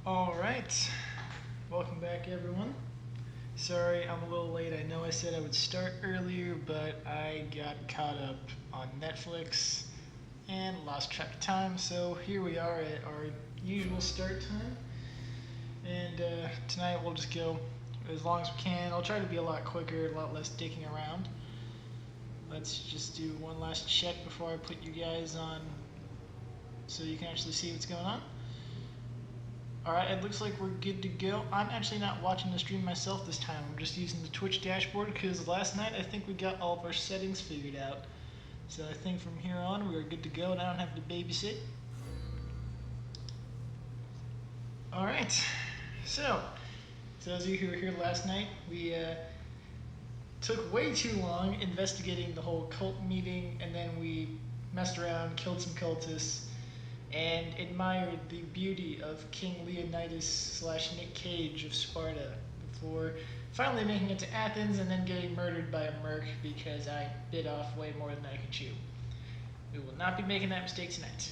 Alright, welcome back everyone. Sorry I'm a little late. I know I said I would start earlier, but I got caught up on Netflix and lost track of time, so here we are at our usual start time. And tonight we'll just go as long as we can. I'll try to be a lot quicker, a lot less dicking around. Let's just do one last check before I put you guys on so you can actually see what's going on. Alright, it looks like we're good to go. I'm actually not watching the stream myself this time. I'm just using the Twitch dashboard because last night I think we got all of our settings figured out. So I think from here on we are good to go and I don't have to babysit. Alright, so those of you who were here last night, we took way too long investigating the whole cult meeting, and then we messed around, killed some cultists, and admired the beauty of King Leonidas / Nick Cage of Sparta before finally making it to Athens and then getting murdered by a merc because I bit off way more than I could chew. We will not be making that mistake tonight.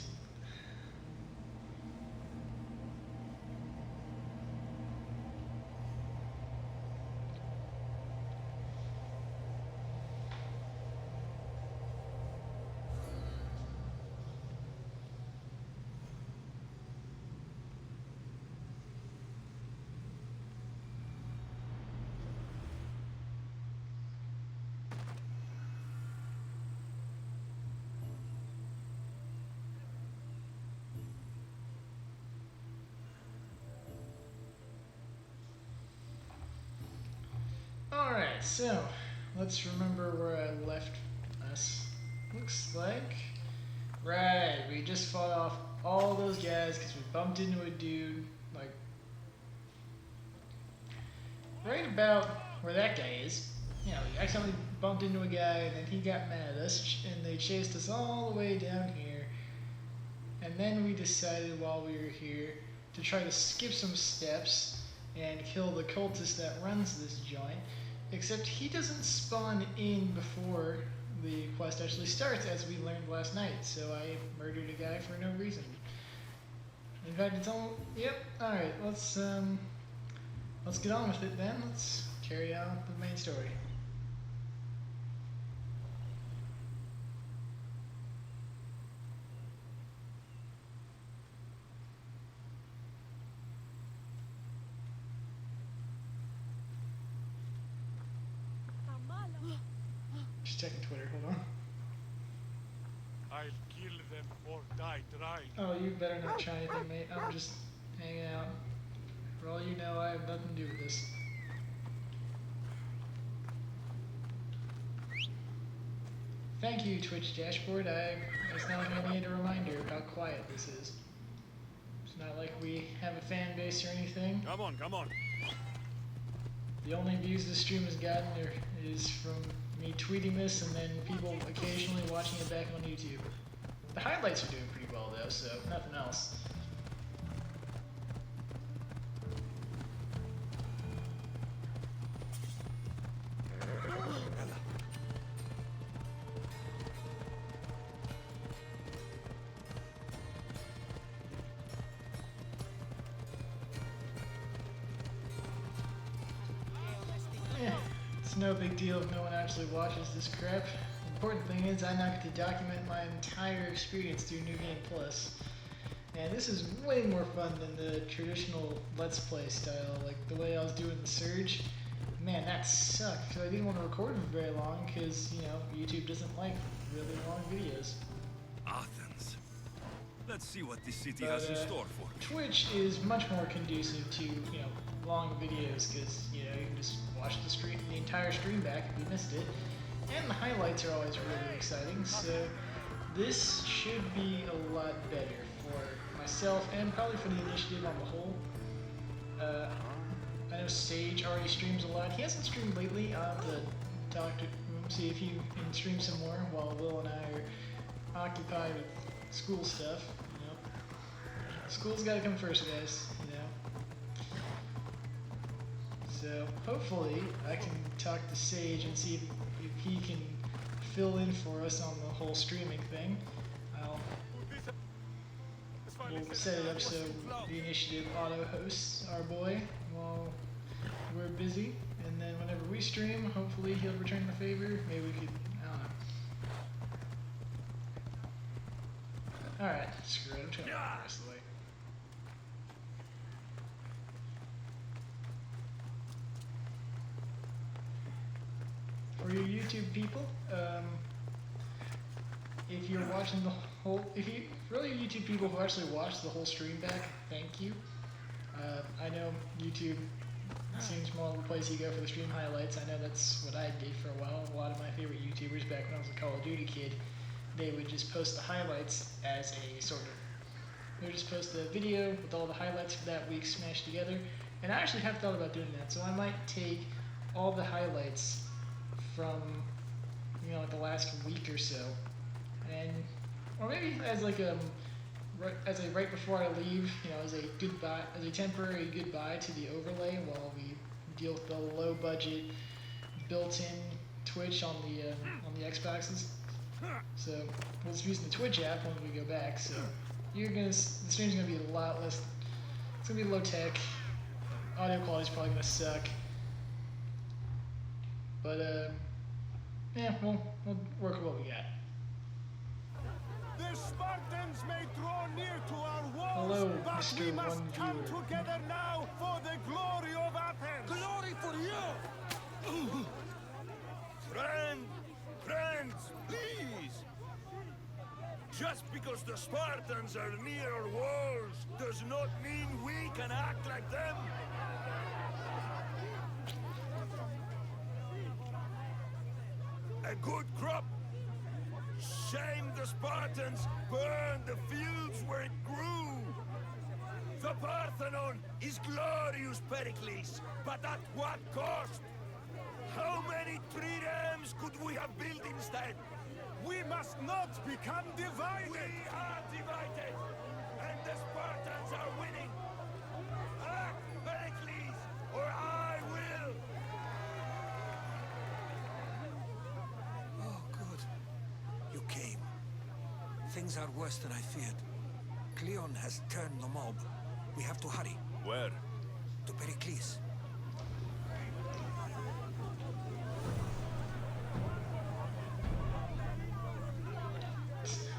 Alright, so let's remember where I left us. Looks like, right, we just fought off all those guys because we bumped into a dude, like, right about where that guy is. You know, we accidentally bumped into a guy and then he got mad at us and they chased us all the way down here. And then we decided while we were here to try to skip some steps and kill the cultist that runs this joint. Except he doesn't spawn in before the quest actually starts, as we learned last night. So I murdered a guy for no reason. In fact, it's all. Yep. All right. Let's get on with it then. Let's carry on the main story. Just checking Twitter. Hold on. I'll kill them or die trying. Oh, you better not try anything, mate. I'm just hanging out. For all you know, I have nothing to do with this. Thank you, Twitch dashboard. It's not like I need a reminder of how quiet this is. It's not like we have a fan base or anything. Come on, come on. The only views this stream has gotten is from me tweeting this and then people occasionally watching it back on YouTube. The highlights are doing pretty well though, so nothing else. It's no big deal if no one actually watches this crap. The important thing is I now get to document my entire experience through New Game Plus. And this is way more fun than the traditional Let's Play style, like the way I was doing the Surge. Man, that sucked, because I didn't want to record for very long, because, you know, YouTube doesn't like really long videos. Athens. Let's see what this city has in store for me. Twitch is much more conducive to, you know, long videos, because, you know, you can just watch the entire stream back if you missed it. And the highlights are always really exciting, so this should be a lot better for myself and probably for the initiative on the whole. I know Sage already streams a lot. He hasn't streamed lately. I'll have to talk to him, see if he can stream some more while Will and I are occupied with school stuff. You know, school's got to come first, guys. You know. So hopefully I can talk to Sage and see if he can fill in for us on the whole streaming thing. we'll set it up so the initiative auto hosts our boy while we're busy, and then whenever we stream, hopefully he'll return the favor. Maybe we could, I don't know. Alright, screw it, I'm trying to walk the rest of the way. For your YouTube people, if you're watching the whole, for all your YouTube people who actually watch the whole stream back, thank you. I know YouTube seems more the place you go for the stream highlights. I know that's what I did for a while. A lot of my favorite YouTubers back when I was a Call of Duty kid, they would just post the highlights as a sort of, they would just post a video with all the highlights for that week smashed together. And I actually have thought about doing that, so I might take all the highlights from, you know, like the last week or so, and, or maybe as like a right before I leave, you know, as a goodbye, as a temporary goodbye to the overlay while we deal with the low budget built-in Twitch on the Xboxes. So we'll just use the Twitch app when we go back. So the stream's gonna be a lot less. It's gonna be low tech. Audio quality's probably gonna suck. But yeah, we'll work with what we got. The Spartans may draw near to our walls, Hello, but Mr. we must One come Viewer. together now for the glory of Athens. Glory for you! Friends, please! Just because the Spartans are near our walls does not mean we can act like them. A good crop. Shame the Spartans burned the fields where it grew. The Parthenon is glorious, Pericles, but at what cost? How many triremes could we have built instead? We must not become divided. We are divided, and the Spartans are winning. Act, Pericles, or I will! Oh, good. You came. Things are worse than I feared. Cleon has turned the mob. We have to hurry. Where? To Pericles.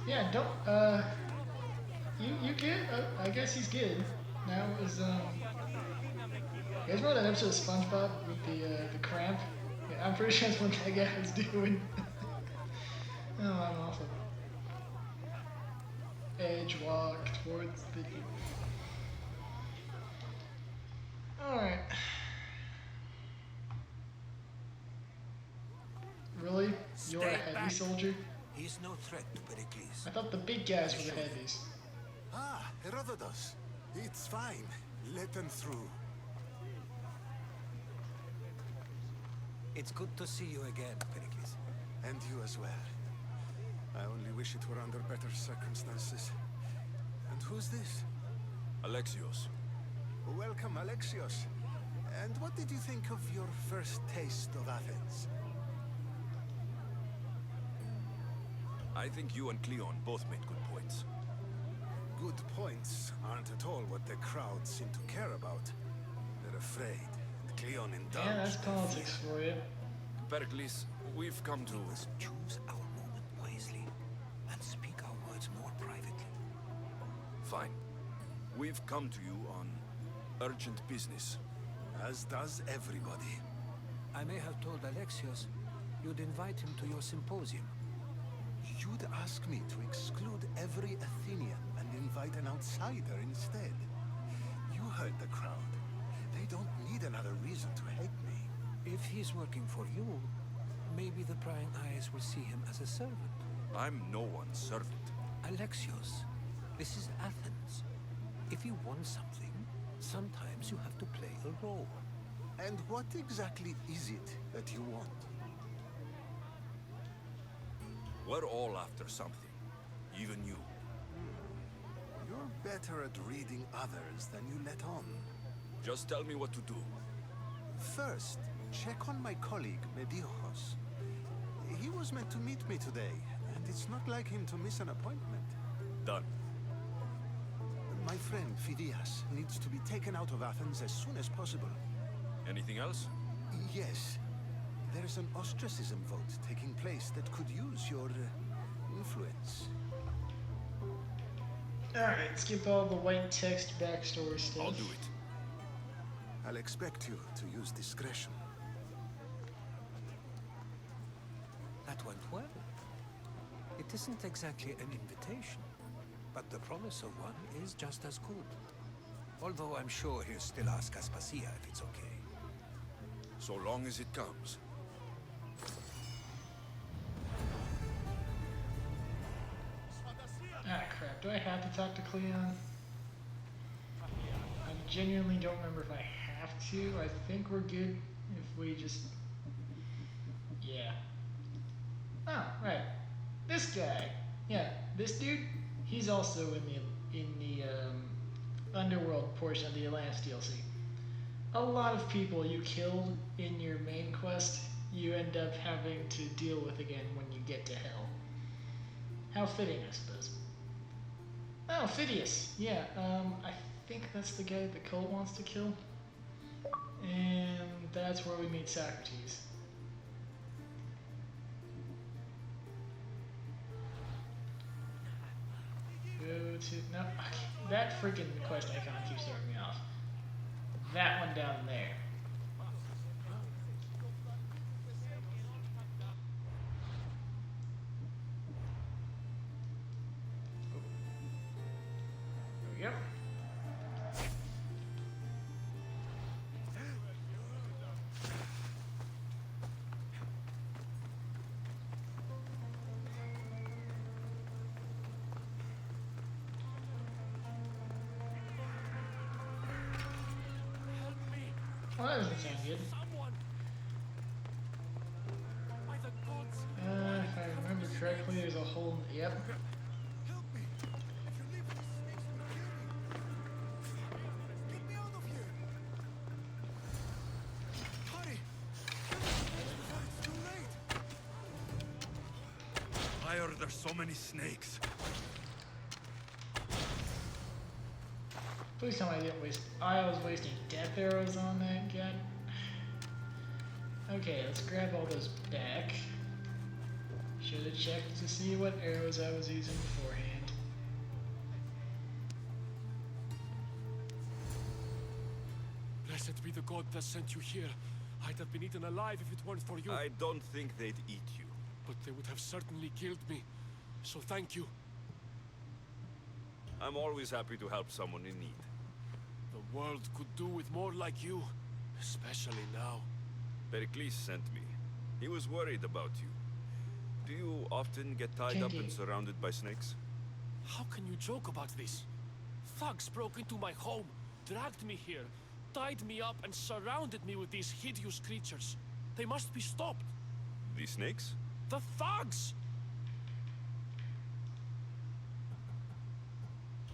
Yeah, don't, you good? I guess he's good. Now is, you guys remember that episode of SpongeBob with the cramp? Yeah, I'm pretty sure that's what that guy was doing. Oh, I'm awful. Edge walk towards the... Alright. Really? You're a Stay heavy back. soldier? He's no threat to Pericles. I thought the big guys were the heavies. Ah, Herodotus. It's fine. Let them through. It's good to see you again, Pericles. And you as well. I only wish it were under better circumstances. And who's this? Alexios. Welcome, Alexios. And what did you think of your first taste of Athens? I think you and Cleon both made good points. Good points aren't at all what the crowd seem to care about. They're afraid, and Cleon indulged. Yeah, that's their politics fear. for you. Pericles, we've come to... We must choose our moment wisely and speak our words more privately. Fine. We've come to you on urgent business. As does everybody. I may have told Alexios you'd invite him to your symposium. You'd ask me to exclude every Athenian and invite an outsider instead. You heard the crowd. They don't need another reason to hate me. If he's working for you, maybe the prying eyes will see him as a servant. I'm no one's servant. Alexios, this is Athens. If you want something, sometimes you have to play a role. And what exactly is it that you want? We're all after something. Even you. You're better at reading others than you let on. Just tell me what to do. First, check on my colleague, Medios. He was meant to meet me today, and it's not like him to miss an appointment. Done. My friend Phidias needs to be taken out of Athens as soon as possible. Anything else? Yes. There's an ostracism vote taking place that could use your influence. Alright, skip all the white text backstory stuff. I'll do it. I'll expect you to use discretion. That went well. It isn't exactly an invitation, but the promise of one is just as good. Although I'm sure he'll still ask Aspasia if it's okay. So long as it comes. Ah, crap. Do I have to talk to Cleon? I genuinely don't remember if I have to. I think we're good if we just... Yeah. Oh, right. This guy. Yeah, this dude, he's also in the underworld portion of the Atlantis DLC. A lot of people you killed in your main quest, you end up having to deal with again when you get to hell. How fitting, I suppose. Oh, Phidias. Yeah, I think that's the guy the cult wants to kill. And that's where we meet Socrates. Go to... No, okay. That freaking quest icon keeps throwing me off. That one down there. There we go. Well, that doesn't sound good. If I remember correctly, there's a hole. Yep. Help me! If you leave this snakes will kill me! Get me out of here! Hurry! Before it's too late! Why are there so many snakes? Please tell me I didn't waste. I was wasting death arrows on that guy. Okay, let's grab all those back. Should have checked to see what arrows I was using beforehand. Blessed be the god that sent you here. I'd have been eaten alive if it weren't for you. I don't think they'd eat you. But they would have certainly killed me. So thank you. I'm always happy to help someone in need. The world could do with more like you. Especially now. Pericles sent me. He was worried about you. Do you often get tied up and surrounded by snakes? How can you joke about this? Thugs broke into my home, dragged me here, tied me up and surrounded me with these hideous creatures. They must be stopped. The snakes? The thugs!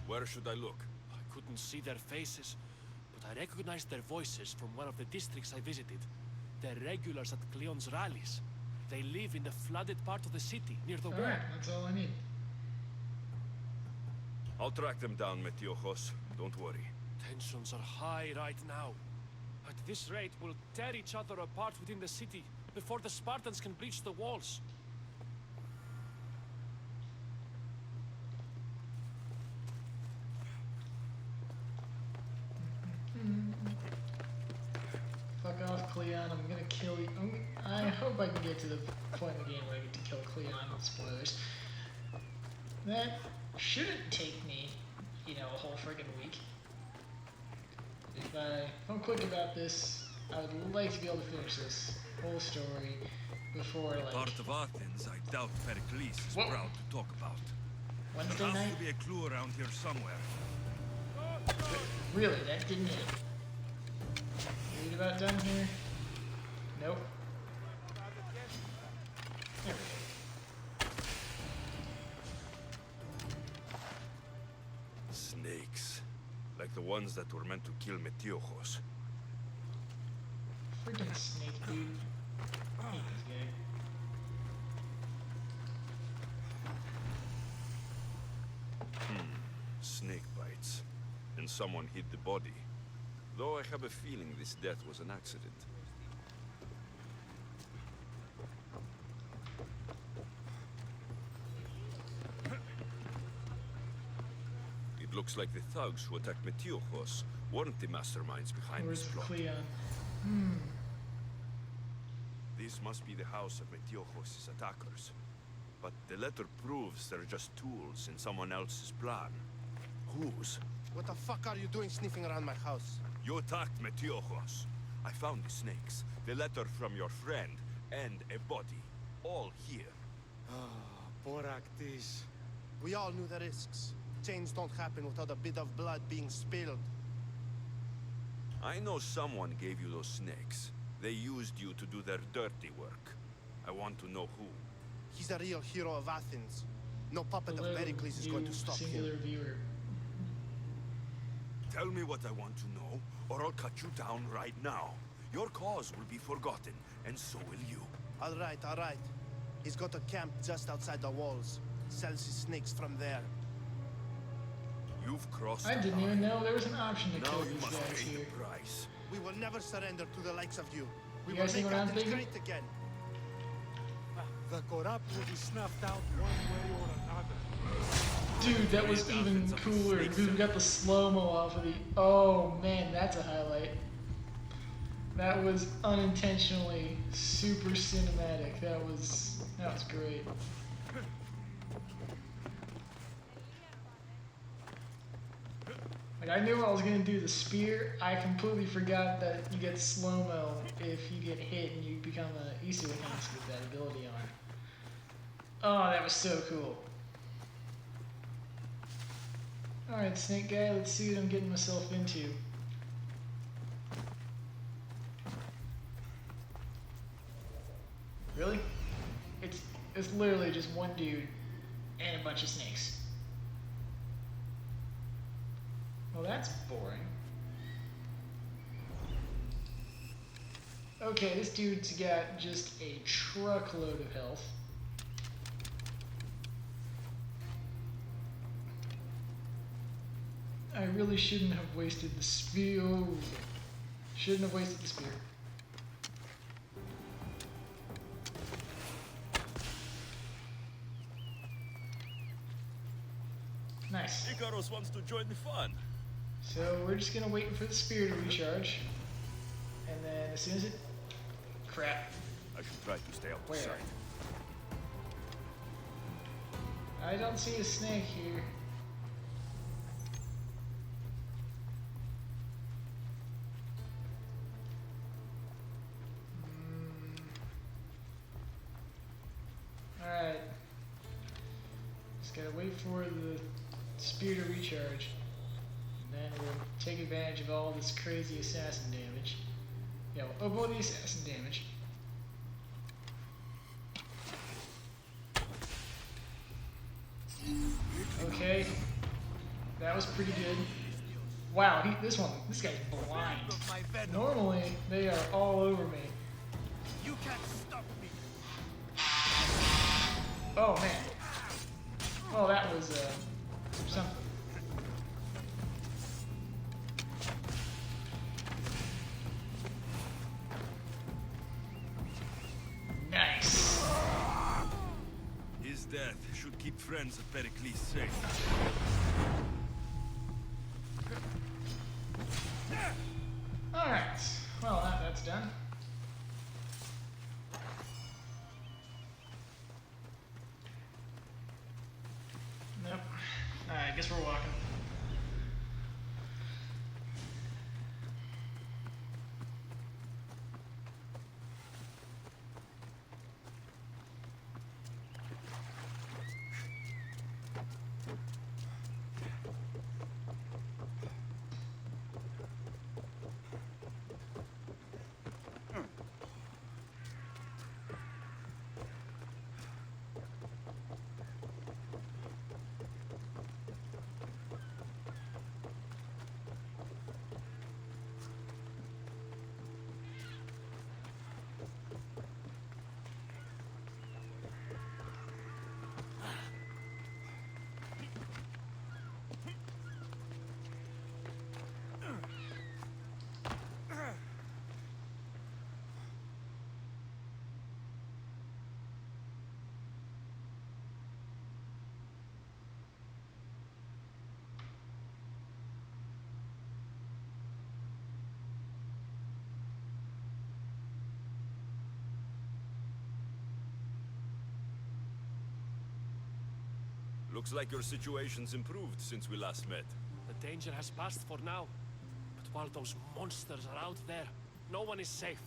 Where should I look? I couldn't see their faces, but I recognized their voices from one of the districts I visited. They're regulars at Cleon's rallies. They live in the flooded part of the city, near the wall. Alright, that's all I need. I'll track them down, Metiochos. Don't worry. Tensions are high right now. At this rate, we'll tear each other apart within the city before the Spartans can breach the walls. Fuck off, Cleon. I'm gonna kill you. I hope I can get to the point in the game where I get to kill Cleon. Spoilers. That shouldn't take me, you know, a whole friggin' week. If I'm quick about this, I would like to be able to finish this whole story before, like, Part of Athens I doubt Pericles is Whoa. proud to talk about. Wednesday There has night. to be a clue around here somewhere. Really, that didn't hit. Read about done here? Nope. There we go. Snakes. Like the ones that were meant to kill Metiochos. Freaking snake, dude. I hate this guy. Snake bites. and someone hid the body. Though I have a feeling this death was an accident. It looks like the thugs who attacked Metiochos weren't the masterminds behind Where's this plot. Cleon? This must be the house of Metiochos' attackers. But the letter proves they're just tools in someone else's plan. Whose? What the fuck are you doing sniffing around my house? You attacked Metiochos. I found the snakes, the letter from your friend, and a body. All here. Boraktis. We all knew the risks. Change don't happen without a bit of blood being spilled. I know someone gave you those snakes. They used you to do their dirty work. I want to know who. He's a real hero of Athens. No puppet of Hello, Pericles is going to stop singular him. viewer. Tell me what I want to know, or I'll cut you down right now. Your cause will be forgotten, and so will you. All right, all right. He's got a camp just outside the walls. Sells his snakes from there. You've crossed I the didn't even line. know there was an option to Now kill you these must guys pay here. the price. We will never surrender to the likes of you. We You will guys see make what I'm Athens thinking? great again. The corrupt will be snuffed out one way or another. Dude, that was even cooler. Dude, we got the slow-mo off of the... Oh, man, that's a highlight. That was unintentionally super cinematic. That was great. Like, I knew I was gonna do the spear. I completely forgot that you get slow-mo if you get hit and you become a Isu enhanced with that ability on. Oh, that was so cool. Alright, Snake Guy, let's see what I'm getting myself into. Really? It's literally just one dude and a bunch of snakes. Well, that's boring. Okay, this dude's got just a truckload of health. I really shouldn't have wasted the spear. Shouldn't have wasted the spear. Nice. Icaros wants to join the fun. So we're just gonna wait for the spear to recharge. And then as soon as it... Crap. I should try to stay Where? outside. I don't see a snake here. Alright. Just gotta wait for the spear to recharge. And then we'll take advantage of all this crazy assassin damage. Yeah, we'll avoid the assassin damage. Okay. That was pretty good. Wow, this guy's blind. Normally, they are all over me. You can't stop me. Oh, man. Oh, that was, something. Nice. His death should keep friends of Pericles safe. Alright. Well, that's done. Nope. Alright, I guess we're walking. Looks like your situation's improved since we last met. The danger has passed for now. But while those monsters are out there, no one is safe.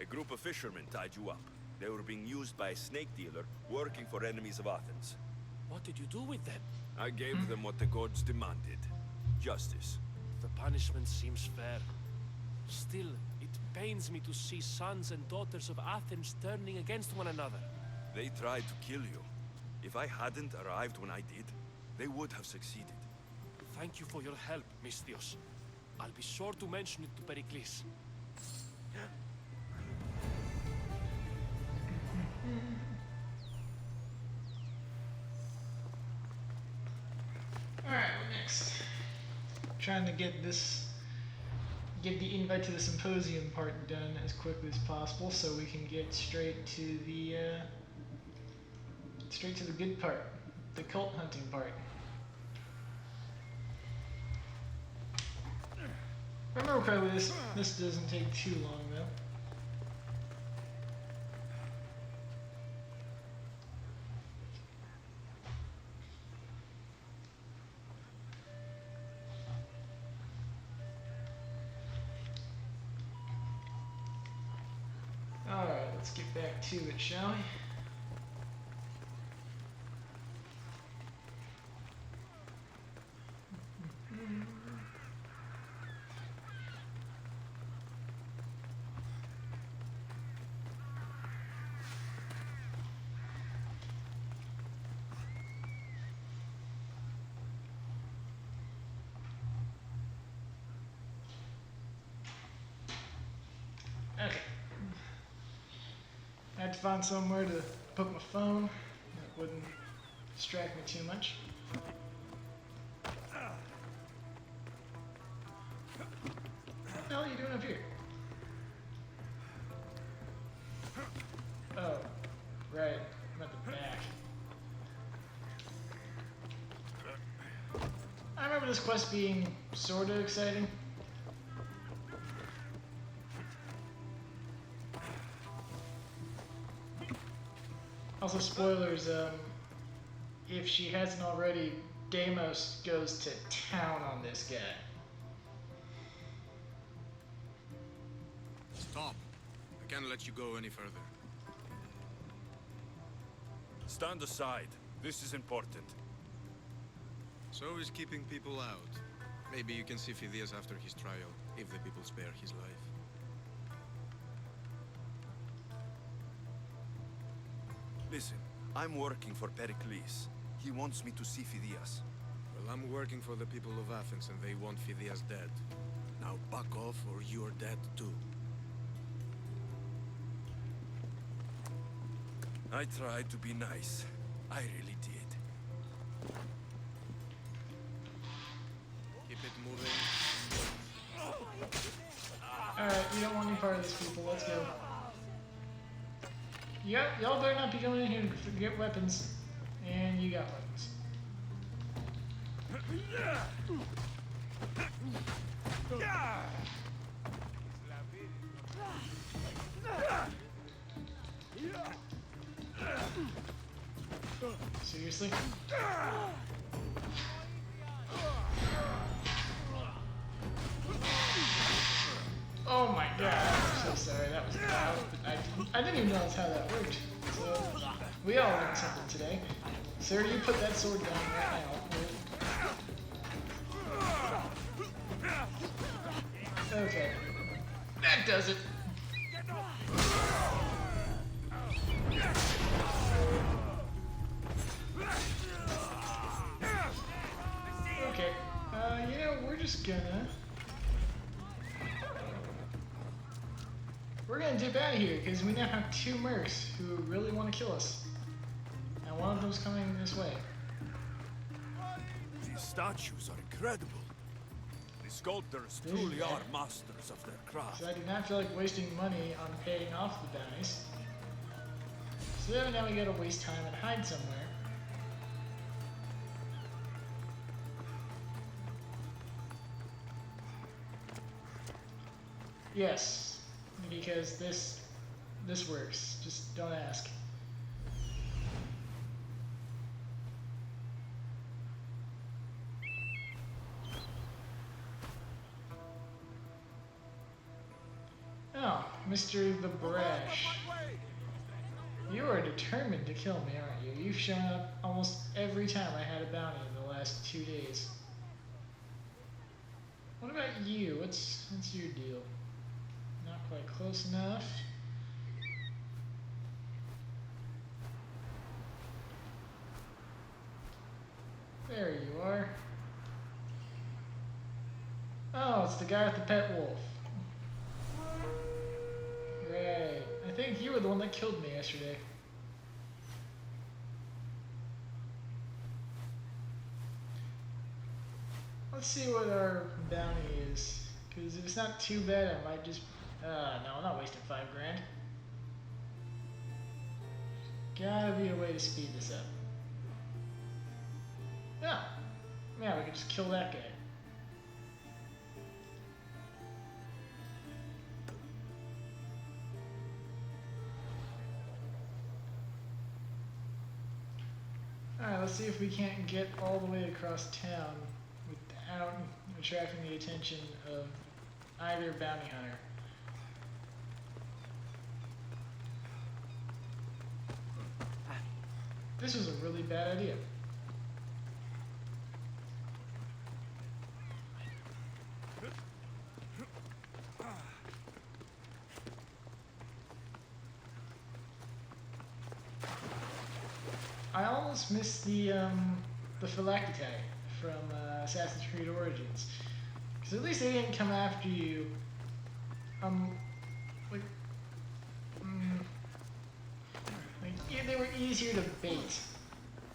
A group of fishermen tied you up. They were being used by a snake dealer working for enemies of Athens. What did you do with them? I gave them what the gods demanded. Justice. The punishment seems fair. Still, it pains me to see sons and daughters of Athens turning against one another. They tried to kill you. If I hadn't arrived when I did, they would have succeeded. Thank you for your help, Misthios. I'll be sure to mention it to Pericles. Alright, what next? Trying to get the invite to the symposium part done as quickly as possible so we can get straight to the good part, the cult hunting part. If I remember correctly, this doesn't take too long though. Alright, let's get back to it, shall we? Okay. I had to find somewhere to put my phone that wouldn't distract me too much. What the hell are you doing up here? Oh, right. I'm at the back. I remember this quest being sort of exciting. Also, spoilers, if she hasn't already, Deimos goes to town on this guy. Stop. I can't let you go any further. Stand aside. This is important. So is keeping people out. Maybe you can see Phidias after his trial, if the people spare his life. Listen, I'm working for Pericles. He wants me to see Phidias. Well, I'm working for the people of Athens and they want Phidias dead. Now back off or you're dead too. I tried to be nice. I really did. Keep it moving. Alright, we don't want any part of this, people. Let's go. Y'all better not be going in here to get weapons. And you got weapons. Seriously? Oh my god, I'm so sorry, that was loud. I didn't even notice how that worked. So, we all learned something today. Sir, you put that sword down right now. Okay. That does it. Okay. We're just gonna... We're gonna dip out of here, because we now have two mercs who really want to kill us. And one of them's coming this way. These statues are incredible. The sculptors truly are masters of their craft. So I do not feel like wasting money on paying off the bounties. So now we gotta waste time and hide somewhere. Yes, because this works. Just don't ask. Mr. The Brash. You are determined to kill me, aren't you? You've shown up almost every time I had a bounty in the last 2 days. What about you? What's your deal? Not quite close enough. There you are. Oh, it's the guy with the pet wolf. Right. I think you were the one that killed me yesterday. Let's see what our bounty is. Because if it's not too bad, I might just... no, I'm not wasting 5 grand. Gotta be a way to speed this up. Yeah, we could just kill that guy. Alright, let's see if we can't get all the way across town without attracting the attention of either bounty hunter. This was a really bad idea. I almost missed the phylactery from Assassin's Creed Origins, because at least they didn't come after you. They were easier to bait,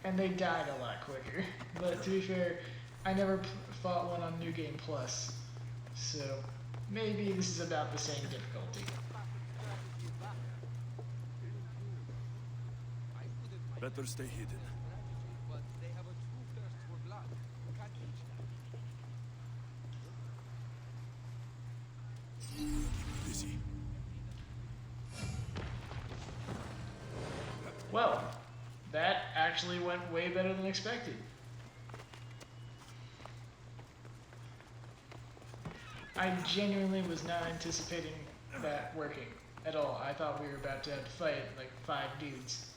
and they died a lot quicker. But to be fair, I never fought one on New Game Plus, so maybe this is about the same difficulty. Better stay hidden. Busy. Well, that actually went way better than expected. I genuinely was not anticipating that working at all. I thought we were about to have to fight like 5 dudes.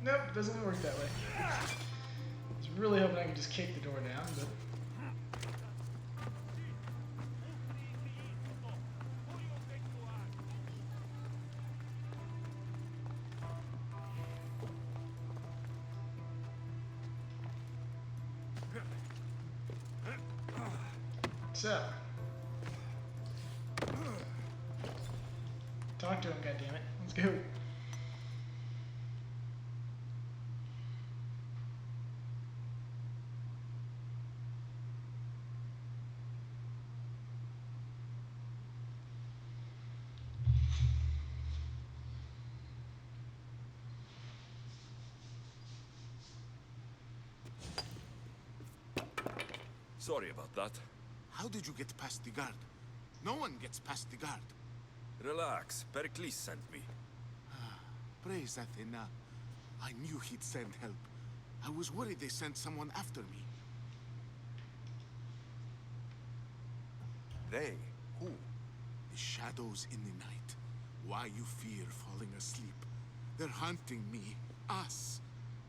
Nope, doesn't work that way. I was really hoping I could just kick the door down, but... So... Talk to him, goddammit. Let's go. Sorry about that. How did you get past the guard? No one gets past the guard. Relax. Pericles sent me. Praise Athena. I knew he'd send help. I was worried they sent someone after me. They? Who? The shadows in the night. Why you fear falling asleep. They're hunting me. Us.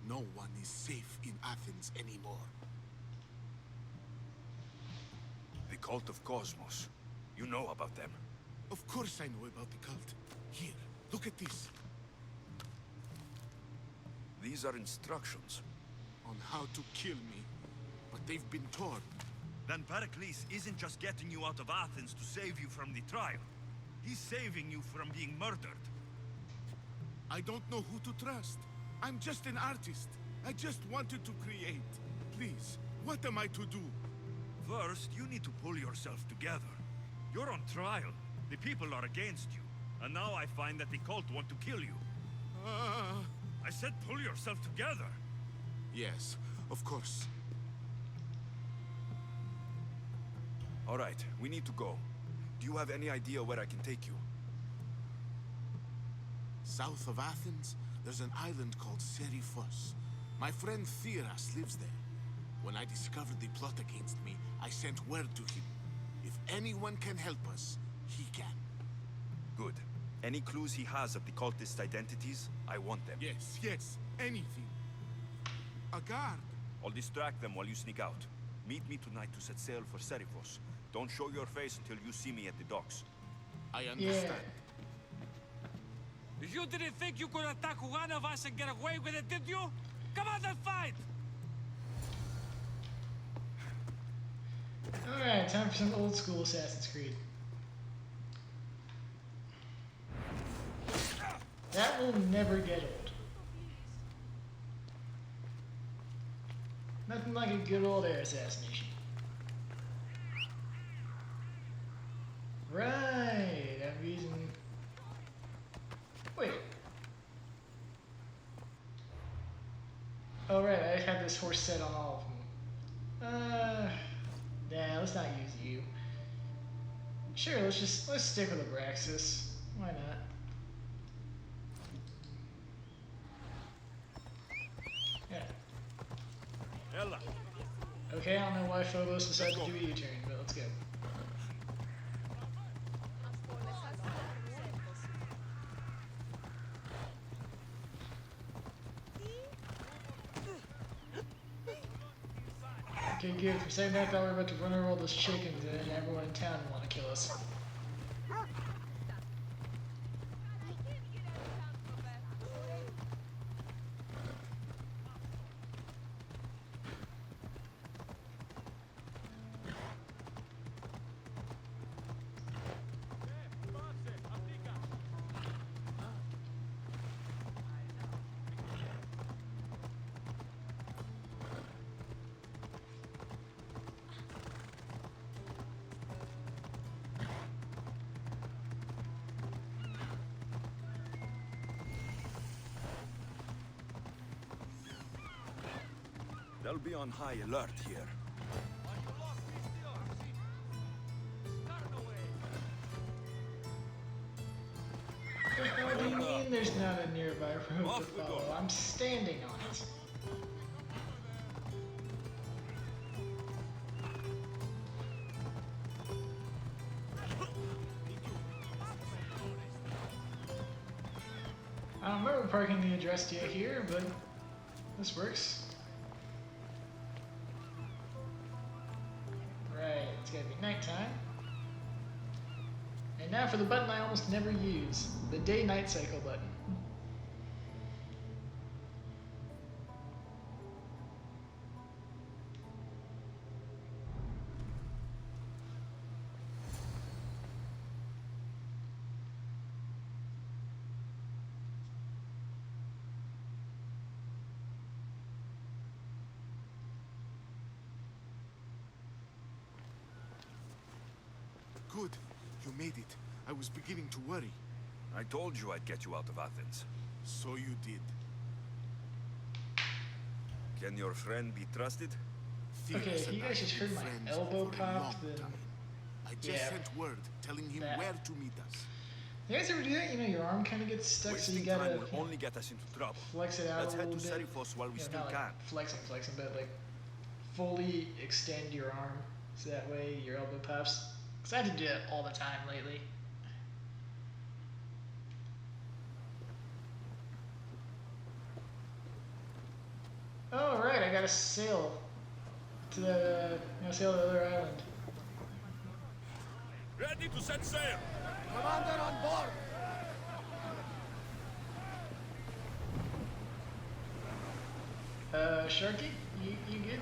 No one is safe in Athens anymore. The cult of Cosmos. You know about them. Of course I know about the cult. Here, look at this. These are instructions. On how to kill me. But they've been torn. Then Pericles isn't just getting you out of Athens to save you from the trial. He's saving you from being murdered. I don't know who to trust. I'm just an artist. I just wanted to create. Please, what am I to do? First, you need to pull yourself together. You're on trial. The people are against you. And now I find that the cult want to kill you. I said pull yourself together. Yes, of course. All right, we need to go. Do you have any idea where I can take you? South of Athens, there's an island called Serifos. My friend Theras lives there. When I discovered the plot against me, I sent word to him. If anyone can help us, he can. Good. Any clues he has of the cultist identities, I want them. Yes, anything. A guard. I'll distract them while you sneak out. Meet me tonight to set sail for Serifos. Don't show your face until you see me at the docks. I understand. You didn't think you could attack one of us and get away with it, did you? Come on and fight! Alright, time for some old school Assassin's Creed. That will never get old. Nothing like a good old air assassination. Right, I'm using... Wait. Oh right, I had this horse set on all of them. Nah, let's not use you. Sure, let's stick with Abraxas. Why not? Yeah. Ella. Okay, I don't know why Phobos decided to do a U-turn, but let's go. Okay, good. For a second I thought we were about to run over all those chickens and everyone in town want to kill us. They'll be on high alert here. What do you mean there's not a nearby road to follow? I'm standing on it. I don't remember parking the address yet here, but this works. Right, it's gotta be nighttime. And now for the button I almost never use, the day-night cycle button. Good. You made it. I was beginning to worry. I told you I'd get you out of Athens. So you did. Can your friend be trusted? Okay, if you guys just heard my elbow pop, then... I just sent word telling him where to meet us. You guys ever do that? You know, your arm kind of gets stuck, so you Wasting gotta time will only get us into trouble. flex it out Let's a head little to bit. Serifos while we still not like can. flexing, but like fully extend your arm so that way your elbow pops. Because I had to do that all the time lately. Oh, right, I gotta sail to the, sail to the other island. Ready to set sail. Commander on board! Sharky, you good?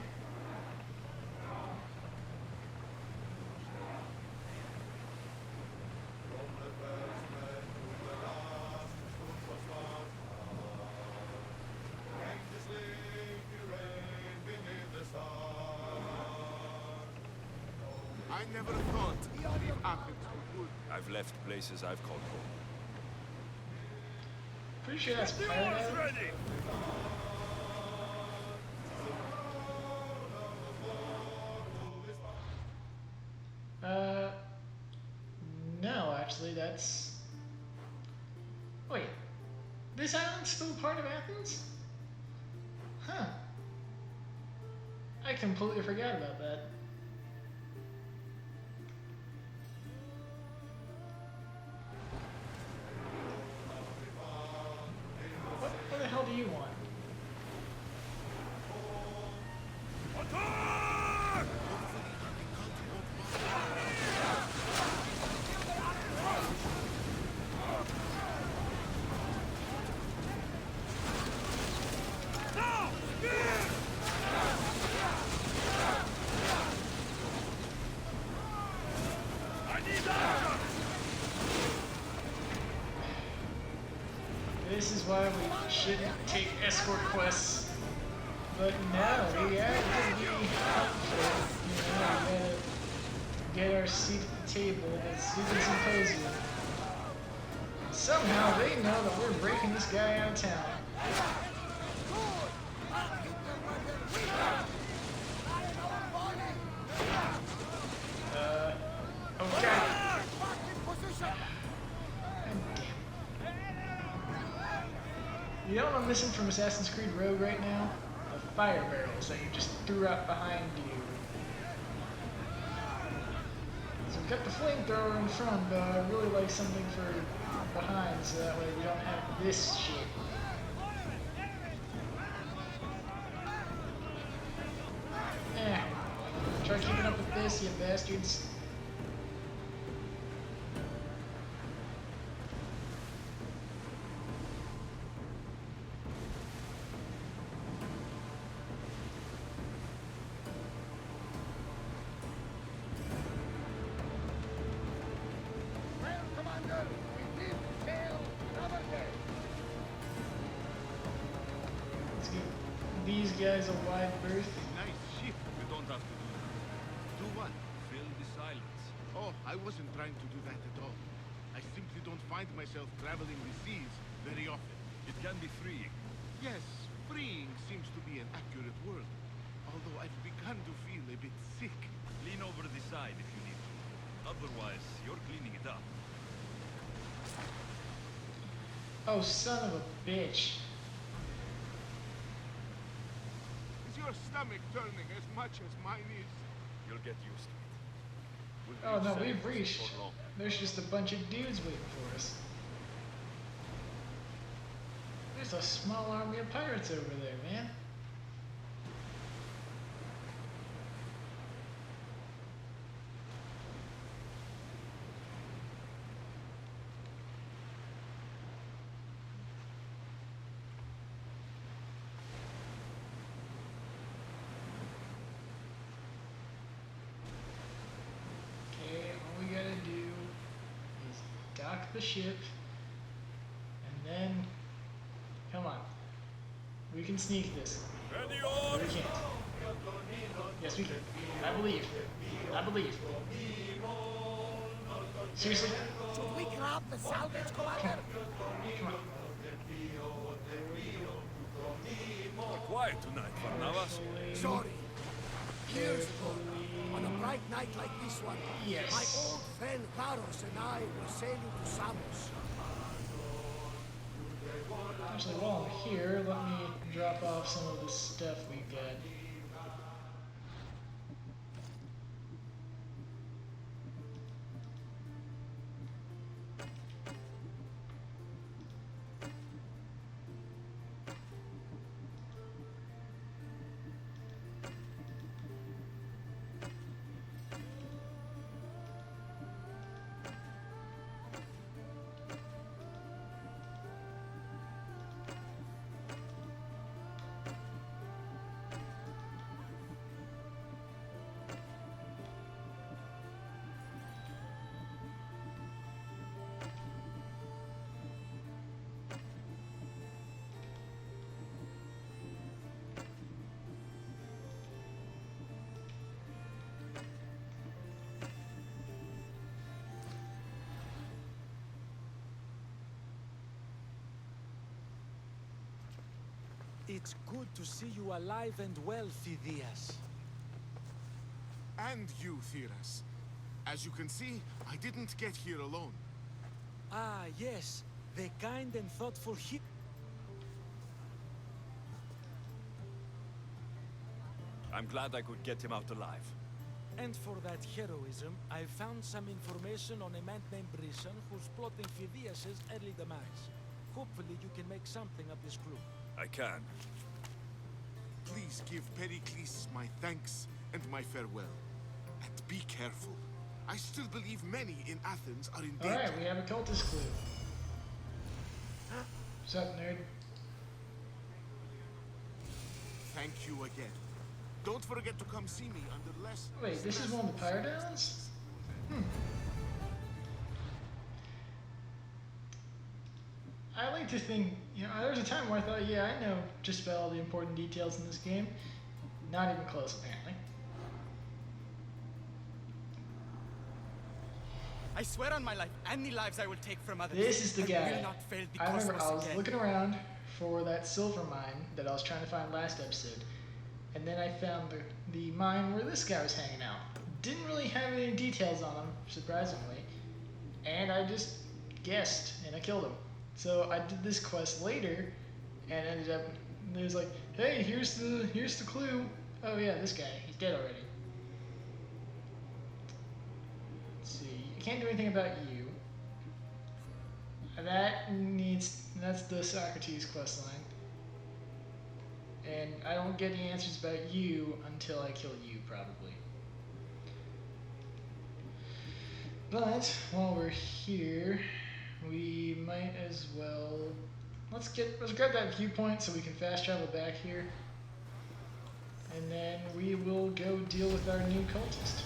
Beneath the stars. I never thought leave Athens for good. I've left places I've called home. Pretty sure that's The Pirate oars Island. ready! No, actually, that's... Wait, this island's still part of Athens? Huh. I completely forgot about that. What the hell do you want? Attack! Now! Here! I need action! This is why we shouldn't take escort quests. But no, we have to be helpful. You know, we gotta get our seat at the table at Stupid Symposium. Somehow they know that we're breaking this guy out of town. Okay. You know what I'm missing from Assassin's Creed Rogue right now? The fire barrels that you just threw out behind you. So we've got the flamethrower in front, but I really like something for behind, so that way we don't have this shit. Try keeping up with this, you bastards. Let's give these guys a wide berth. Nice ship. You don't have to do that. Do what? Fill the silence. Oh, I wasn't trying to do that at all. I simply don't find myself traveling the seas very often. It can be freeing. Yes, freeing seems to be an accurate word. Although I've begun to feel a bit sick. Lean over the side if you need to. Otherwise, you're cleaning it up. Oh, son of a bitch. Is your stomach turning as much as mine is? You'll get used to it. We'll Oh reach no, safe we've reached. before long. There's just a bunch of dudes waiting for us. There's a small army of pirates over there, man. Okay, all we gotta do is dock the ship, and then, come on, we can sneak this. Ready, Or we oars! can't. Yes, we can. I believe. I believe. Seriously? Should we grab the salvage, Commander? Come on. Quiet tonight, Barnabas. Sorry. Years ago, on a bright night like this one, Yes. my old friend Varos and I were sailing to Samos. Actually, while I'm here, let me drop off some of the stuff we got. It's good to see you alive and well, Phidias. And you, Theras. As you can see, I didn't get here alone. Ah, yes. The kind and thoughtful I'm glad I could get him out alive. And for that heroism, I found some information on a man named Brisson who's plotting Phidias' early demise. Hopefully you can make something of this clue. I can. Please give Pericles my thanks and my farewell. And be careful. I still believe many in Athens are in danger. Alright, we have a cultist clue. What's up, nerd? Thank you again. Don't forget to come see me under less... Wait, this is one of the Pyre Downs? I like to think, you know, there was a time where I thought, yeah, I know just about all the important details in this game. Not even close, apparently. I swear on my life, any lives I will take from others. This is the guy. I will not fail the I remember cosmos I was again. looking around for that silver mine that I was trying to find last episode. And then I found the mine where this guy was hanging out. Didn't really have any details on him, surprisingly. And I just guessed, and I killed him. So I did this quest later, and ended up, it was like, hey, here's the clue. Oh yeah, this guy, he's dead already. Let's see, I can't do anything about you. That's the Socrates quest line. And I don't get any answers about you until I kill you, probably. But while we're here, we might as well let's grab that viewpoint so we can fast travel back here, and then we will go deal with our new cultist.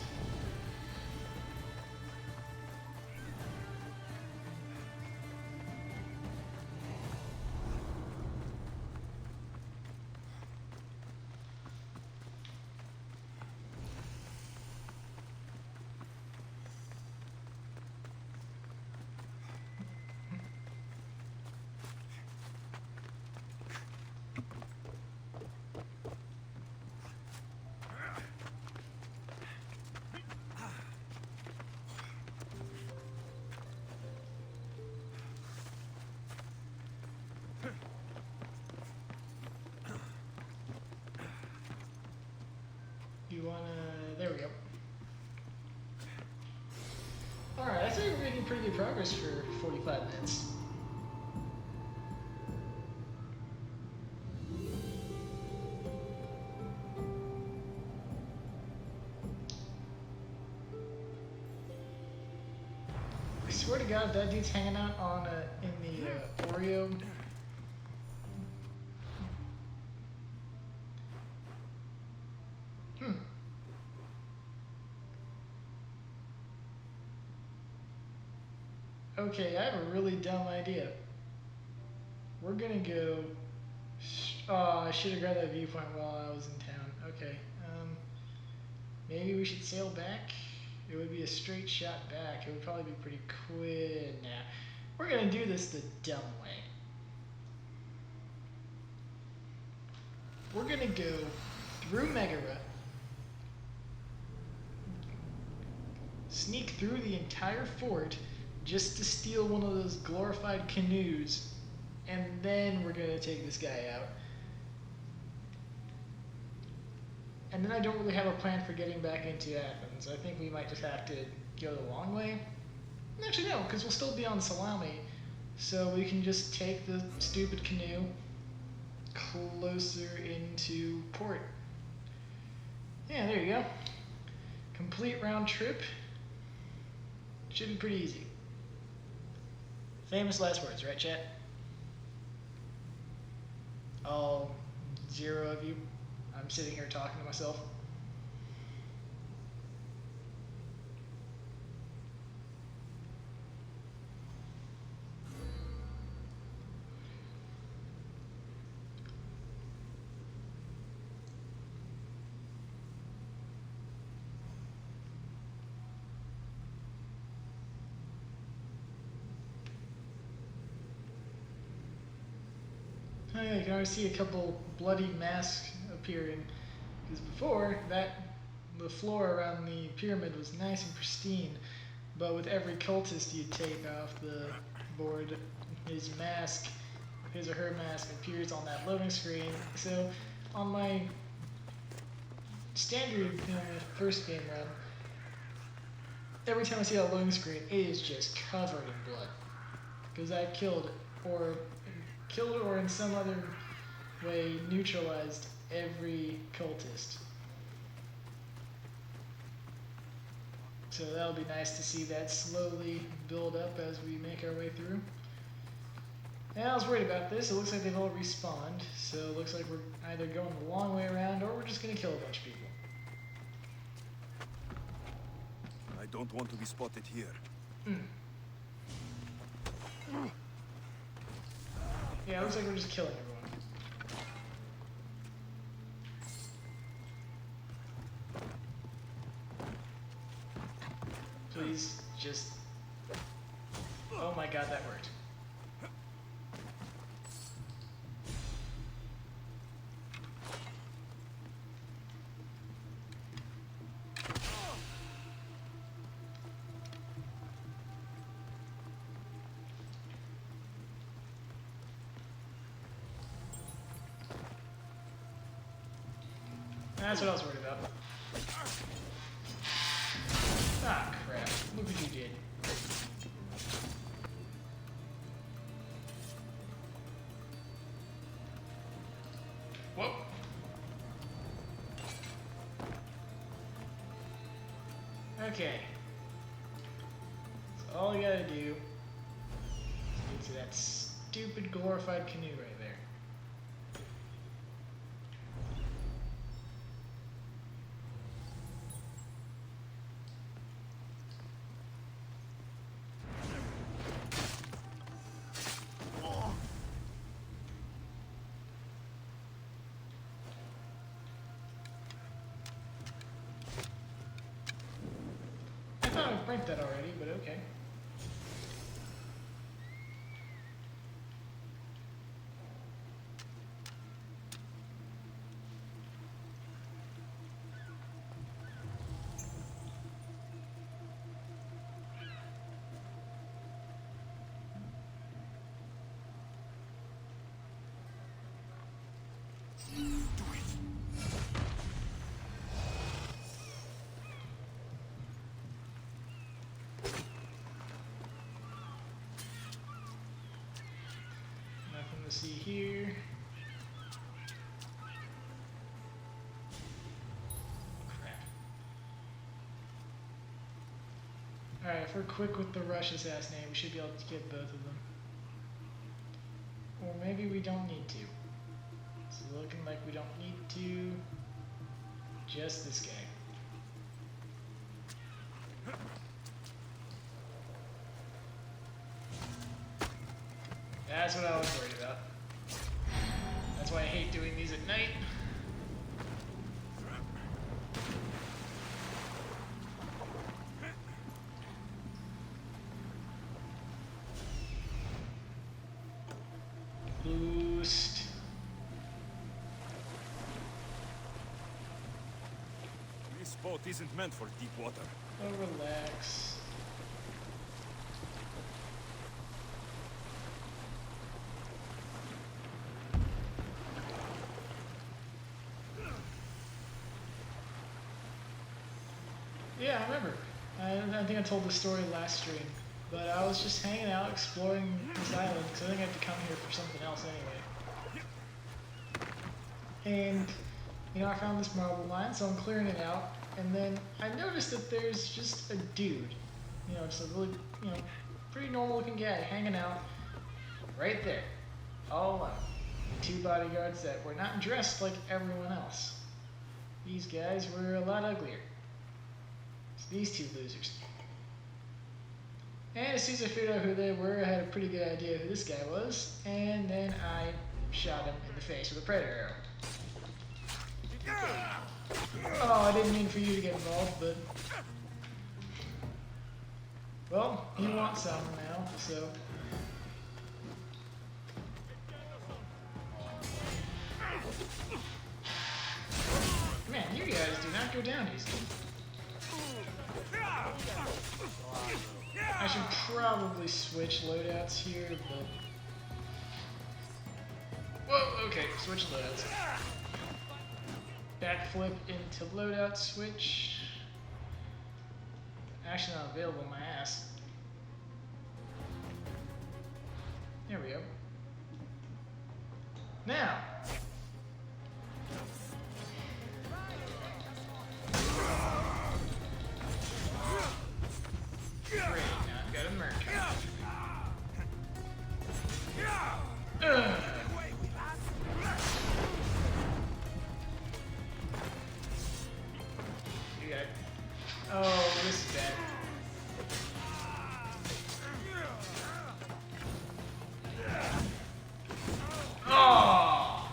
There we go. Alright, I think we're making pretty good progress for 45 minutes. I swear to God, that dude's hanging out on in the Oreo. Okay, I have a really dumb idea. We're gonna go... Oh, I should have grabbed that viewpoint while I was in town. Okay, maybe we should sail back? It would be a straight shot back. It would probably be pretty quick. Nah, we're gonna do this the dumb way. We're gonna go through Megara, sneak through the entire fort, just to steal one of those glorified canoes, and then we're gonna take this guy out. And then I don't really have a plan for getting back into Athens. I think we might just have to go the long way. Actually no, because we'll still be on Salami, so we can just take the stupid canoe closer into port. Yeah, there you go. Complete round trip. Should be pretty easy. Famous last words, right, chat? All 0 of you. I'm sitting here talking to myself. Oh yeah, you can already see a couple bloody mask appearing. Because before, the floor around the pyramid was nice and pristine, but with every cultist you take off the board, his or her mask appears on that loading screen. So on my standard first game run, every time I see that loading screen, it is just covered in blood. Because I killed or in some other way neutralized every cultist. So that'll be nice to see that slowly build up as we make our way through. And I was worried about this. It looks like they've all respawned, so it looks like we're either going the long way around or we're just going to kill a bunch of people. I don't want to be spotted here. Yeah, it looks like we're just killing everyone. Please, just... Oh my god, that worked. That's what I was worried about. Ah, crap. Look what you did. Whoa. Okay. So all you gotta do is get to that stupid glorified canoe right there. I thought I break that already, but okay. Nothing to see here. Crap. Alright, if we're quick with the rush assassinate, we should be able to get both of them. Or maybe we don't need to. It's looking like we don't need to. Just this guy. That's what I was worried about. That's why I hate doing these at night. Boost. This boat isn't meant for deep water. Oh, relax. Yeah, I remember. I think I told the story last stream, but I was just hanging out, exploring this island, because I think I have to come here for something else anyway. And, you know, I found this marble mine, so I'm clearing it out, and then I noticed that there's just a dude, you know, just a really, you know, pretty normal looking guy hanging out right there, all alone. Two bodyguards that were not dressed like everyone else. These guys were a lot uglier. These two losers. And as soon as I figured out who they were, I had a pretty good idea who this guy was, and then I shot him in the face with a predator arrow. Oh, I didn't mean for you to get involved, but... Well, you want some now, so... guys do not go down easily. I should probably switch loadouts here, but... Whoa, okay, switch loadouts. Backflip into loadout switch. Actually not available in my ass. There we go. Now! Great, now I've got a merc. You got... Oh, this is bad. Oh!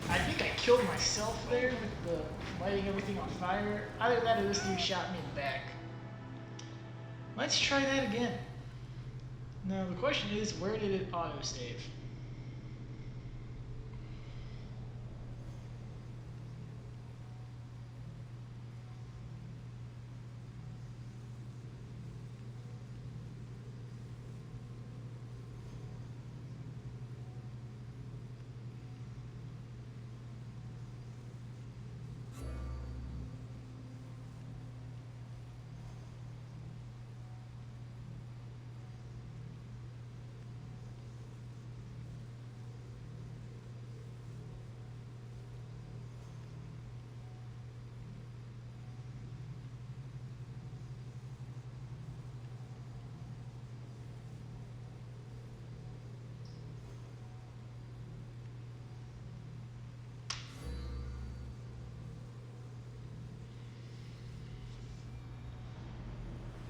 I think I killed myself there with the lighting everything on fire. Either that or this dude shot me in the back. Let's try that again. Now the question is, where did it autosave?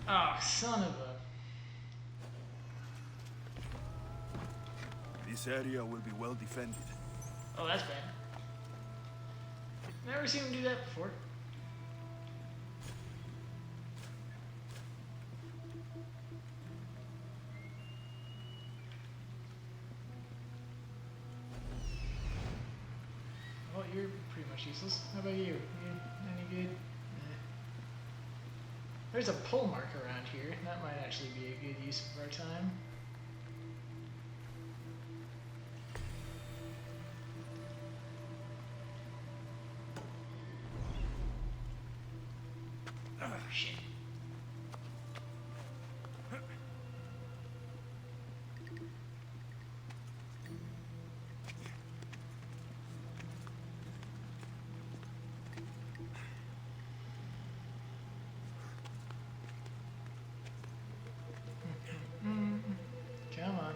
Oh, son of a... This area will be well defended. Oh, that's bad. Never seen him do that before. Well, you're pretty much useless. How about you? You any good? There's a pull mark around here. That might actually be a good use of our time. Oh, shit. Come on.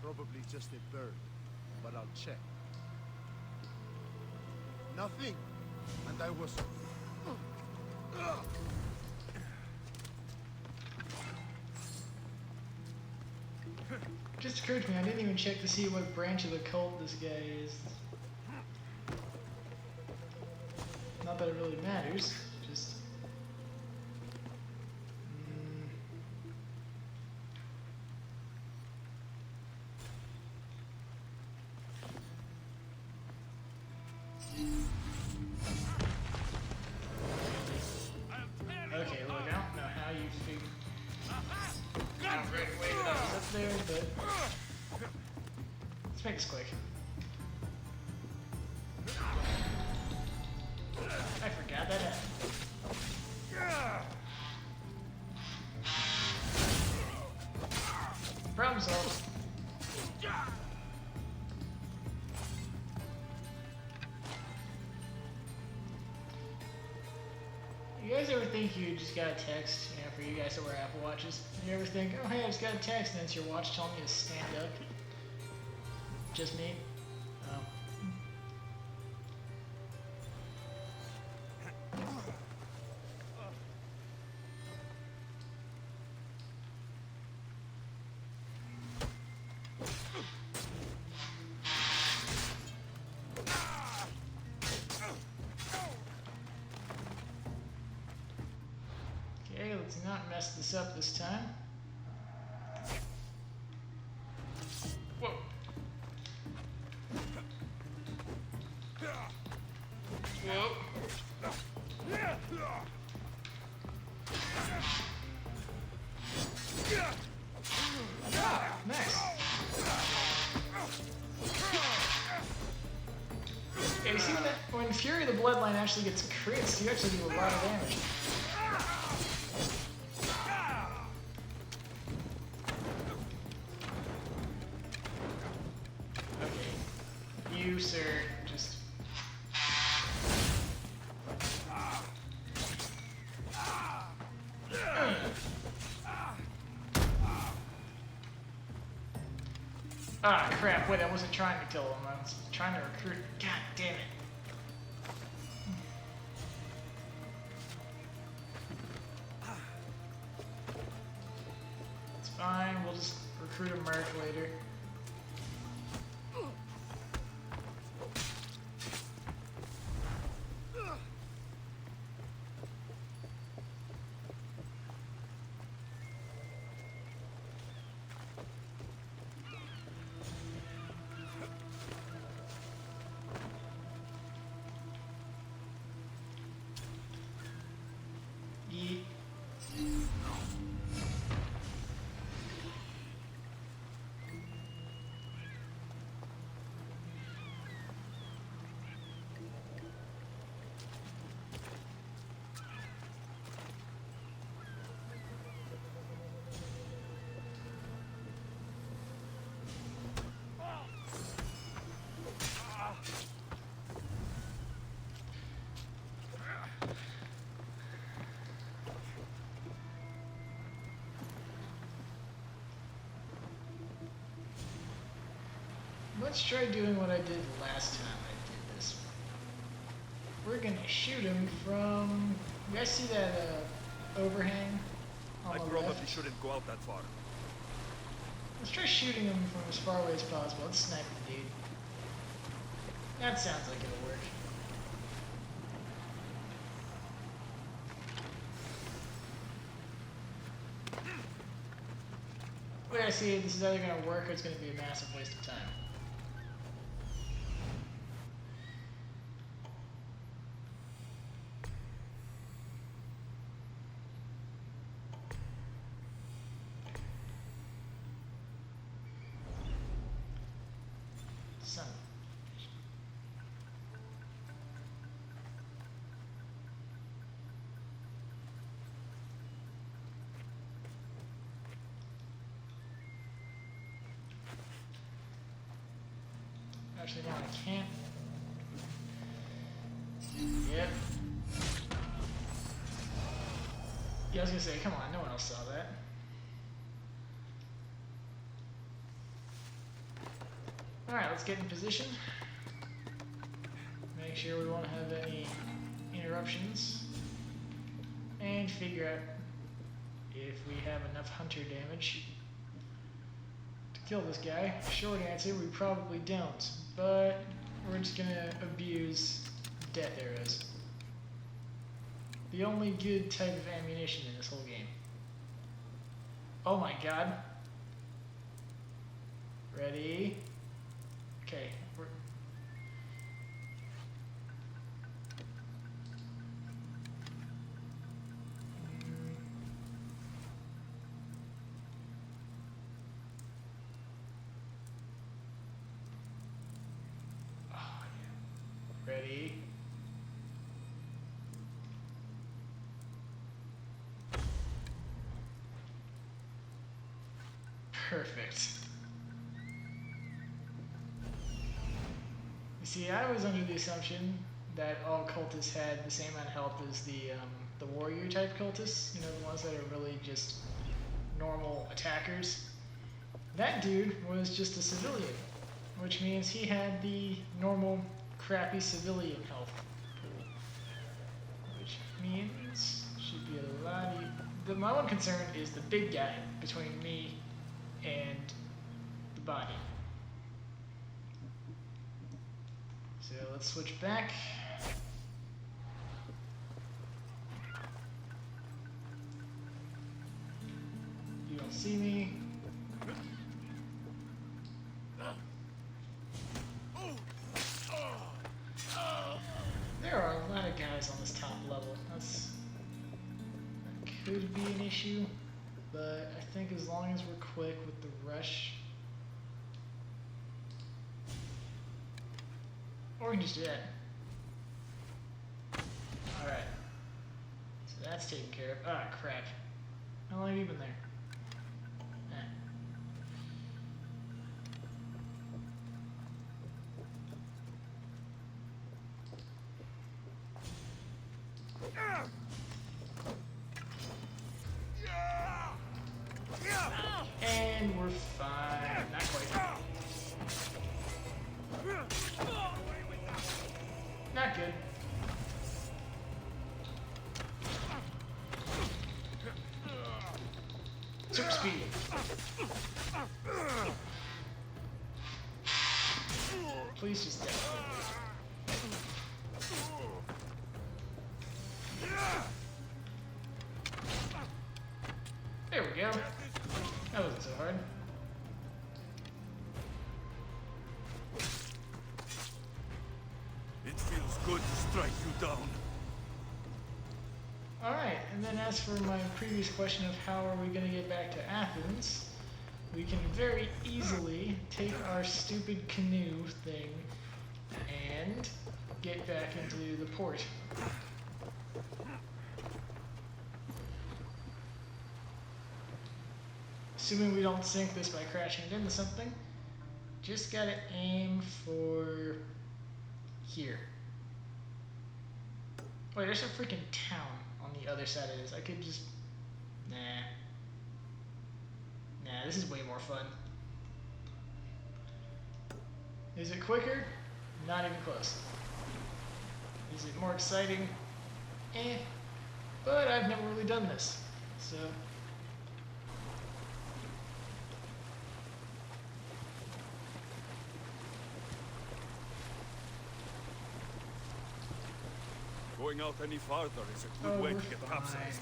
Probably just a bird, but I'll check. Nothing. And I was... Just occurred to me, I didn't even check to see what branch of the cult this guy is. Not that it really matters, just... Okay, look, I don't know how you figured... I don't really wait it up there, but... Let's make this quick. I forgot that happened. Problem solved. You guys ever think you just got a text, you know, for you guys that wear Apple Watches? You ever think, oh hey, I just got a text, and it's your watch telling me to stand up? Just me? Oh. Okay, let's not mess this up this time. Whoa. Whoa. Ah, nice. Yeah, you see when Fury of the Bloodline actually gets crits, you actually do a lot of damage. Okay. You, sir, just... Ah, crap. Wait, I wasn't trying to kill him. I was trying to recruit. God damn it. It's fine. We'll just recruit a merc later. Let's try doing what I did last time I did this. We're gonna shoot him from... You guys see that overhang on the probably left? shouldn't go out that far. Let's try shooting him from as far away as possible. Let's snipe the dude. That sounds like it'll work. The way I see it, this is either going to work or it's going to be a massive waste of time. Son. Actually, no, I can't. Yep. Yeah, I was gonna say, come on, no one else saw that. Alright, let's get in position. Make sure we won't have any interruptions. And figure out if we have enough hunter damage to kill this guy. Short answer, we probably don't. But we're just gonna abuse death arrows. The only good type of ammunition in this whole game. Oh my god. Ready? Okay, we're... Oh, yeah. Ready? Perfect. You see, I was under the assumption that all cultists had the same amount of health as the warrior type cultists. You know, the ones that are really just normal attackers. That dude was just a civilian, which means he had the normal crappy civilian health pool. Which means should be a lot easier. My one concern is the big guy between me and the body. So let's switch back. You don't see me. There are a could be an issue, but I think as long as we're quick with the rush, or we can just do that. Alright. So that's taken care of. Ah, crap. How long have you been there? And we're fine. Not quite. Not good. Super speed. Please just die. There we go. That wasn't so hard. It feels good to strike you down. Alright, and then as for my previous question of how are we going to get back to Athens, we can very easily take our stupid canoe thing and get back into the port. Assuming we don't sink this by crashing it into something, just gotta aim for here. Wait, there's a freaking town on the other side of this. I could just... Nah. Nah, this is way more fun. Is it quicker? Not even close. Is it more exciting? Eh. But I've never really done this, so... Going out any farther is a good way to get capsized.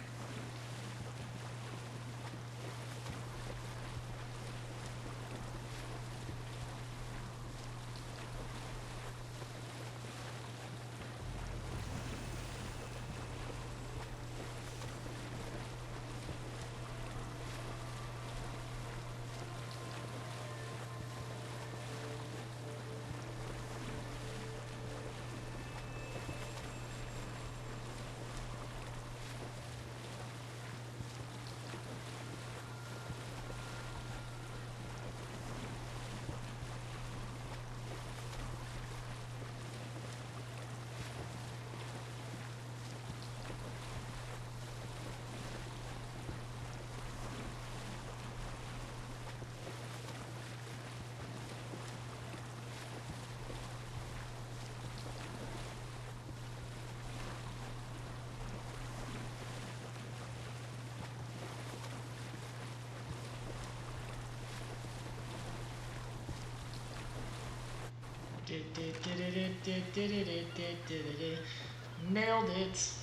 Nailed it.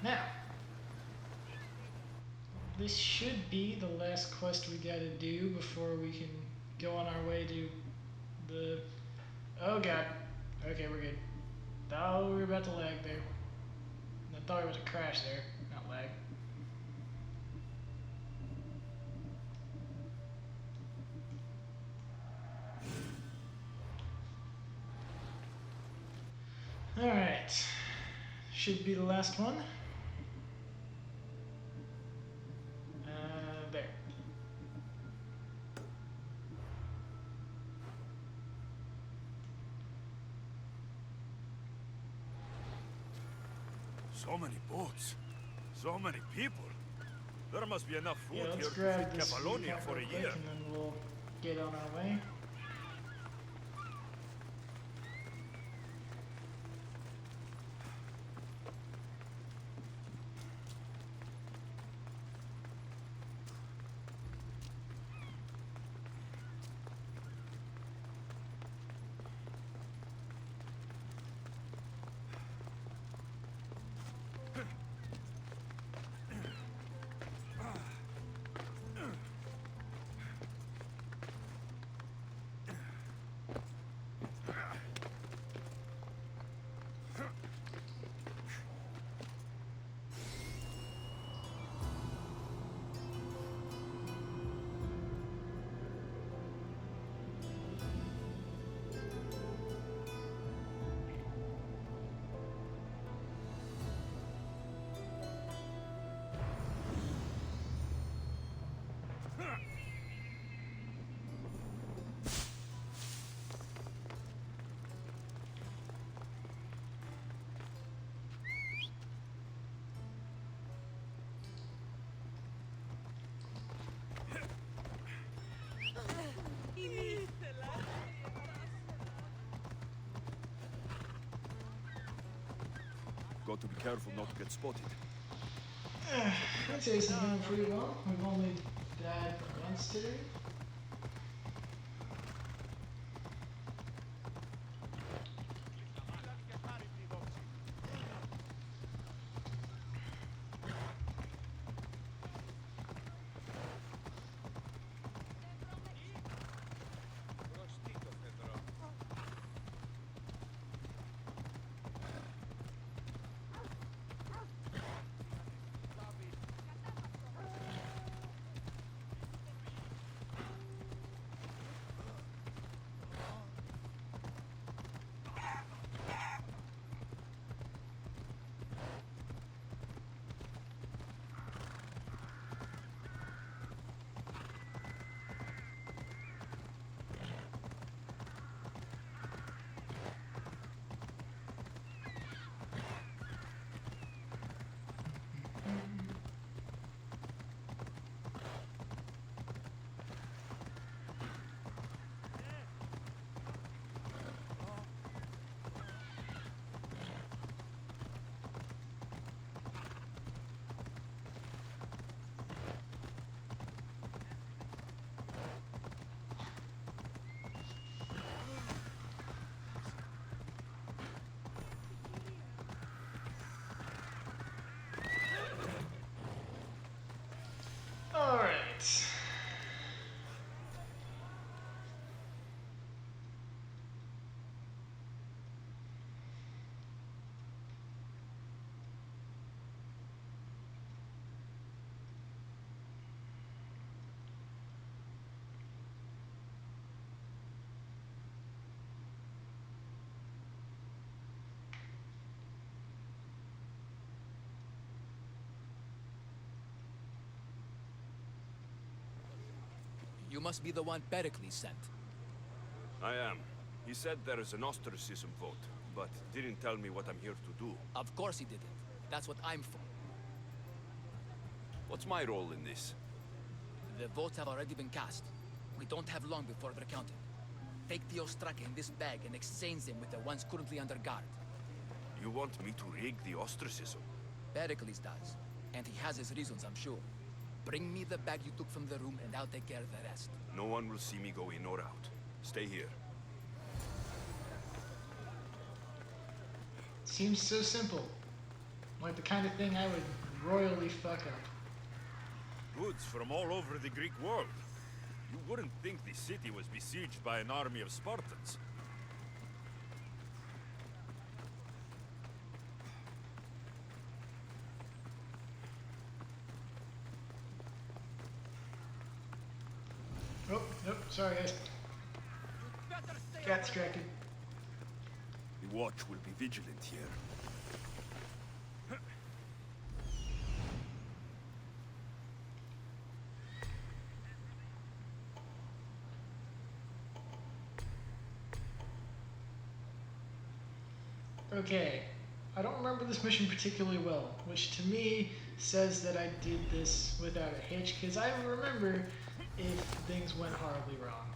Now, this should be the last quest we gotta do before we can go on our way to the... Oh god. Okay, we're good. Thought we were about to lag there. I thought we were about to crash there, not lag. Alright, should be the last one. There. So many boats, so many people. There must be enough food Yeah, here let's to grab feed this Kefalonia for a quick, year. and then we'll get on our way. got to be careful not to get spotted. I'd say this is going pretty well. We've only died once today. Alright. You must be the one Pericles sent. I am. He said there is an ostracism vote, but didn't tell me what I'm here to do. Of course he didn't. That's what I'm for. What's my role in this? The votes have already been cast. We don't have long before they're counted. Take the Ostraka in this bag and exchange them with the ones currently under guard. You want me to rig the ostracism? Pericles does. And he has his reasons, I'm sure. Bring me the bag you took from the room and I'll take care of the rest. No one will see me go in or out. Stay here. Seems so simple. Like the kind of thing I would royally fuck up. Goods from all over the Greek world. You wouldn't think the city was besieged by an army of Spartans. Oh, nope, sorry guys. Got distracted. The watch will be vigilant here. Okay, I don't remember this mission particularly well, which to me says that I did this without a hitch, because I remember if things went horribly wrong.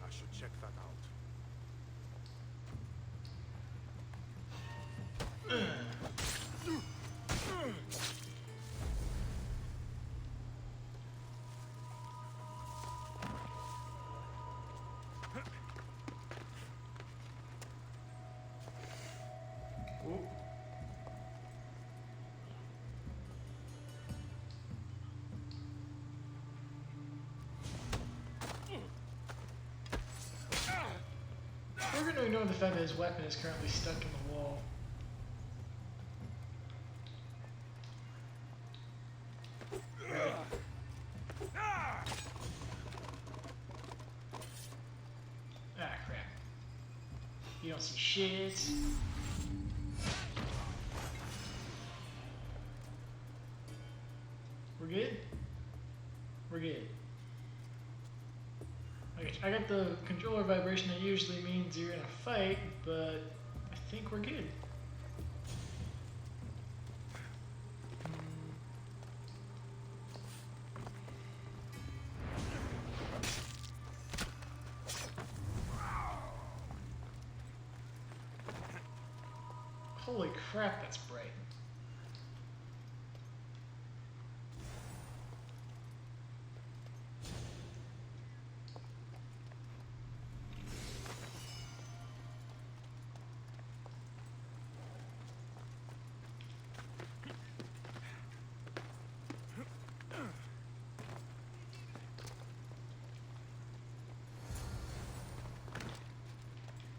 I should check that out. We're going to ignore the fact that his weapon is currently stuck in the wall. Ah, crap. You don't see shit. We're good? We're good. I got the controller vibration that usually means you're in a fight, but I think we're good. Holy crap, that's bright.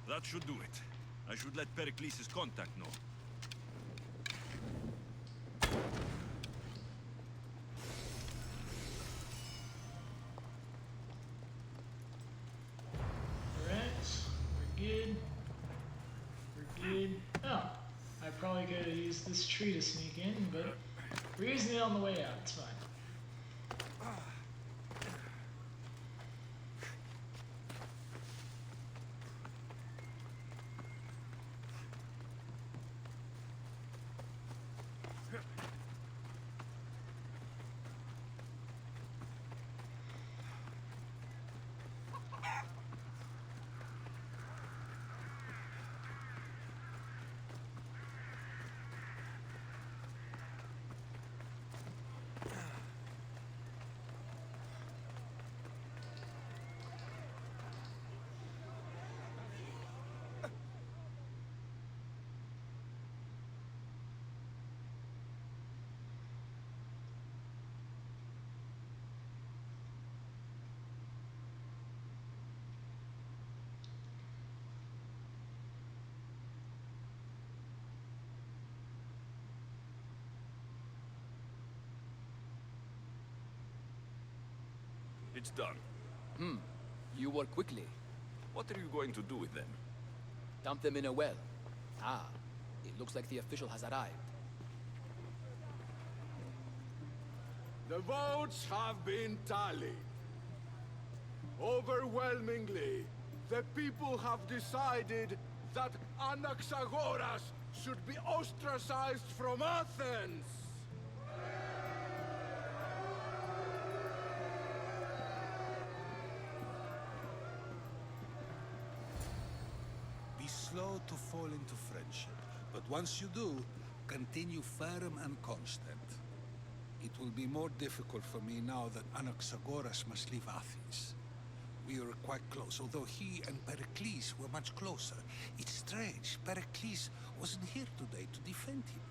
That should do it. I should let Pericles' contact know. Alright, we're good. We're good. Oh, I probably could have used this tree to sneak in, but we're using it on the way out, it's fine. It's done. You work quickly. What are you going to do with them? Dump them in a well. Ah, it looks like the official has arrived. The votes have been tallied. Overwhelmingly, the people have decided that Anaxagoras should be ostracized from Athens. Be slow to fall into friendship, but once you do, continue firm and constant. It will be more difficult for me now that Anaxagoras must leave Athens. We were quite close, although he and Pericles were much closer. It's strange, Pericles wasn't here today to defend him.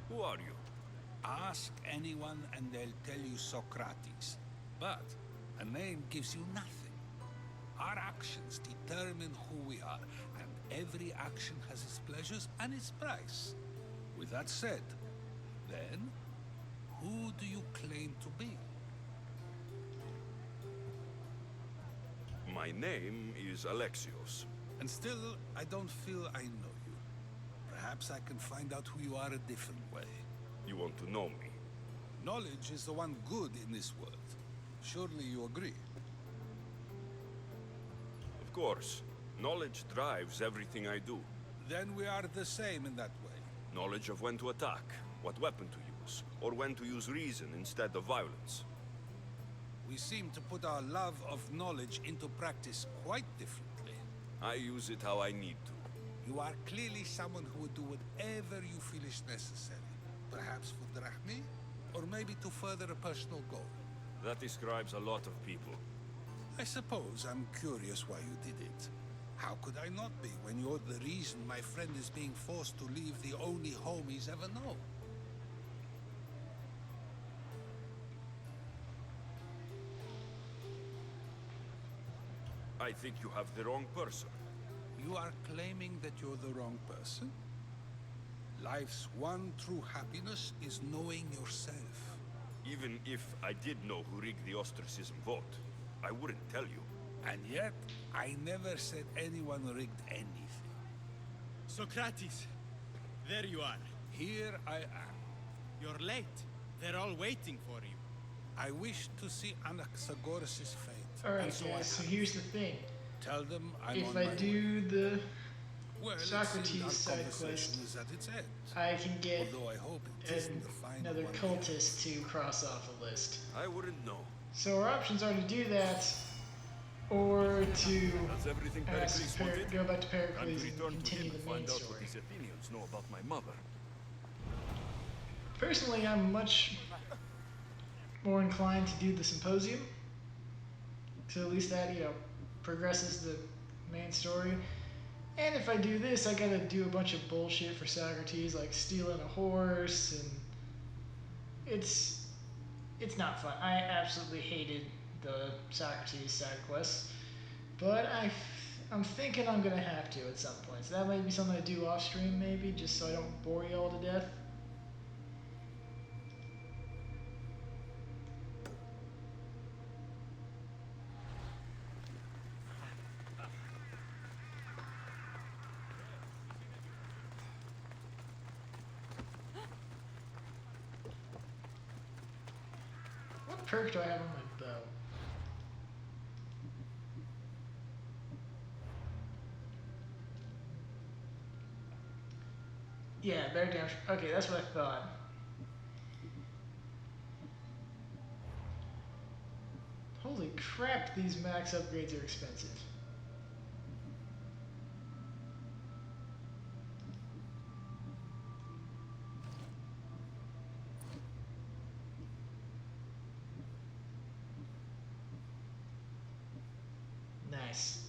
Who are you? Ask anyone and they'll tell you Socrates. But a name gives you nothing. Our actions determine who we are, and every action has its pleasures and its price. With that said, then, who do you claim to be? My name is Alexios. And still, I don't feel I know you. Perhaps I can find out who you are a different way. You want to know me? Knowledge is the one good in this world. Surely you agree? Of course. Knowledge drives everything I do. Then we are the same in that way. Knowledge of when to attack, what weapon to use, or when to use reason instead of violence. We seem to put our love of knowledge into practice quite differently. I use it how I need to. You are clearly someone who would do whatever you feel is necessary. Perhaps for drachmi, or maybe to further a personal goal. That describes a lot of people. I suppose I'm curious why you did it. How could I not be when you're the reason my friend is being forced to leave the only home he's ever known? I think you have the wrong person. You are claiming that you're the wrong person? Life's one true happiness is knowing yourself. Even if I did know who rigged the ostracism vote, I wouldn't tell you. And yet, I never said anyone rigged anything. Socrates, there you are. Here I am. You're late. They're all waiting for you. I wish to see Anaxagoras' fate. Alright guys, so here's the thing. Tell them I'm If on I my way. do the Well, Socrates our side conversation quest, is at its end. I can get Although I hope it isn't the final another one cultist to cross off the list. I wouldn't know. So our options are to do that, or to Does everything Pericles wanted? go back to Time Pericles to and return to continue him and the main find out what story. these Athenians know about my mother. Personally, I'm much more inclined to do the symposium. So at least that, progresses the main story. And if I do this, I gotta do a bunch of bullshit for Socrates, like stealing a horse, and it's not fun. I absolutely hated the Socrates side quests, but I'm thinking I'm gonna have to at some point. So that might be something I do off stream, maybe, just so I don't bore you all to death. What perk do I have on my bow? Yeah, better damage. Okay, that's what I thought. Holy crap, these max upgrades are expensive. Nice.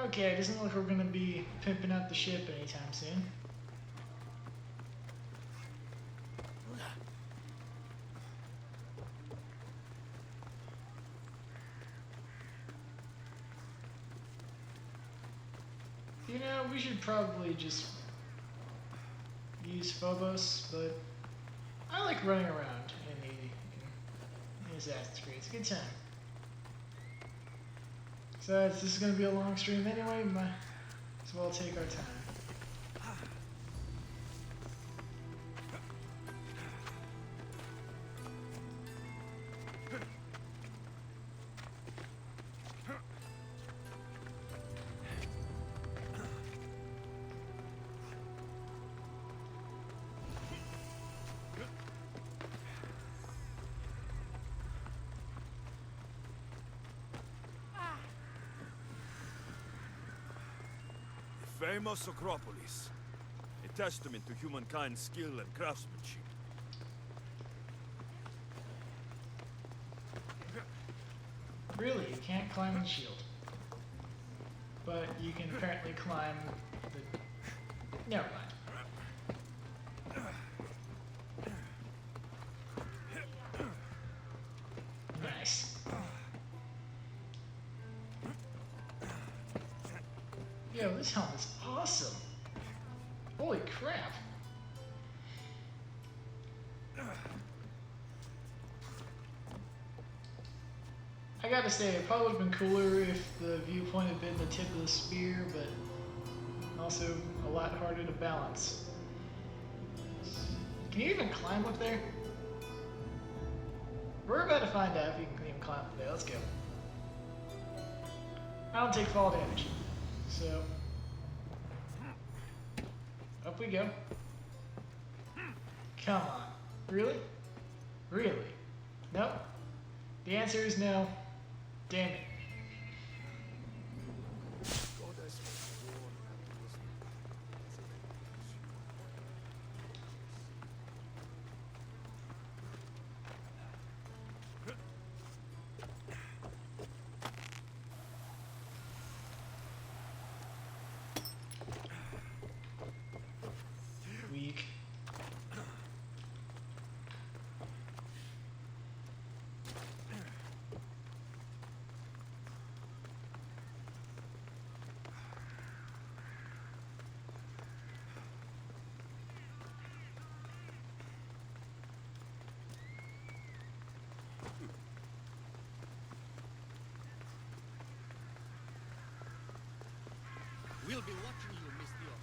Okay, it doesn't look like we're gonna be pimping out the ship anytime soon. We should probably just use Phobos, but I like running around in Assassin's Creed. It's a good time. Besides, this is going to be a long stream anyway, might as well take our time. Famous Acropolis. A testament to humankind's skill and craftsmanship. Really, you can't climb the shield. But you can apparently climb the... Never mind. Nice. Yo, this helmet's awesome. Holy crap. I gotta say, it probably would have been cooler if the viewpoint had been the tip of the spear, but also a lot harder to balance. Can you even climb up there? We're about to find out if you can even climb up there. Let's go. I don't take fall damage, so up we go. Come on. Really? Really? Nope. The answer is no. Damn it. Weak. We'll be watching you, Miss Dios.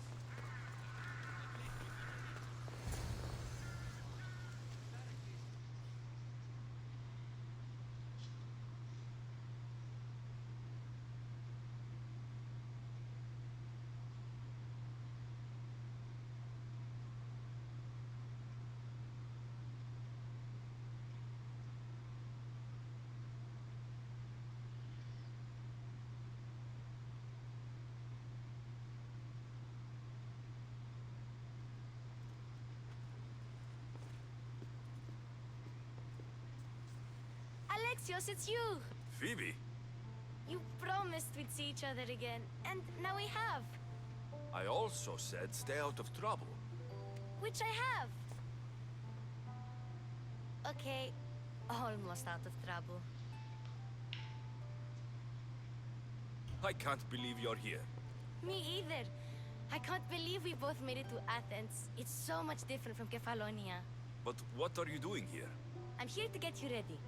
Alexios, it's you! Phoebe, You promised we'd see each other again, and now we have. I also said stay out of trouble. Which I have. Okay, almost out of trouble. I can't believe you're here. Me either. I can't believe we both made it to Athens. It's so much different from Kefalonia. But what are you doing here? I'm here to get you ready.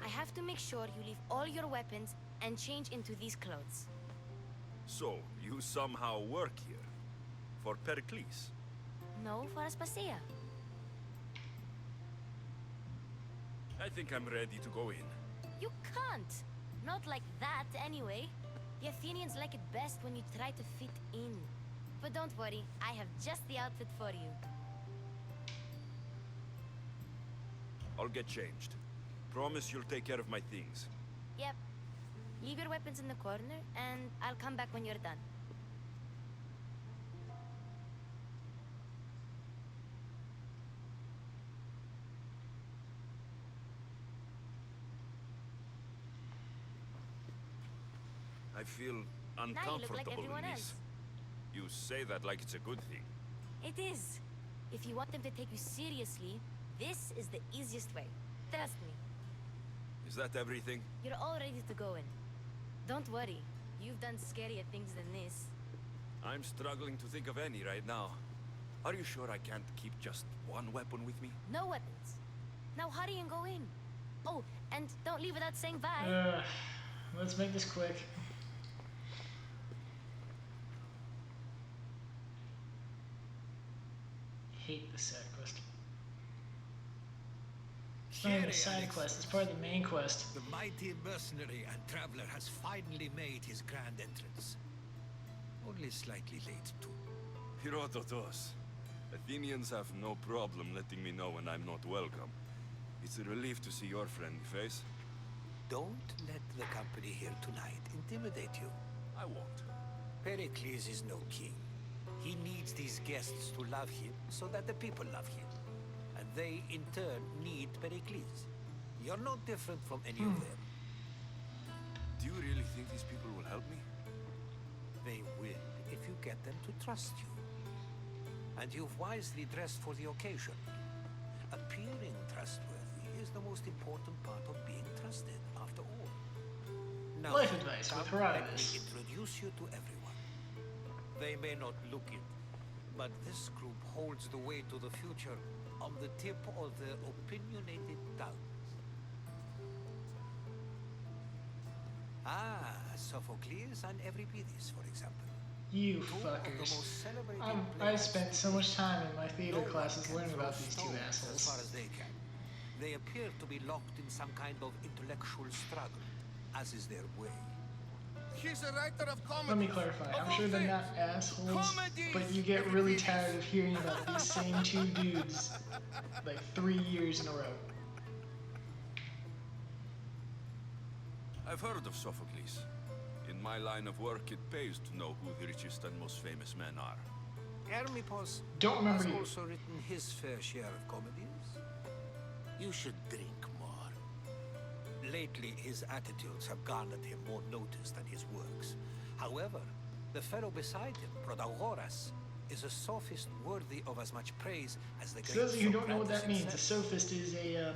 I have to make sure you leave all your weapons and change into these clothes. So, you somehow work here? For Pericles? No, for Aspasia. I think I'm ready to go in. You can't. Not like that, anyway. The Athenians like it best when you try to fit in. But don't worry, I have just the outfit for you. I'll get changed. Promise you'll take care of my things. Yep. Leave your weapons in the corner, and I'll come back when you're done. I feel Now you look uncomfortable like everyone in else. this. You say that like it's a good thing. It is. If you want them to take you seriously, this is the easiest way. Trust me. Is that everything? You're all ready to go in. Don't worry. You've done scarier things than this. I'm struggling to think of any right now. Are you sure I can't keep just one weapon with me? No weapons. Now hurry and go in. Oh, and don't leave without saying bye. Let's make this quick. Hate the side quest. It's not even a side quest, it's part of the main quest. The mighty mercenary and traveler has finally made his grand entrance. Only slightly late, too. Herodotus. Athenians have no problem letting me know when I'm not welcome. It's a relief to see your friendly face. Don't let the company here tonight intimidate you. I won't. Pericles is no king. He needs these guests to love him so that the people love him. And they, in turn, need Pericles. You're not different from any of them. Do you really think these people will help me? They will if you get them to trust you. And you've wisely dressed for the occasion. Appearing trustworthy is the most important part of being trusted, after all. Now, Life advice with let me Herodotus. introduce you to everyone. They may not look it, but this group holds the way to the future on the tip of their opinionated tongues. Ah, Sophocles and Euripides, for example. You Two of the fuckers. most celebrated I've playwrights spent so much time in my theater no one classes can learning throw about these two stones as assholes. far as they can. They appear to be locked in some kind of intellectual struggle, as is their way. He's a writer of comedy. Let me clarify, I'm sure they're not assholes, but you get really tired of hearing about these same two dudes like 3 years in a row. I've heard of Sophocles. In my line of work, it pays to know who the richest and most famous men are. Hermippos Don't remember has you. also written his fair share of comedies. You should drink more. Lately, his attitudes have garnered him more notice than his works. However, the fellow beside him, Protagoras, is a sophist worthy of as much praise as the For great those of you who don't know what that Socrates means, a himself. sophist is a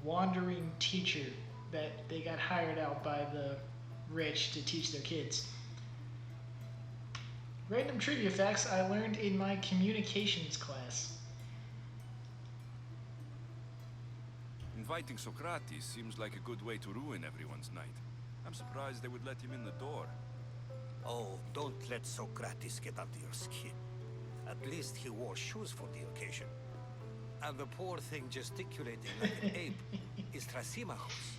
wandering teacher that they got hired out by the rich to teach their kids. Random trivia facts I learned in my communications class. Inviting Socrates seems like a good way to ruin everyone's night. I'm surprised they would let him in the door. Oh, don't let Socrates get under your skin. At least he wore shoes for the occasion. And the poor thing gesticulating like an ape is Thrasymachus.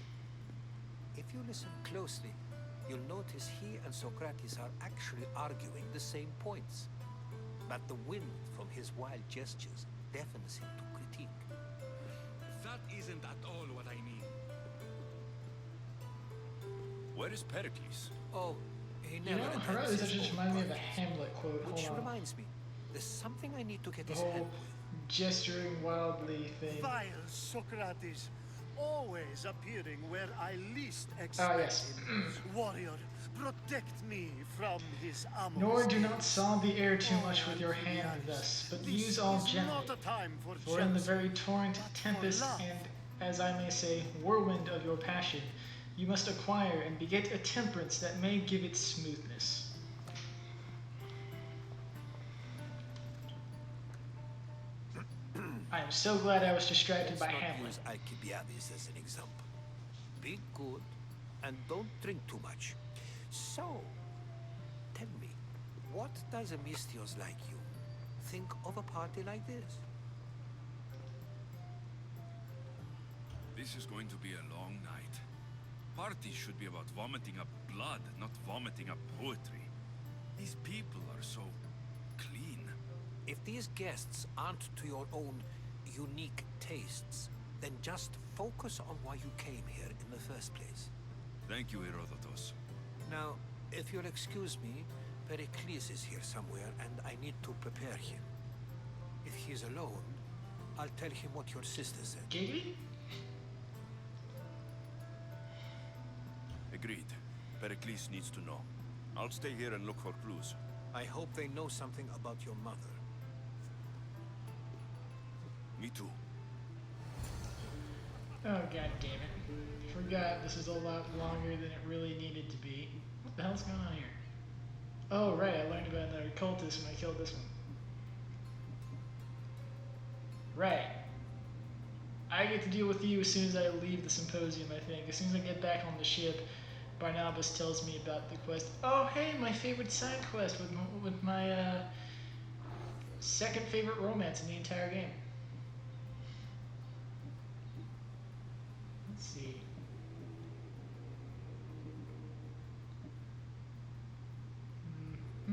If you listen closely, you'll notice he and Socrates are actually arguing the same points. But the wind from his wild gestures deafens him to critique. That isn't at all what I mean. Where is Pericles? Oh, he You never know, attends Herodotus his just own reminded me of a parties. Hamlet quote. Which Hold on. reminds me, there's something I need to get The his head whole with. gesturing wildly thing. Vile Socrates! always appearing where I least Ah, expect yes. him. Warrior, protect me from his ammo. Nor do not sob the air too much with your Alviaris, hand thus, but this use all is gently. not a time for For in the jealousy, very torrent, but for tempest, love. and, as I may say, whirlwind of your passion, you must acquire and beget a temperance that may give it smoothness. I am so glad I was distracted by Let's not Hamlet. use Alcibiades as an example. Be good and don't drink too much. So, tell me, what does a Misthios like you think of a party like this? This is going to be a long night. Parties should be about vomiting up blood, not vomiting up poetry. These people are so clean. If these guests aren't to your own unique tastes, then just focus on why you came here in the first place. Thank you, Herodotus. Now, if you'll excuse me, Pericles is here somewhere, and I need to prepare him. If he's alone, I'll tell him what your sister said. Giggity? Agreed. Pericles needs to know. I'll stay here and look for clues. I hope they know something about your mother. Me too. Oh, god damn it. Forgot this is a lot longer than it really needed to be. What the hell's going on here? Oh, right, I learned about another cultist when I killed this one. Right. I get to deal with you as soon as I leave the symposium, I think. As soon as I get back on the ship, Barnabas tells me about the quest. Oh, hey, my favorite side quest with my second favorite romance in the entire game. Let's see. I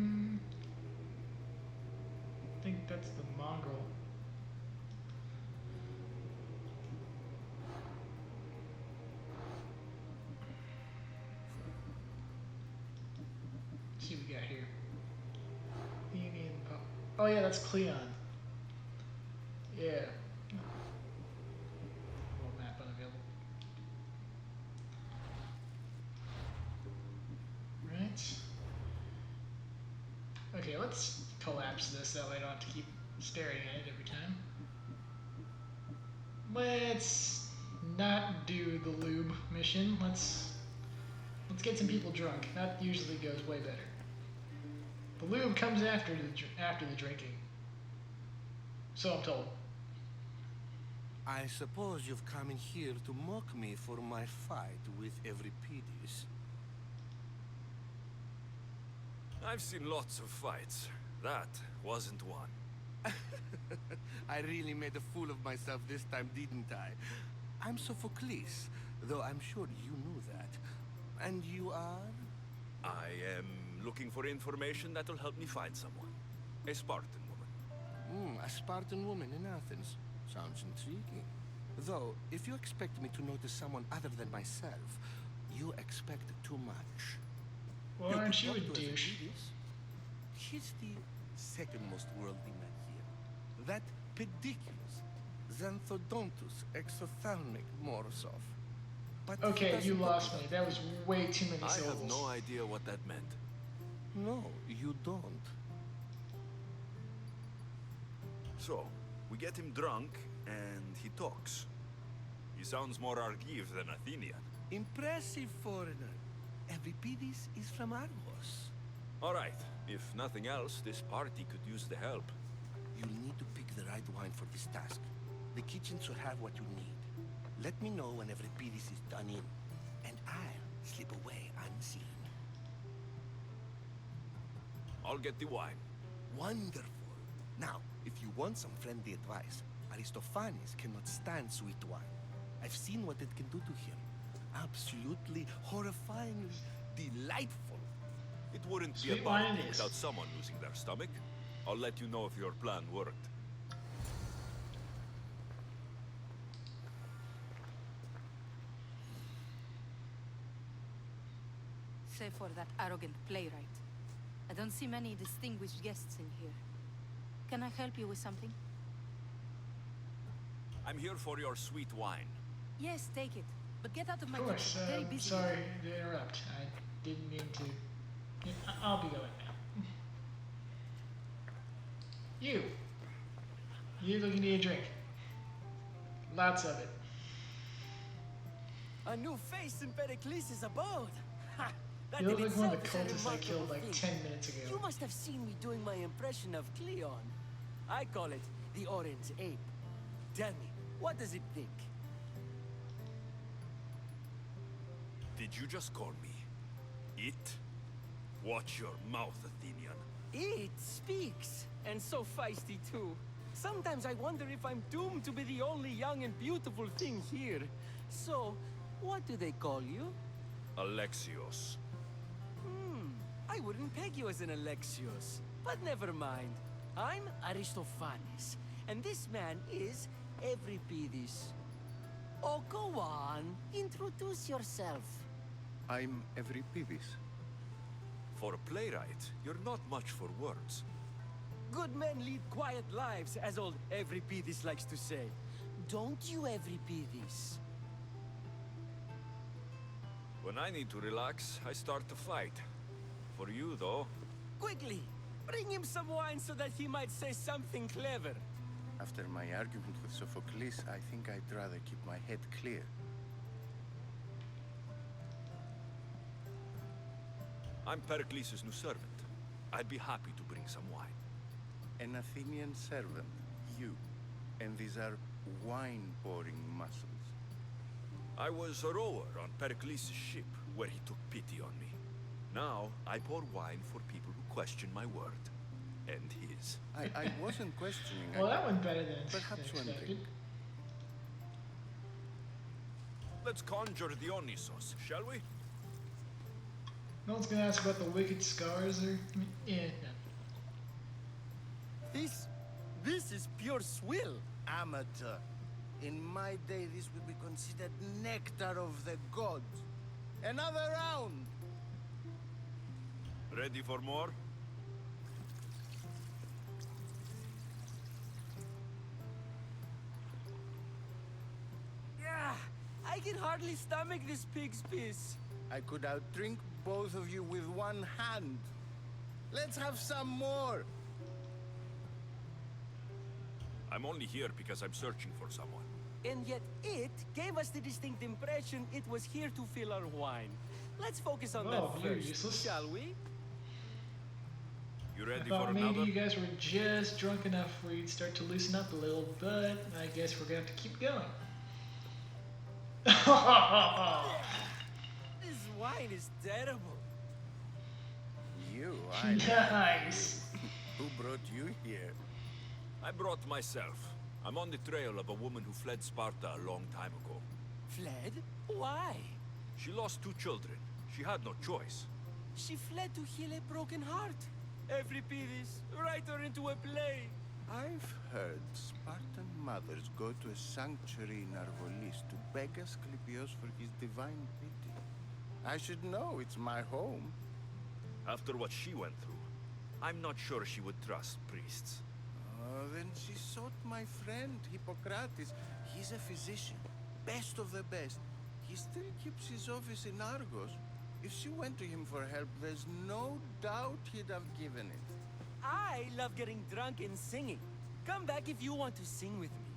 think that's the mongrel. Let's see what we got here. Union Pop. Oh yeah, that's Cleon. Yeah. World map unavailable. Right. Okay, let's collapse this, that way I don't have to keep staring at it every time. Let's not do the lube mission. Let's get some people drunk. That usually goes way better. The lube comes after the drinking. So I'm told. I suppose you've come in here to mock me for my fight with Intrepidus. I've seen lots of fights. That wasn't one. I really made a fool of myself this time, didn't I? I'm Sophocles, though I'm sure you knew that. And you are? I am looking for information that will help me find someone. A Spartan woman. A Spartan woman in Athens. Sounds intriguing. Though, if you expect me to notice someone other than myself, you expect too much. Well, aren't you a douche? He's the second most worldly man here. That pediculus, Xanthodontus exophthalmic Morosov. But okay, you lost me. That was way too many syllables. I have no idea what that meant. No, you don't. So, we get him drunk, and he talks. He sounds more Argive than Athenian. Impressive foreigner. Intrepidus is from Argos. All right. If nothing else, this party could use the help. You'll need to pick the right wine for this task. The kitchen should have what you need. Let me know when Intrepidus is done in, and I'll slip away unseen. I'll get the wine. Wonderful. Now, if you want some friendly advice, Aristophanes cannot stand sweet wine. I've seen what it can do to him. Absolutely, horrifyingly delightful. It wouldn't be Sweet a wine party it is. without someone losing their stomach. I'll let you know if your plan worked. Save for that arrogant playwright. I don't see many distinguished guests in here. Can I help you with something? I'm here for your sweet wine. Yes, take it. But get out of my Of course. kitchen. I'm very busy. Sorry to interrupt. I didn't mean to. Yeah, I'll be going now. You. You looking to need a drink. Lots of it. A new face in Pericles' abode. Ha! That You look in like one of the itself is a cultists I killed remarkable like thing. 10 minutes ago. You must have seen me doing my impression of Cleon. I call it the Orange Ape. Tell me, what does it think? Did you just call me it? Watch your mouth, Athenian. It speaks, and so feisty too. Sometimes I wonder if I'm doomed to be the only young and beautiful thing here. So, what do they call you? Alexios. I wouldn't peg you as an Alexios. But never mind. I'm Aristophanes, and this man is Intrepidus. Oh, go on. Introduce yourself. I'm Intrepidus. For a playwright, you're not much for words. Good men lead quiet lives, as old Intrepidus likes to say. Don't you, Intrepidus? When I need to relax, I start to fight. For you, though... Quickly! Bring him some wine so that he might say something clever. After my argument with Sophocles, I think I'd rather keep my head clear. I'm Pericles' new servant. I'd be happy to bring some wine. An Athenian servant, you. And these are wine-pouring muscles. I was a rower on Pericles' ship, where he took pity on me. Now, I pour wine for people who question my word. And his. I wasn't questioning. Well, that went better than Perhaps one expected. drink. Let's conjure Dionysos, shall we? No one's gonna ask about the wicked scars or... Yeah, no. This is pure swill. Amateur. In my day, this would be considered nectar of the gods. Another round! Ready for more? Yeah, I can hardly stomach this pig's piss. I could outdrink both of you with one hand. Let's have some more. I'm only here because I'm searching for someone. And yet it gave us the distinct impression it was here to fill our wine. Let's focus on Oh, that you're first, useless. shall we? You I ready thought for maybe another? you guys were just drunk enough where you'd start to loosen up a little, but I guess we're gonna have to keep going. This wine is terrible. You, Nice. Who brought you here? I brought myself. I'm on the trail of a woman who fled Sparta a long time ago. Fled? Why? She lost 2 children. She had no choice. She fled to heal a broken heart. Intrepidus, write her into a play. I've heard Spartan mothers go to a sanctuary in Argolis to beg Asclepios for his divine pity. I should know, it's my home. After what she went through, I'm not sure she would trust priests. Then she sought my friend, Hippocrates. He's a physician, best of the best. He still keeps his office in Argos. If she went to him for help, there's no doubt he'd have given it. I love getting drunk and singing. Come back if you want to sing with me.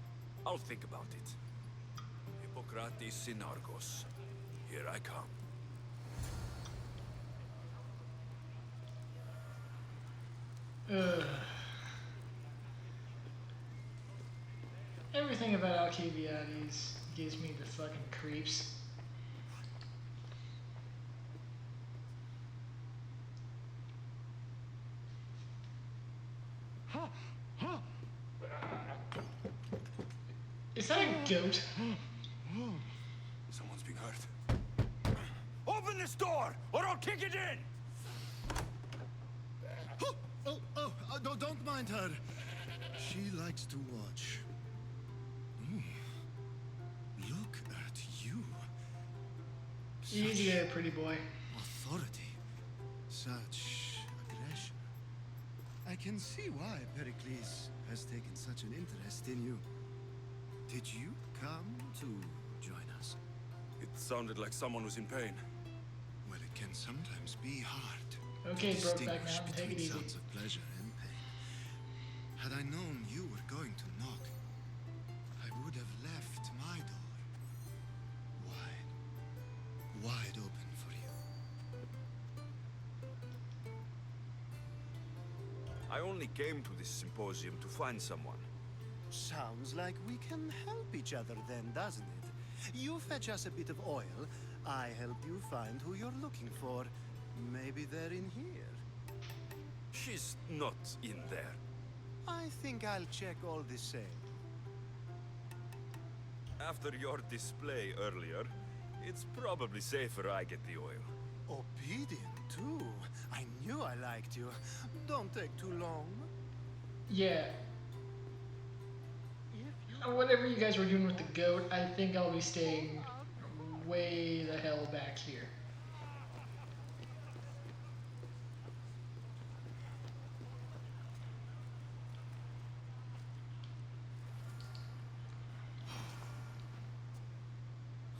I'll think about it. Hippocrates in Argos. Here I come. Everything about Alcibiades gives me the fucking creeps. Is that a goat? Someone's being hurt. Open this door, or I'll kick it in! Don't mind her. She likes to watch. Look at you. Easy there, pretty boy. Authority. Such aggression. I can see why Pericles has taken such an interest in you. Did you come to join sounded like someone was in pain. Well, it can sometimes be hard Okay, to Brokeback distinguish Mountain, take between it easy. sounds of pleasure and pain. Had I known you were going to knock, I would have left my door wide open for you. I only came to this symposium to find someone. Sounds like we can help each other then, doesn't it? You fetch us a bit of oil, I help you find who you're looking for. Maybe they're in here. She's not in there. I think I'll check all the same. After your display earlier, it's probably safer I get the oil. Obedient, too. I knew I liked you. Don't take too long. Yeah. Whatever you guys were doing with the goat, I think I'll be staying way the hell back here.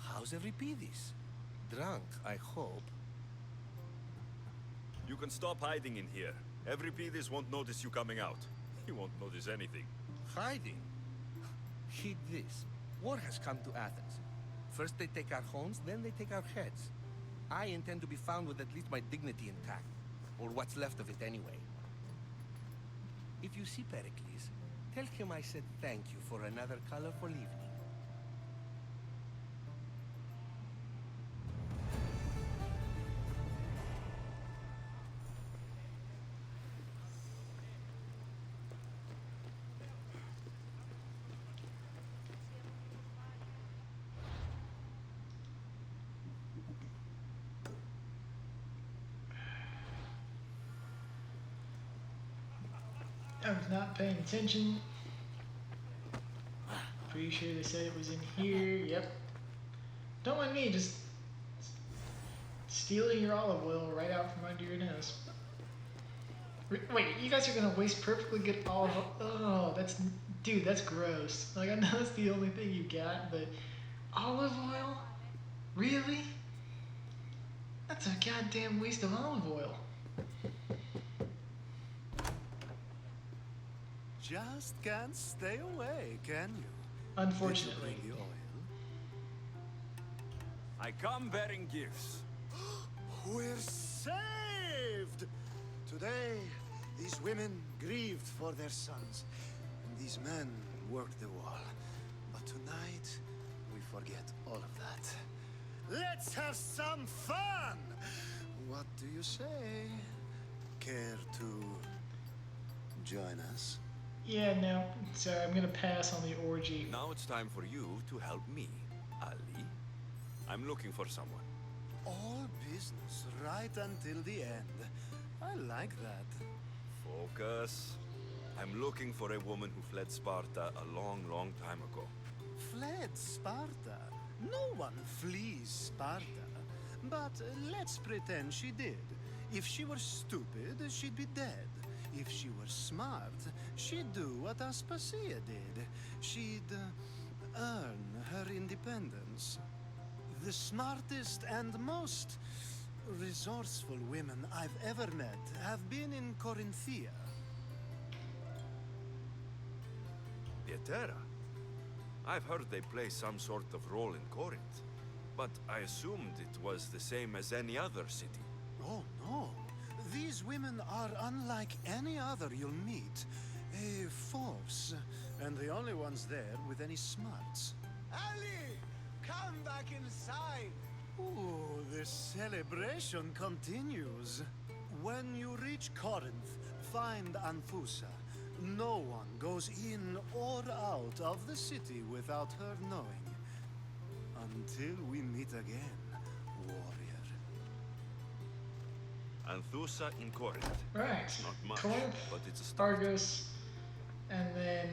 How's Intrepidus? Drunk, I hope. You can stop hiding in here. Intrepidus won't notice you coming out. He won't notice anything. Hiding? Heed this. War has come to Athens. First they take our homes, then they take our heads. I intend to be found with at least my dignity intact. Or what's left of it anyway. If you see Pericles, tell him I said thank you for another colorful evening. I was not paying attention. Pretty sure they said it was in here. Yep. Don't mind me, just stealing your olive oil right out from under your nose. Wait, you guys are gonna waste perfectly good olive oil? Oh, dude, that's gross. Like, I know it's the only thing you got, but olive oil? Really? That's a goddamn waste of olive oil. Just can't stay away, can you? Unfortunately. Did you bring the oil? I come bearing gifts. We're saved! Today, these women grieved for their sons, and these men worked the wall. But tonight, we forget all of that. Let's have some fun! What do you say? Care to join us? Yeah, no. Sorry, I'm gonna pass on the orgy. Now it's time for you to help me, Ali. I'm looking for someone. All business right until the end. I like that. Focus. I'm looking for a woman who fled Sparta a long, long time ago. Fled Sparta? No one flees Sparta. But let's pretend she did. If she were stupid, she'd be dead. If she were smart, she'd do what Aspasia did. She'd earn her independence. The smartest and most resourceful women I've ever met have been in Corinthia. Pietera? I've heard they play some sort of role in Corinth, but I assumed it was the same as any other city. Oh, no. These women are unlike any other you'll meet. A force, and the only ones there with any smarts. Ali! Come back inside! Ooh, the celebration continues. When you reach Corinth, find Anthusa. No one goes in or out of the city without her knowing. Until we meet again, warrior. Anthusa in Corinth. Right. It's not much, Corinth, but it's a start. Argos, and then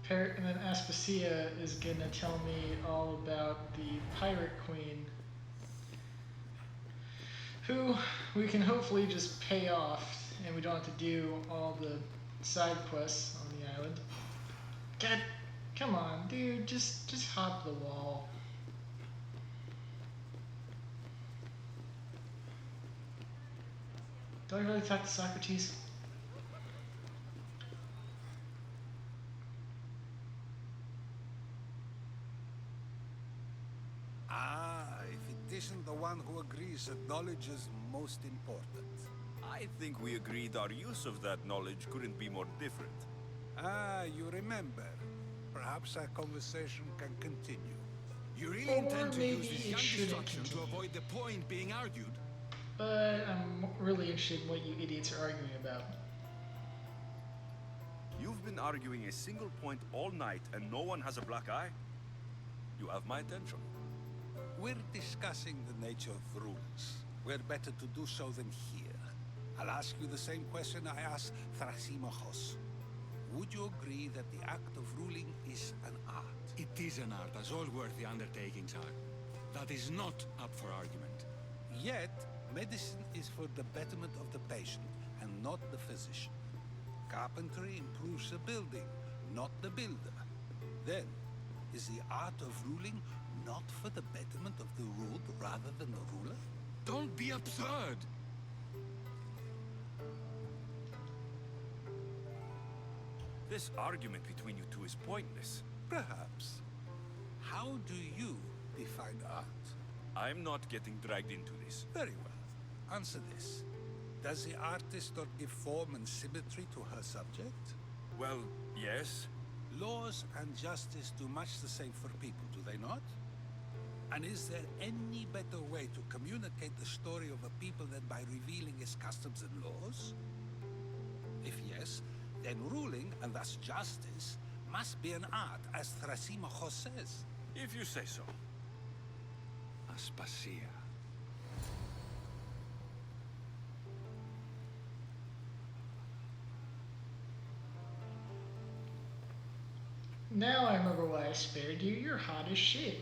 Aspasia is gonna tell me all about the Pirate Queen, who we can hopefully just pay off, and we don't have to do all the side quests on the island. God, come on, dude, just hop the wall. Do I really talk to Socrates? Ah, if it isn't the one who agrees that knowledge is most important. I think we agreed our use of that knowledge couldn't be more different. Ah, you remember. Perhaps our conversation can continue. You really Or intend to maybe use this it young shouldn't destruction to continue. avoid the point being argued? But I'm really interested in what you idiots are arguing about. You've been arguing a single point all night and no one has a black eye? You have my attention. We're discussing the nature of rules. We're better to do so than here. I'll ask you the same question I asked Thrasimachos. Would you agree that the act of ruling is an art? It is an art, as all worthy undertakings are. That is not up for argument. Yet, medicine is for the betterment of the patient, and not the physician. Carpentry improves the building, not the builder. Then, is the art of ruling not for the betterment of the ruled rather than the ruler? Don't be absurd! This argument between you two is pointless. Perhaps. How do you define art? I'm not getting dragged into this. Very well. Answer this. Does the artist not give form and symmetry to her subject? Well, yes. Laws and justice do much the same for people, do they not? And is there any better way to communicate the story of a people than by revealing its customs and laws? If yes, then ruling, and thus justice, must be an art, as Thrasimachos says. If you say so. Aspasia. Now I remember why I spared you. You're hot as shit.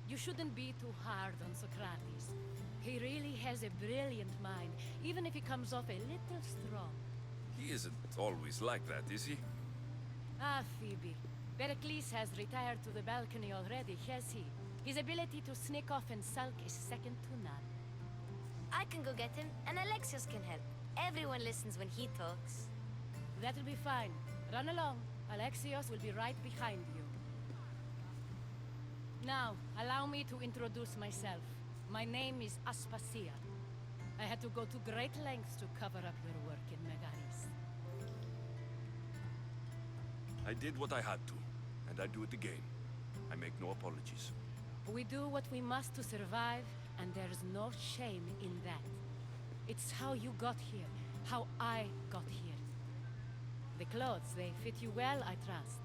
You shouldn't be too hard on Socrates. He really has a brilliant mind, even if he comes off a little strong. He isn't always like that, is he? Ah, Phoebe. Pericles has retired to the balcony already, has he? His ability to sneak off and sulk is second to none. I can go get him, and Alexios can help. Everyone listens when he talks. That'll be fine. Run along. Alexios will be right behind you. Now, allow me to introduce myself. My name is Aspasia. I had to go to great lengths to cover up your work in Megaris. I did what I had to, and I do it again. I make no apologies. We do what we must to survive, and there's no shame in that. It's how you got here, how I got here. The clothes, they fit you well, I trust.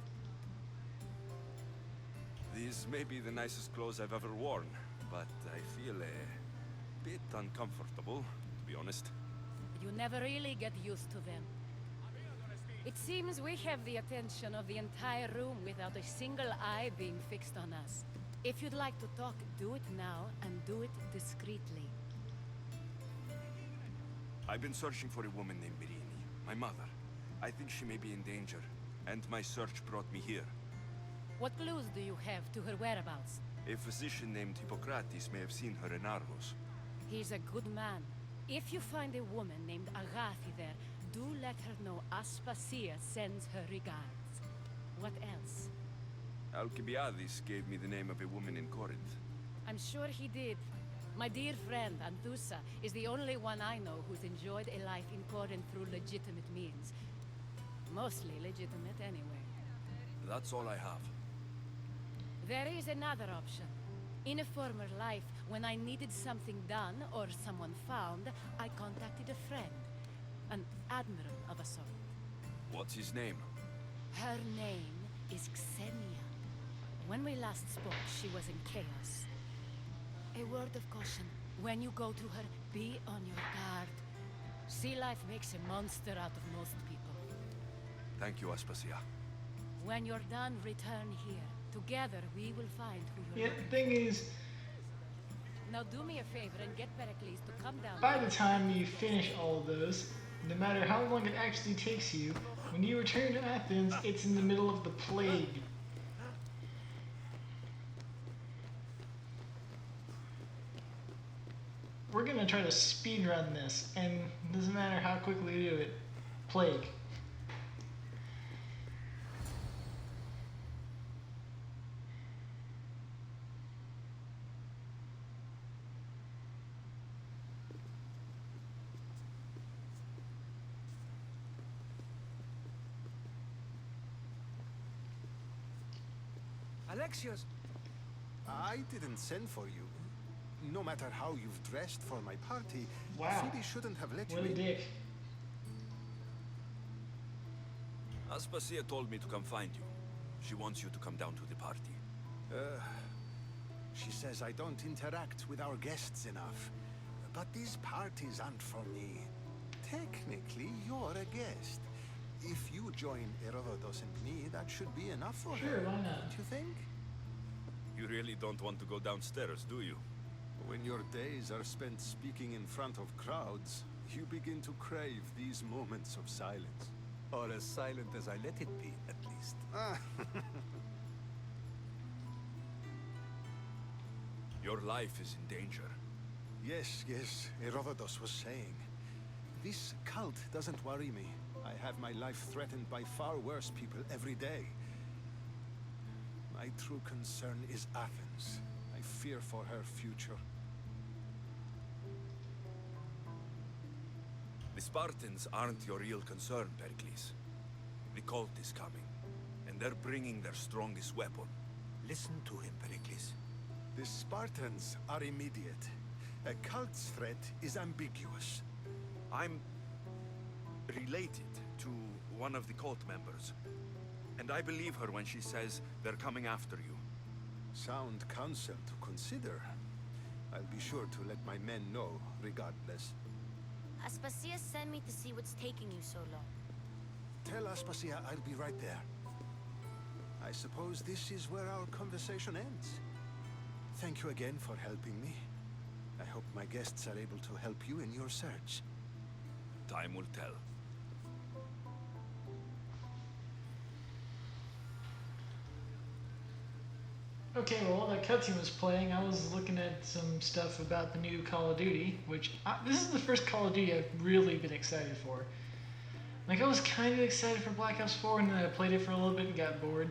These may be the nicest clothes I've ever worn, but I feel a bit uncomfortable, to be honest. You never really get used to them. It seems we have the attention of the entire room without a single eye being fixed on us. If you'd like to talk, do it now, and do it discreetly. I've been searching for a woman named Mirini, my mother. I think she may be in danger, and my search brought me here. What clues do you have to her whereabouts? A physician named Hippocrates may have seen her in Argos. He's a good man. If you find a woman named Agathi there, do let her know Aspasia sends her regards. What else? Alcibiades gave me the name of a woman in Corinth. I'm sure he did. My dear friend, Anthusa, is the only one I know who's enjoyed a life in Corinth through legitimate means. Mostly legitimate, anyway. That's all I have. There is another option. In a former life, when I needed something done or someone found, I contacted a friend. An admiral of a sort. What's his name? Her name is Xenia. When we last spoke, she was in chaos. A word of caution. When you go to her, be on your guard. Sea life makes a monster out of most people. Thank you, Aspasia. When you're done, return here. Together, we will find who you're Yeah, the looking thing is, for. Now do me a favor and get Pericles to come down. by the time you finish all of those, no matter how long it actually takes you, when you return to Athens, it's in the middle of the plague. We're gonna try to speedrun this, and it doesn't matter how quickly we do it. Plague. Alexios! I didn't send for you. No matter how you've dressed for my party, Wow. Phoebe shouldn't have let What you a in. dick. Aspasia told me to come find you. She wants you to come down to the party. She says I don't interact with our guests enough. But these parties aren't for me. Technically, you're a guest. If you join Herodotus and me, that should be enough for Sure, her. why not? Don't you think? You really don't want to go downstairs, do you? When your days are spent speaking in front of crowds, you begin to crave these moments of silence. Or as silent as I let it be, at least. Your life is in danger. Yes, Herodotus was saying. This cult doesn't worry me. I have my life threatened by far worse people every day. My true concern is Athens. I fear for her future. The Spartans aren't your real concern, Pericles. The cult is coming, and they're bringing their strongest weapon. Listen to him, Pericles. The Spartans are immediate. A cult's threat is ambiguous. I'm related to one of the cult members, and I believe her when she says they're coming after you. Sound counsel to consider. I'll be sure to let my men know, regardless. Aspasia sent me to see what's taking you so long. Tell Aspasia I'll be right there. I suppose this is where our conversation ends. Thank you again for helping me. I hope my guests are able to help you in your search. Time will tell. Okay, well, while that cutscene was playing, I was looking at some stuff about the new Call of Duty, which this is the first Call of Duty I've really been excited for. Like, I was kind of excited for Black Ops 4, and then I played it for a little bit and got bored.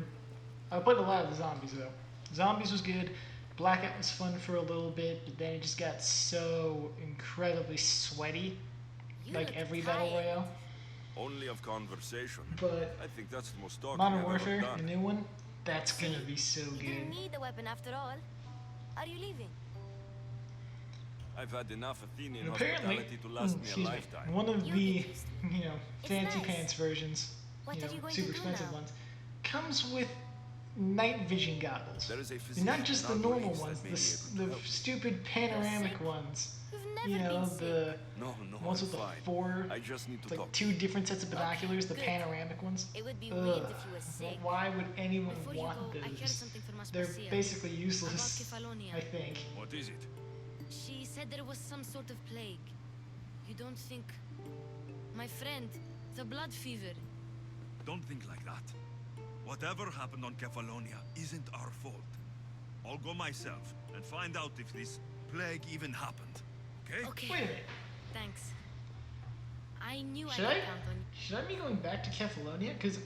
I played a lot of the zombies, though. Zombies was good. Blackout was fun for a little bit, but then it just got so incredibly sweaty, like every battle royale. Only of conversation. But I think that's the most talking Modern I've ever Warfare, done. the new one, that's gonna be so You good. didn't need the weapon after all. Are you leaving? I've had enough Athenian And apparently, hospitality to last me a excuse me, lifetime. one of the, fancy nice. pants versions, What are you going super to do expensive now? ones, comes with night vision goggles. There is a And physician not just the in our normal police ones, that may be able to the help you. stupid panoramic ones. You've never been The No, ones I'm with the fine. four, I just need to like talk. two different sets of binoculars, the good. panoramic ones. It would be Ugh. weird if you were sick. Why would anyone Before you want go, I heard those? something from They're Aspasia basically useless, about Kefalonia. I think. What is it? She said there was some sort of plague. You don't think... My friend, the blood fever. Don't think like that. Whatever happened on Kefalonia isn't our fault. I'll go myself and find out if this plague even happened. Okay? Okay. Wait a minute. Thanks. I knew Should I I? could count on you. Should I be going back to Kefalonia? Because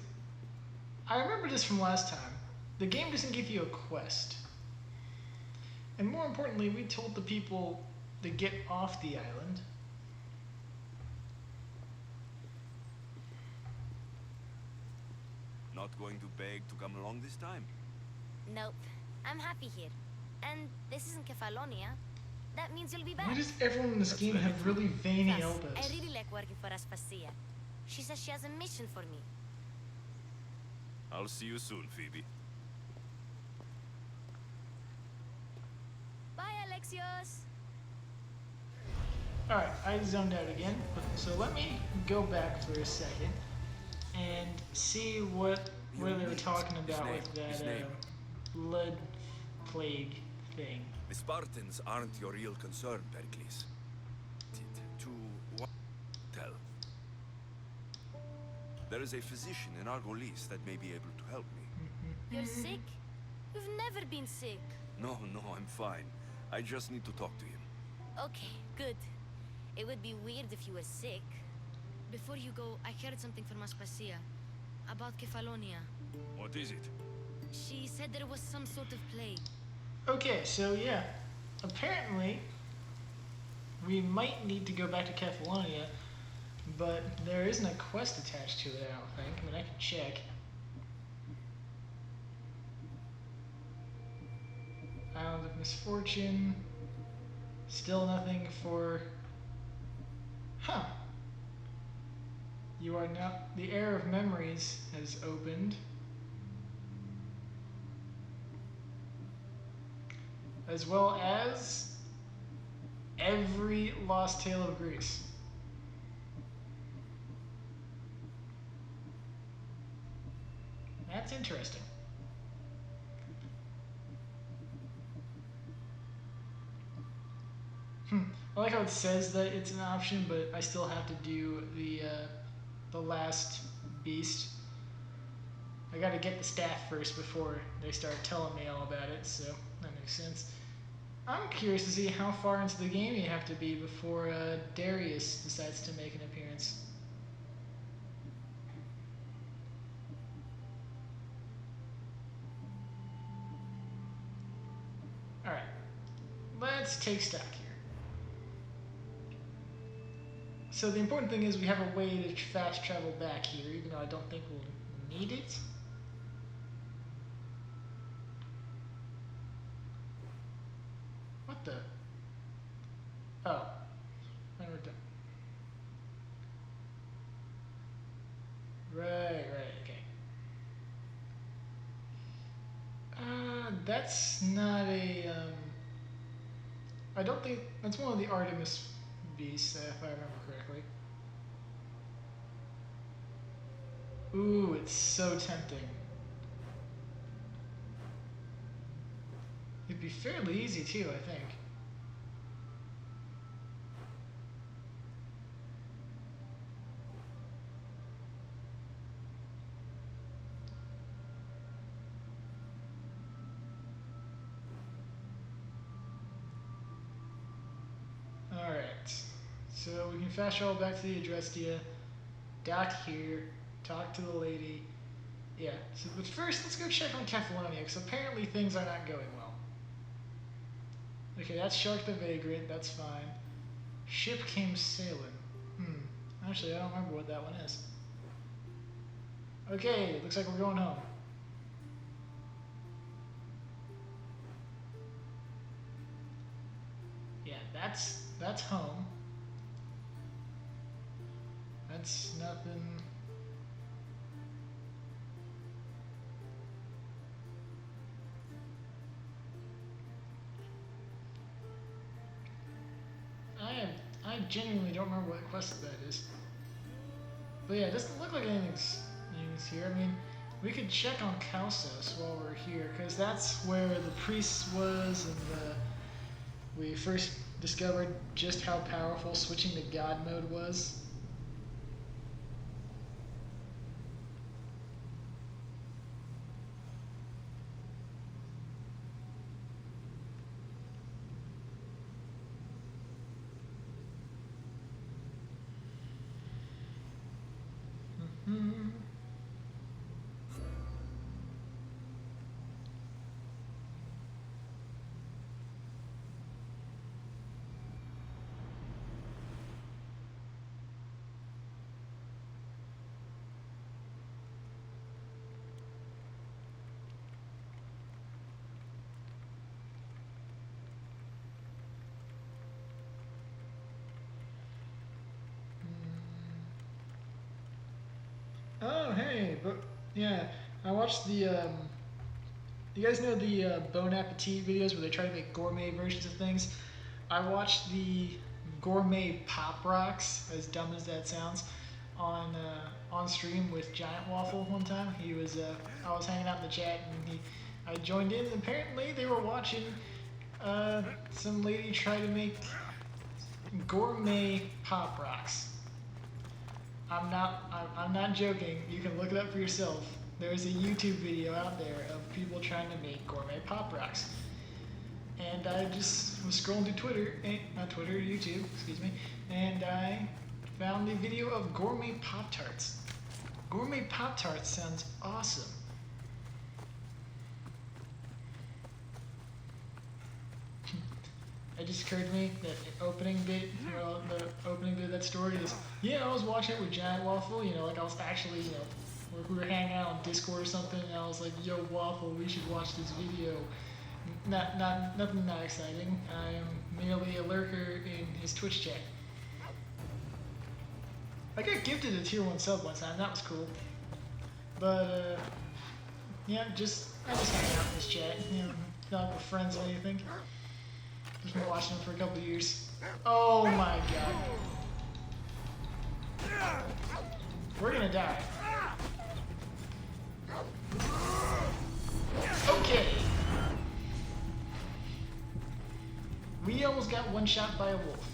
I remember this from last time. The game doesn't give you a quest. And more importantly, we told the people to get off the island. Not going to beg to come along this time? Nope. I'm happy here. And this isn't Kefalonia. That means you'll be back. Why does everyone in this game have really veiny Plus, elbows? I really like working for Aspasia. She says she has a mission for me. I'll see you soon, Phoebe. Bye, Alexios. Alright, I zoned out again. So let me go back for a second and see what they were talking about with that blood plague thing. The Spartans aren't your real concern, Pericles. To what? Tell. There is a physician in Argolis that may be able to help me. You're sick? You've never been sick. No, I'm fine. I just need to talk to him. Okay, good. It would be weird if you were sick. Before you go, I heard something from Aspasia. About Kefalonia. What is it? She said there was some sort of plague. Okay, so yeah. Apparently, we might need to go back to Kefalonia, but there isn't a quest attached to it, I don't think. I mean, I can check. Island of Misfortune. Still nothing for... Huh. You are now... The Air of Memories has opened. As well as every Lost Tale of Greece. That's interesting. I like how it says that it's an option, but I still have to do the last beast. I gotta get the staff first before they start telling me all about it, so that makes sense. I'm curious to see how far into the game you have to be before Darius decides to make an appearance. Alright, let's take stock here. So the important thing is we have a way to fast travel back here, even though I don't think we'll need it. What the? Oh. When we're done. Right, okay. That's not a, I don't think, that's one of the Artemis beasts, if I remember correctly. Ooh, it's so tempting. It'd be fairly easy too, I think. Alright, so we can fast travel back to the Adrestia, dock here, talk to the lady. Yeah, so but first let's go check on Kefalonia, because apparently things are not going well. Okay, that's Shark the Vagrant, that's fine. Ship came sailing. Actually I don't remember what that one is. Okay, looks like we're going home. Yeah, that's home. That's nothing. I genuinely don't remember what quest that is. But yeah, it doesn't look like anything's here. I mean, we could check on Kalsos while we're here, because that's where the priest was, and we first discovered just how powerful switching to God mode was. Oh, hey, but yeah, I watched the, you guys know the Bon Appetit videos where they try to make gourmet versions of things? I watched the gourmet pop rocks, as dumb as that sounds, on stream with Giant Waffle one time. He was, I was hanging out in the chat and I joined in, and apparently they were watching some lady try to make gourmet pop rocks. I'm not joking. You can look it up for yourself. There's a YouTube video out there of people trying to make gourmet pop rocks. And I just was scrolling through YouTube, excuse me, and I found the video of gourmet Pop-Tarts. Gourmet Pop-Tarts sounds awesome. It just occurred to me that the opening bit of that story is, yeah, I was watching it with Giant Waffle, like I was actually, we were hanging out on Discord or something, and I was like, yo, Waffle, we should watch this video. Nothing that exciting. I am merely a lurker in his Twitch chat. I got gifted a tier 1 sub one time, that was cool. But, yeah, I just hang out in this chat, not with friends or anything. Just been watching him for a couple of years. Oh my god. We're gonna die. Okay. We almost got one shot by a wolf.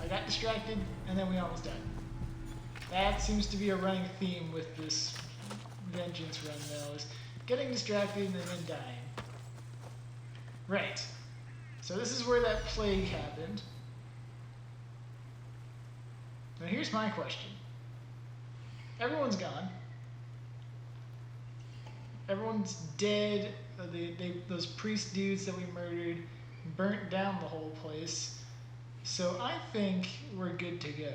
I got distracted, and then we almost died. That seems to be a running theme with this vengeance run, though, is getting distracted and then dying. Right. So this is where that plague happened. Now here's my question. Everyone's gone. Everyone's dead. Those priest dudes that we murdered burnt down the whole place. So I think we're good to go.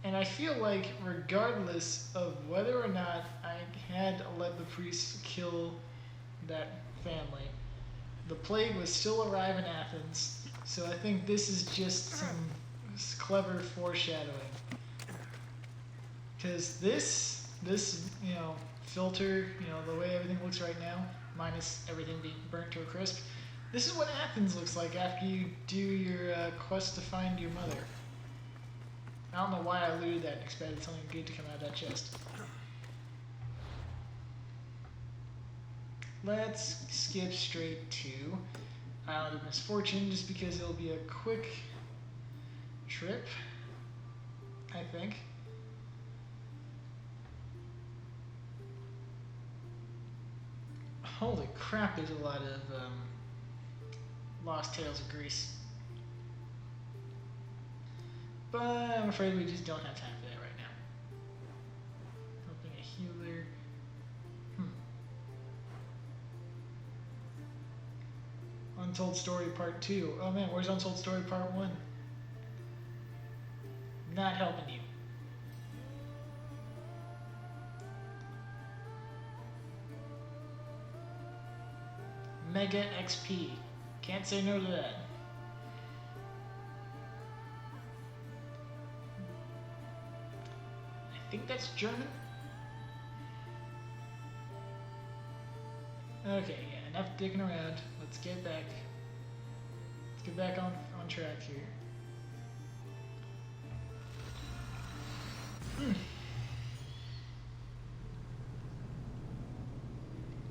And I feel like regardless of whether or not I had let the priests kill that family, the plague would still arrive in Athens. So I think this is just some clever foreshadowing. Because this filter, the way everything looks right now, minus everything being burnt to a crisp, this is what Athens looks like after you do your quest to find your mother. I don't know why I alluded that, expected something good to come out of that chest. Let's skip straight to Island of Misfortune, just because it'll be a quick trip, I think. Holy crap, there's a lot of Lost Tales of Greece. But I'm afraid we just don't have time for that right now. Helping a healer. Untold Story Part 2. Oh man, where's Untold Story Part 1? Not helping you. Mega XP. Can't say no to that. I think that's German. Okay, yeah, enough dicking around. Let's get back. Let's get back on track here.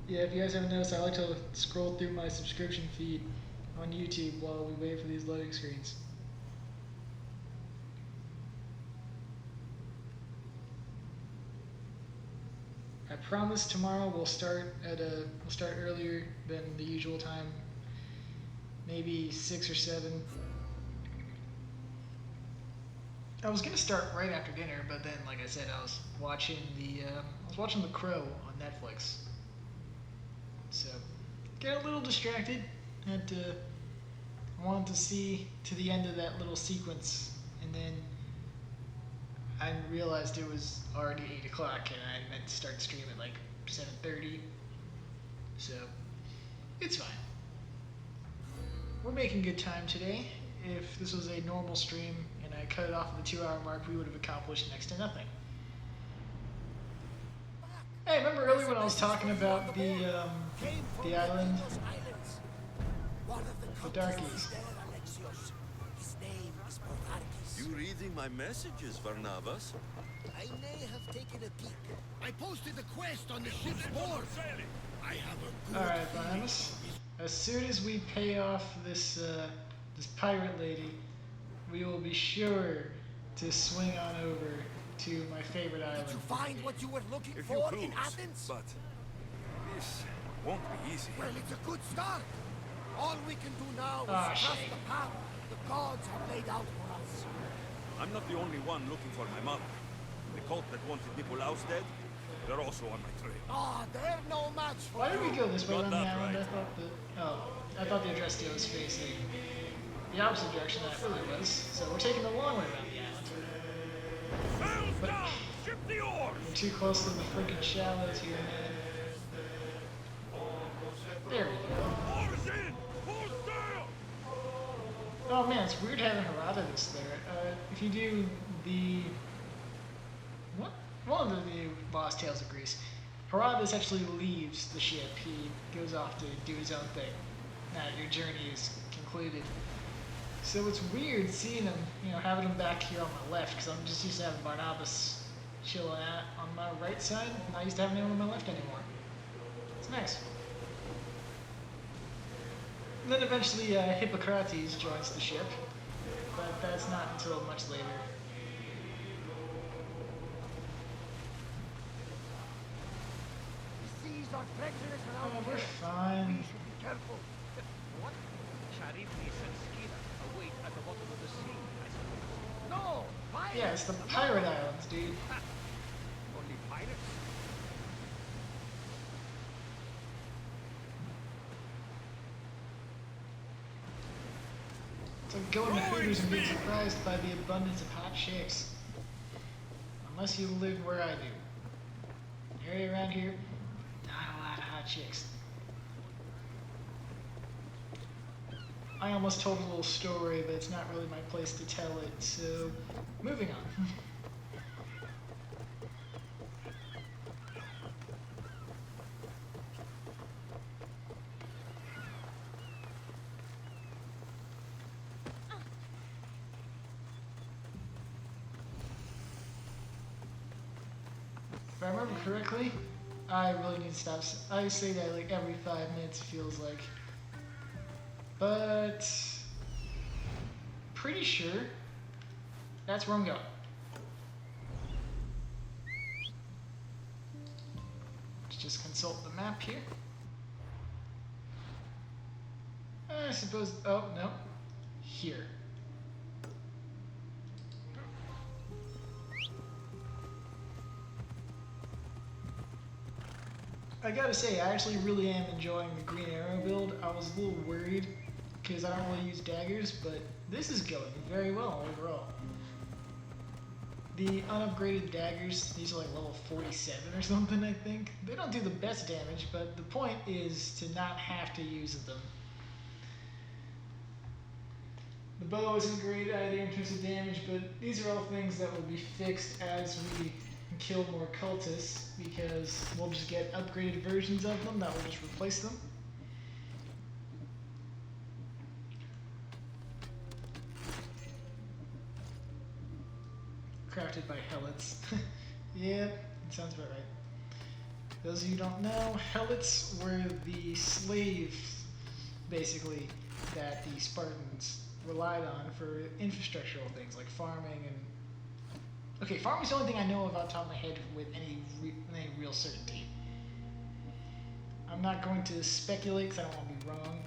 Yeah, if you guys haven't noticed, I like to scroll through my subscription feed on YouTube while we wait for these loading screens. I promise tomorrow we'll start earlier than the usual time, maybe 6 or 7. I was gonna start right after dinner, but then, like I said, I was watching The Crow on Netflix. So, get a little distracted. Wanted to see to the end of that little sequence, and then I realized it was already 8 o'clock, and I meant to start stream at like 7:30. So, it's fine. We're making good time today. If this was a normal stream and I cut it off at the 2-hour mark, we would have accomplished next to nothing. Hey, remember earlier when I was talking about the island? The darkies. You reading my messages, Varnavas? I may have taken a peek. I posted the quest on the ship's board. I have a good Alright, Barnabas. As soon as we pay off this this pirate lady, we will be sure to swing on over to my favorite island. Did you find what you were looking A few for clues, in Athens? but this won't be easy. Well, it's a good start. All we can do now is Ah, trust shame. the path the gods have laid out for us. I'm not the only one looking for my mother. The cult that wanted Nicolaus dead, they're also on my trail. Ah, they're no match for Why did we you. go this way Got around the that island? right. I thought the address deal was facing the opposite direction that it really was. So we're taking the long way around the island. Sails But down! Ship the oars! we're too close to the freaking shallows here, man. There we go. Oars in! Full sail! Oh man, it's weird having Herodotus there. If you do the one of the new Lost Tales of Greece, Herodotus actually leaves the ship. He goes off to do his own thing. Now your journey is concluded. So it's weird seeing him, having him back here on my left, because I'm just used to having Barnabas chilling out on my right side. I'm not used to having him on my left anymore. It's nice. And then eventually Hippocrates joins the ship, but that's not until much later. The seas are treacherous around Oh, we're here. fine. We should be careful. What? Charybdis and Scylla await at the bottom of the sea, I suppose. No! Pirates! Yeah, it's the pirate islands, dude. Only pirates? It's like going to Hooters and being surprised by the abundance of hot chicks. Unless you live where I do. Area around here, not a lot of hot chicks. I almost told a little story, but it's not really my place to tell it, so moving on. If I remember correctly, I really need to stop. I say that like every 5 minutes, it feels like. But pretty sure that's where I'm going. Let's just consult the map here. I suppose, oh no, here. I gotta say, I actually really am enjoying the green arrow build. I was a little worried because I don't really use daggers, but this is going very well overall. The unupgraded daggers, these are like level 47 or something, I think. They don't do the best damage, but the point is to not have to use them. The bow isn't great either in terms of damage, but these are all things that will be fixed as we kill more cultists, because we'll just get upgraded versions of them that will just replace them. Crafted by helots. Yeah, it sounds about right. Those of you who don't know, helots were the slaves, basically, that the Spartans relied on for infrastructural things like farming and... Okay, farming's the only thing I know of off the top of my head with any real certainty. I'm not going to speculate because I don't want to be wrong.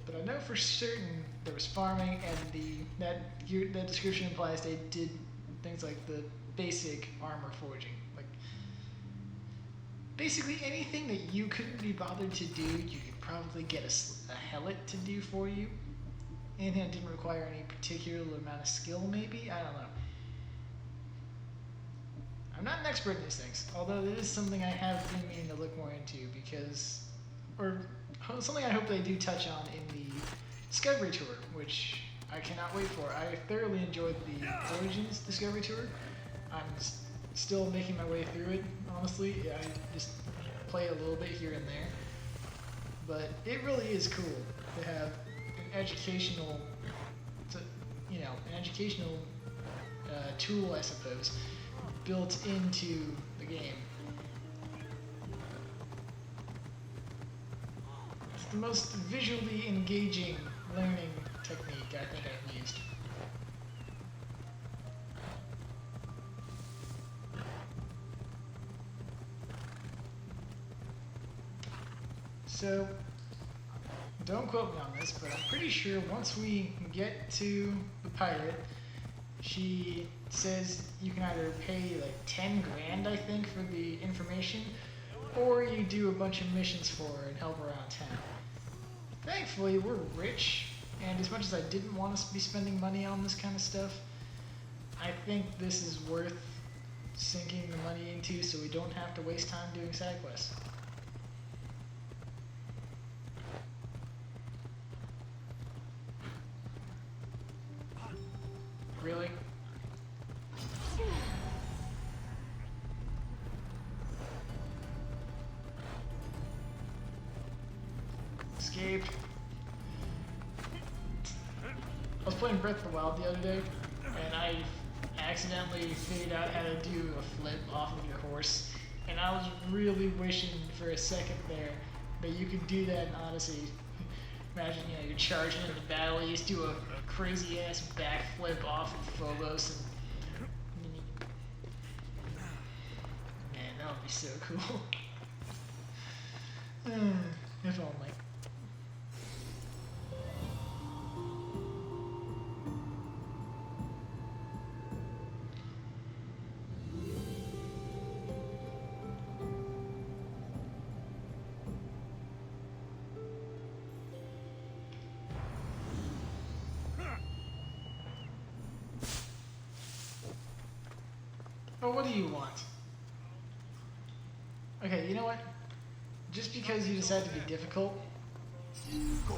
But I know for certain there was farming, and that description implies they did things like the basic armor forging. Like, basically anything that you couldn't be bothered to do, you could probably get a helot to do for you. Anything that didn't require any particular amount of skill, maybe? I don't know. I'm not an expert in these things, although it is something I have been meaning to look more into because, or something I hope they do touch on in the Discovery Tour, which I cannot wait for. I thoroughly enjoyed the Origins Discovery Tour. I'm still making my way through it, honestly. I just play it a little bit here and there. But it really is cool to have an educational, tool, I suppose, built into the game. the most visually engaging learning technique I think I've used. So, don't quote me on this, but I'm pretty sure once we get to the pirate, she says you can either pay like 10 grand, I think, for the information, or you do a bunch of missions for her and help her around town. Thankfully, we're rich, and as much as I didn't want to be spending money on this kind of stuff, I think this is worth sinking the money into so we don't have to waste time doing side quests. Really? Escaped. I was playing Breath of the Wild the other day, and I accidentally figured out how to do a flip off of your horse, and I was really wishing for a second there that you could do that in Odyssey. Imagine, you know, you're charging into battle, you just do a crazy ass backflip off of Phobos, and man, that would be so cool. If only. Oh, what do you want? Okay, you know what? Just because you decide to be difficult, go.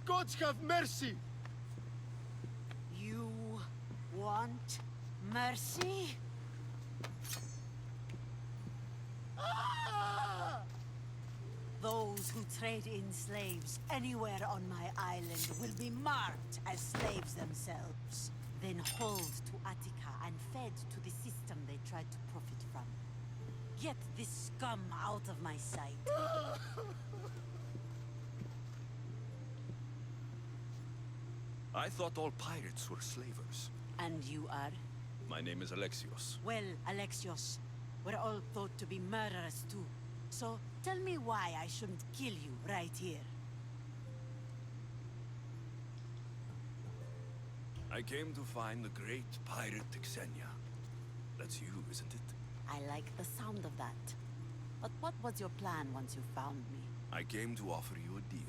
Gods have mercy! You want mercy? Those who trade in slaves anywhere on my island will be marked as slaves themselves, then hauled to Attica and fed to the system they tried to profit from. Get this scum out of my sight. I thought all pirates were slavers. And you are? My name is Alexios. Well, Alexios, we're all thought to be murderers too. So, tell me why I shouldn't kill you right here. I came to find the great pirate Xenia. That's you, isn't it? I like the sound of that. But what was your plan once you found me? I came to offer you a deal.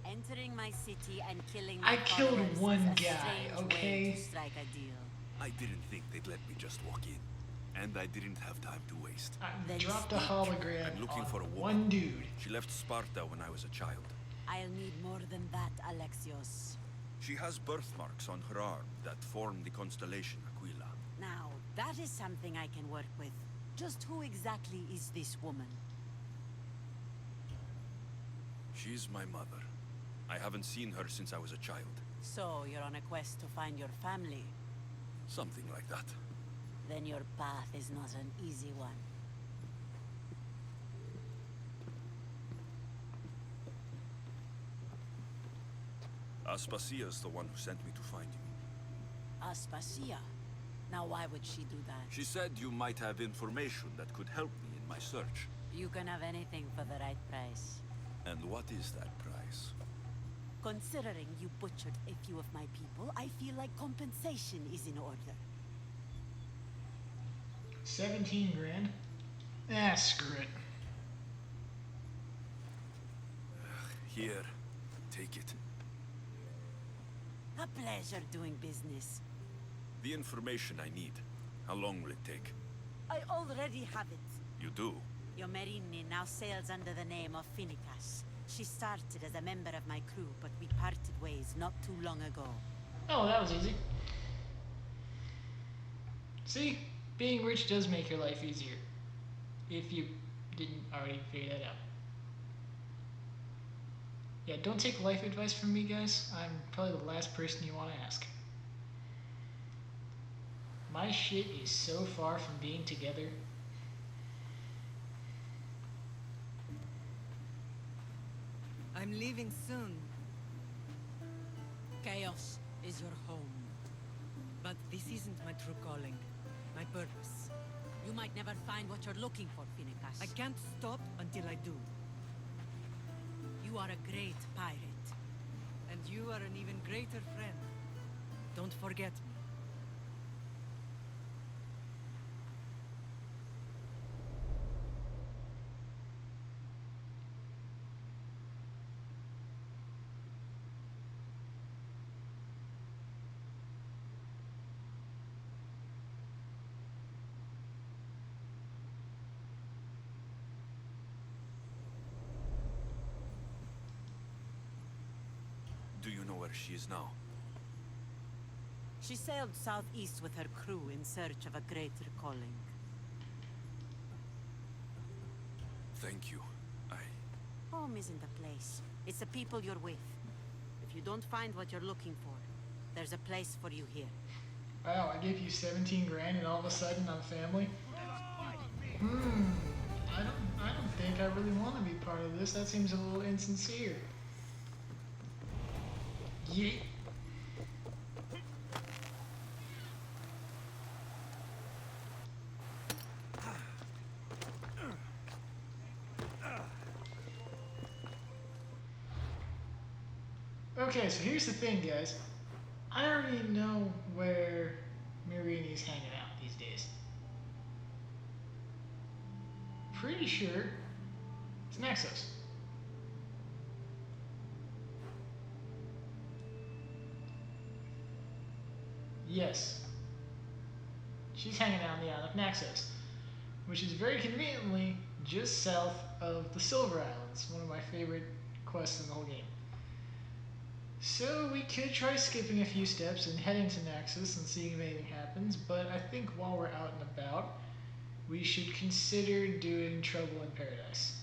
Entering my city and killing I my killed followers one is a guy, strange okay? way to strike a deal. I didn't think they'd let me just walk in. And I didn't have time to waste. I dropped a hologram I'm looking on for a woman. one dude. She left Sparta when I was a child. I'll need more than that, Alexios. She has birthmarks on her arm that form the constellation Aquila. Now, that is something I can work with. Just who exactly is this woman? She's my mother. I haven't seen her since I was a child. So, you're on a quest to find your family? Something like that. Then your path is not an easy one. Aspasia's the one who sent me to find you. Aspasia? Now why would she do that? She said you might have information that could help me in my search. You can have anything for the right price. And what is that price? Considering you butchered a few of my people, I feel like compensation is in order. 17 grand? Ah, screw it. Here, take it. A pleasure doing business. The information I need. How long will it take? I already have it. You do? Your Merini now sails under the name of Finicas. She started as a member of my crew, but we parted ways not too long ago. Oh, that was easy. See, being rich does make your life easier. If you didn't already figure that out. Yeah, don't take life advice from me, guys. I'm probably the last person you want to ask. My shit is so far from being together. I'm leaving soon. Chaos is your home. But this isn't my true calling. My purpose. You might never find what you're looking for, Finicus. I can't stop until I do. You are a great pirate. And you are an even greater friend. Don't forget me. Do you know where she is now? She sailed southeast with her crew in search of a greater calling. Thank you. Home isn't a place. It's the people you're with. If you don't find what you're looking for, there's a place for you here. Wow, I gave you 17 grand and all of a sudden I'm family? I don't think I really want to be part of this. That seems a little insincere. Yeah. Okay, so here's the thing, guys. I already know where Marini's hanging out these days. Pretty sure it's Naxos. Yes. She's hanging out on the island of Naxos, which is very conveniently just south of the Silver Islands, one of my favorite quests in the whole game. So we could try skipping a few steps and heading to Naxos and seeing if anything happens, but I think while we're out and about, we should consider doing Trouble in Paradise.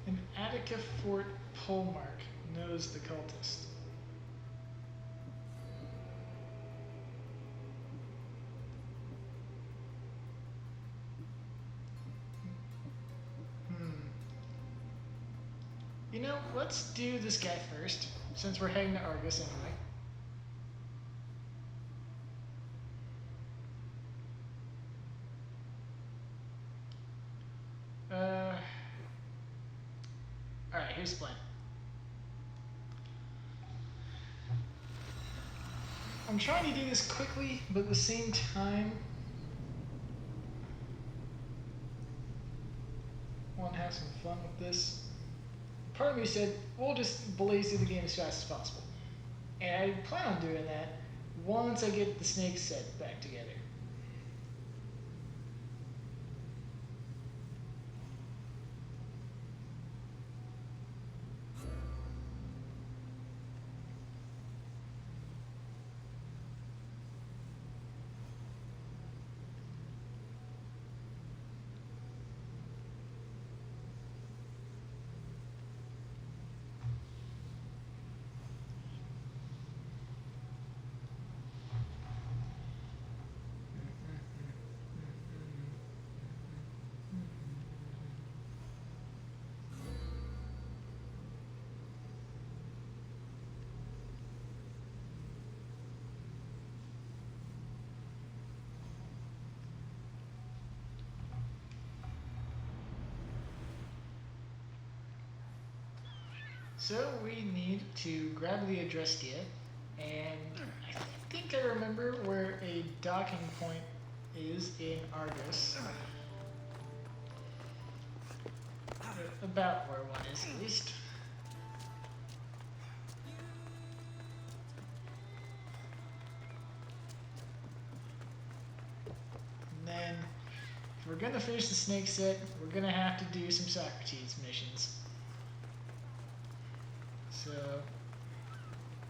An Attica Fort polemark knows the cultist. You know, let's do this guy first, since we're heading to Argus anyway. Alright, here's the plan. I'm trying to do this quickly, but at the same time, I want to have some fun with this. Part of me said, we'll just blaze through the game as fast as possible. And I plan on doing that once I get the snake set back together. So we need to grab the Adrestia, and I think I remember where a docking point is in Argus. About where one is, at least. And then we're gonna finish the snake set, we're gonna have to do some Socrates missions. So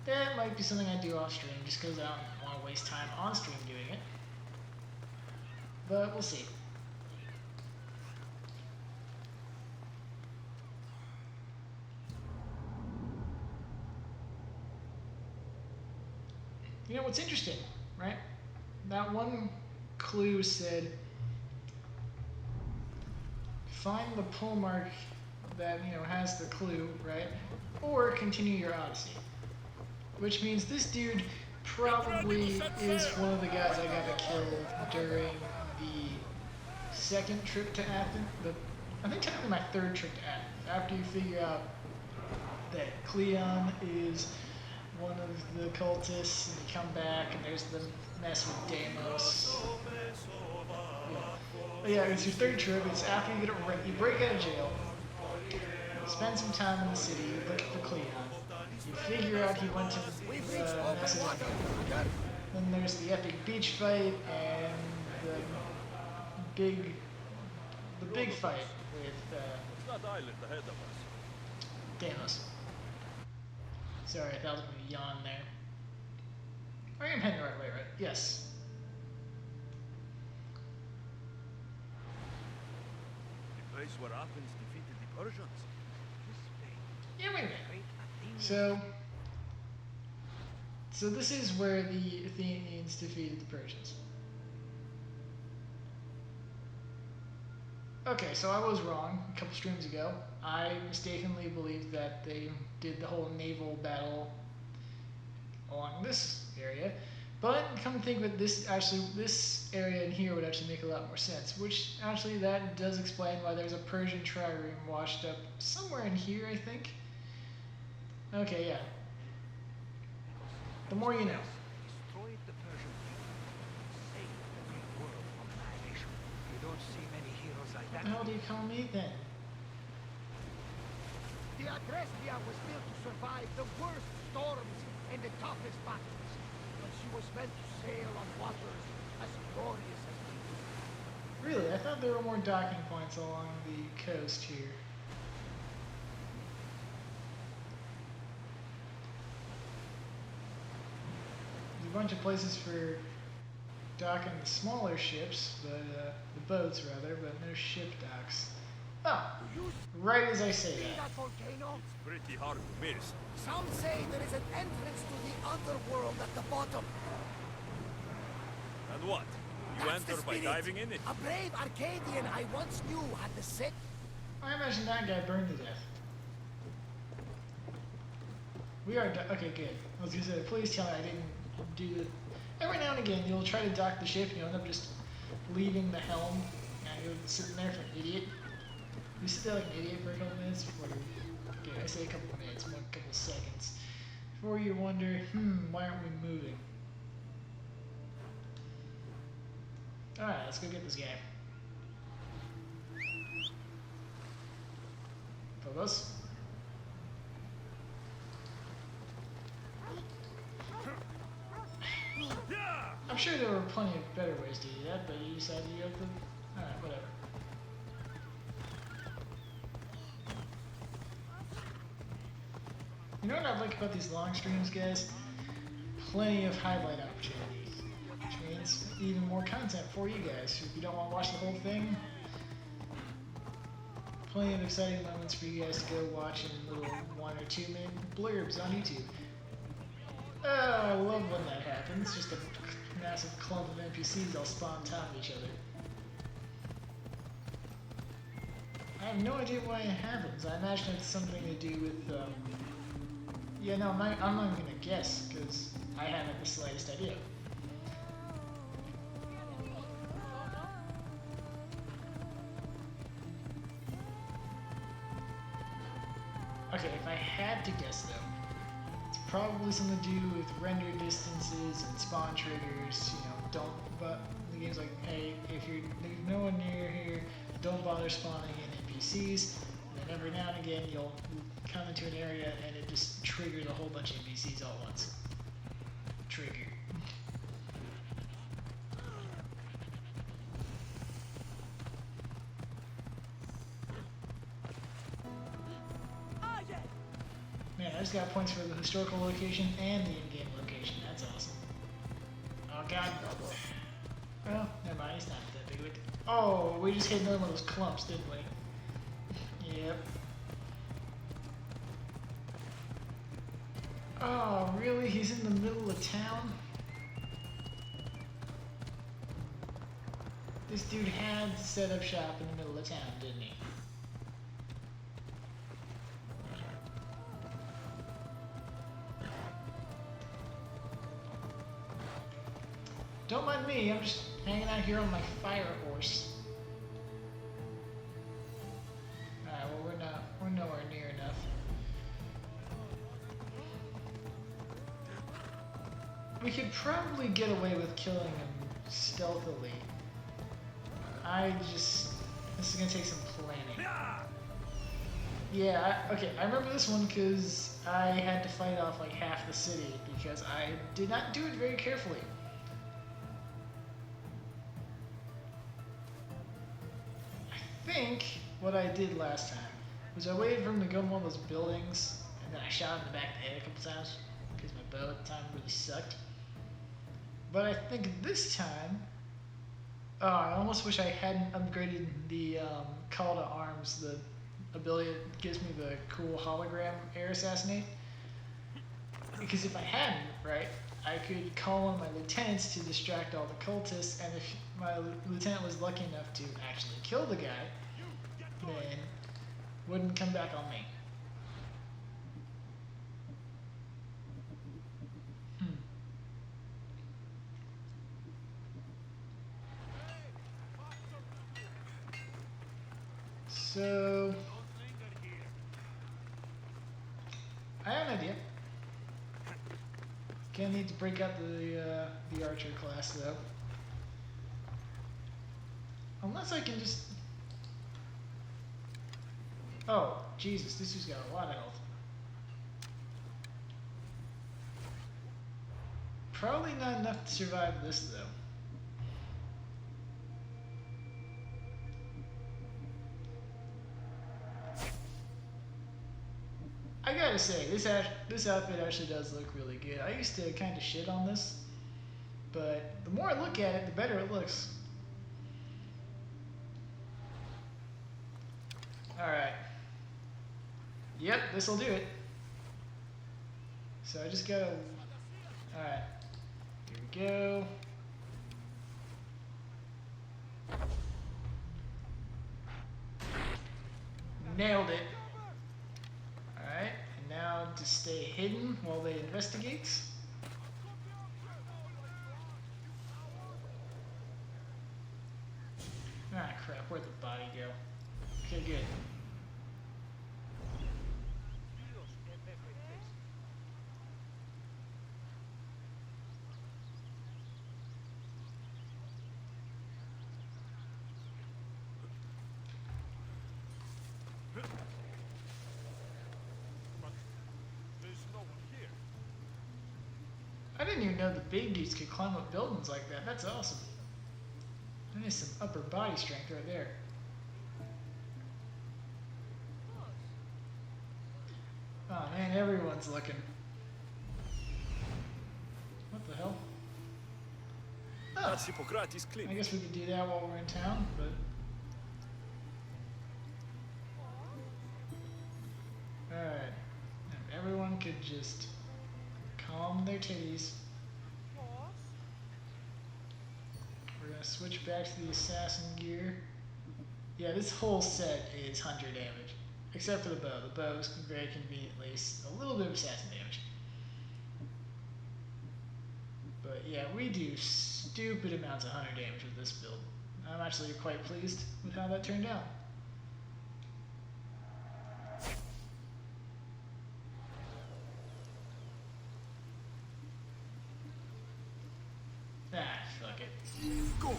that might be something I do off stream, just because I don't want to waste time on stream doing it. But we'll see. You know what's interesting, right? That one clue said, find the pull mark that, you know, has the clue, right? Or continue your Odyssey. Which means this dude probably is one of the guys I got to kill during the second trip to Athens. I think technically my third trip to Athens. After you figure out that Cleon is one of the cultists, and you come back, and there's the mess with Deimos. Yeah. But yeah, it's your third trip. It's after you you break out of jail, spend some time in the city, look for Cleon. You figure out he went to Macedonia. Then there's the epic beach fight and the big fight with Deimos. Sorry, I thought I was going to yawn there. I am heading the right way, right? Yes. The place where Athens defeated the Persians. Yeah, wait a minute. So this is where the Athenians defeated the Persians. Okay, so I was wrong a couple streams ago. I mistakenly believed that they did the whole naval battle along this area. But come to think of it, this area in here would actually make a lot more sense. Which actually that does explain why there's a Persian trireme washed up somewhere in here, I think. Okay, yeah. The more you know. Destroyed the Persian people, saved the Greek world from annihilation. You don't see many heroes like What that. the hell do you call me then? The Adrestia was built to survive the worst storms and the toughest battles, but she was meant to sail on waters as glorious as these. Really? I thought there were more docking points along the coast here. There's a bunch of places for docking the smaller ships, but the boats rather, but no ship docks. Oh, right as I say that. That volcano? It's pretty hard to miss. Some say there is an entrance to the underworld at the bottom. And what? You That's the enter by spirit. diving in it? A brave Arcadian I once knew had the set. I imagine that guy burned to death. We are okay, good. I was gonna say, please tell me I didn't do it. Every now and again, you'll try to dock the ship, and you'll end up just leaving the helm, and you'll be sitting there for an idiot. You sit there like an idiot for a couple minutes before you. Okay, I say a couple minutes, one couple seconds, before you wonder, why aren't we moving? All right, let's go get this guy. Phobos. I'm sure there were plenty of better ways to do that, but you decided you have the... Alright, whatever. You know what I like about these long streams, guys? Plenty of highlight opportunities, which means even more content for you guys. If you don't want to watch the whole thing, plenty of exciting moments for you guys to go watch in little 1 or 2 minute blurbs on YouTube. Oh, I love when that happens. Just a massive clump of NPCs all spawn on top of each other. I have no idea why it happens. I imagine it's something to do with, yeah, no, I'm not even gonna guess, because I haven't the slightest idea. Okay, if I had to guess though, it's probably something to do with render distances and spawn triggers. You know, don't. But the game's like, hey, if there's no one near here, don't bother spawning in NPCs. And then every now and again, you'll come into an area and it just triggers a whole bunch of NPCs all at once. Trigger. I just got points for the historical location and the in-game location. That's awesome. Oh god. Well, never mind. It's not that big of a... Oh, we just hit another one of those clumps, didn't we? Yep. Oh, really? He's in the middle of town? This dude had to set up shop in the middle of town, didn't he? Don't mind me, I'm just hanging out here on my fire horse. Alright, well we're nowhere near enough. We could probably get away with killing him stealthily. This is gonna take some planning. Yeah, okay, I remember this one because I had to fight off like half the city because I did not do it very carefully. I think what I did last time was I waited for him to go in one of those buildings and then I shot him in the back of the head a couple times because my bow at the time really sucked. But I think this time, oh, I almost wish I hadn't upgraded the call to arms, the ability that gives me the cool hologram air assassinate. Because if I hadn't, right, I could call on my lieutenants to distract all the cultists, and if my lieutenant was lucky enough to actually kill the guy, then wouldn't come back on me. So, I have an idea. Gonna need to break out the archer class though. Unless I can just... Oh, Jesus, this dude's got a lot of health. Probably not enough to survive this though. I gotta say, this outfit actually does look really good. I used to kind of shit on this, but the more I look at it, the better it looks. Alright. Yep, this'll do it. So I just gotta... Alright. Here we go. Nailed it. Alright, and now to stay hidden while they investigate. Ah, crap, where'd the body go? Okay, good. I didn't even know the big dudes could climb up buildings like that. That's awesome. That is some upper body strength right there. Oh man, everyone's looking. What the hell? Oh, That's Hippocrates Clinic. I guess we could do that while we're in town, but... Alright. And everyone could just calm their titties. We're gonna switch back to the assassin gear. Yeah, this whole set is 100 damage. Except for the bow. The bow is very conveniently a little bit of assassin damage. But yeah, we do stupid amounts of 100 damage with this build. I'm actually quite pleased with how that turned out. Ah, fuck it. Go!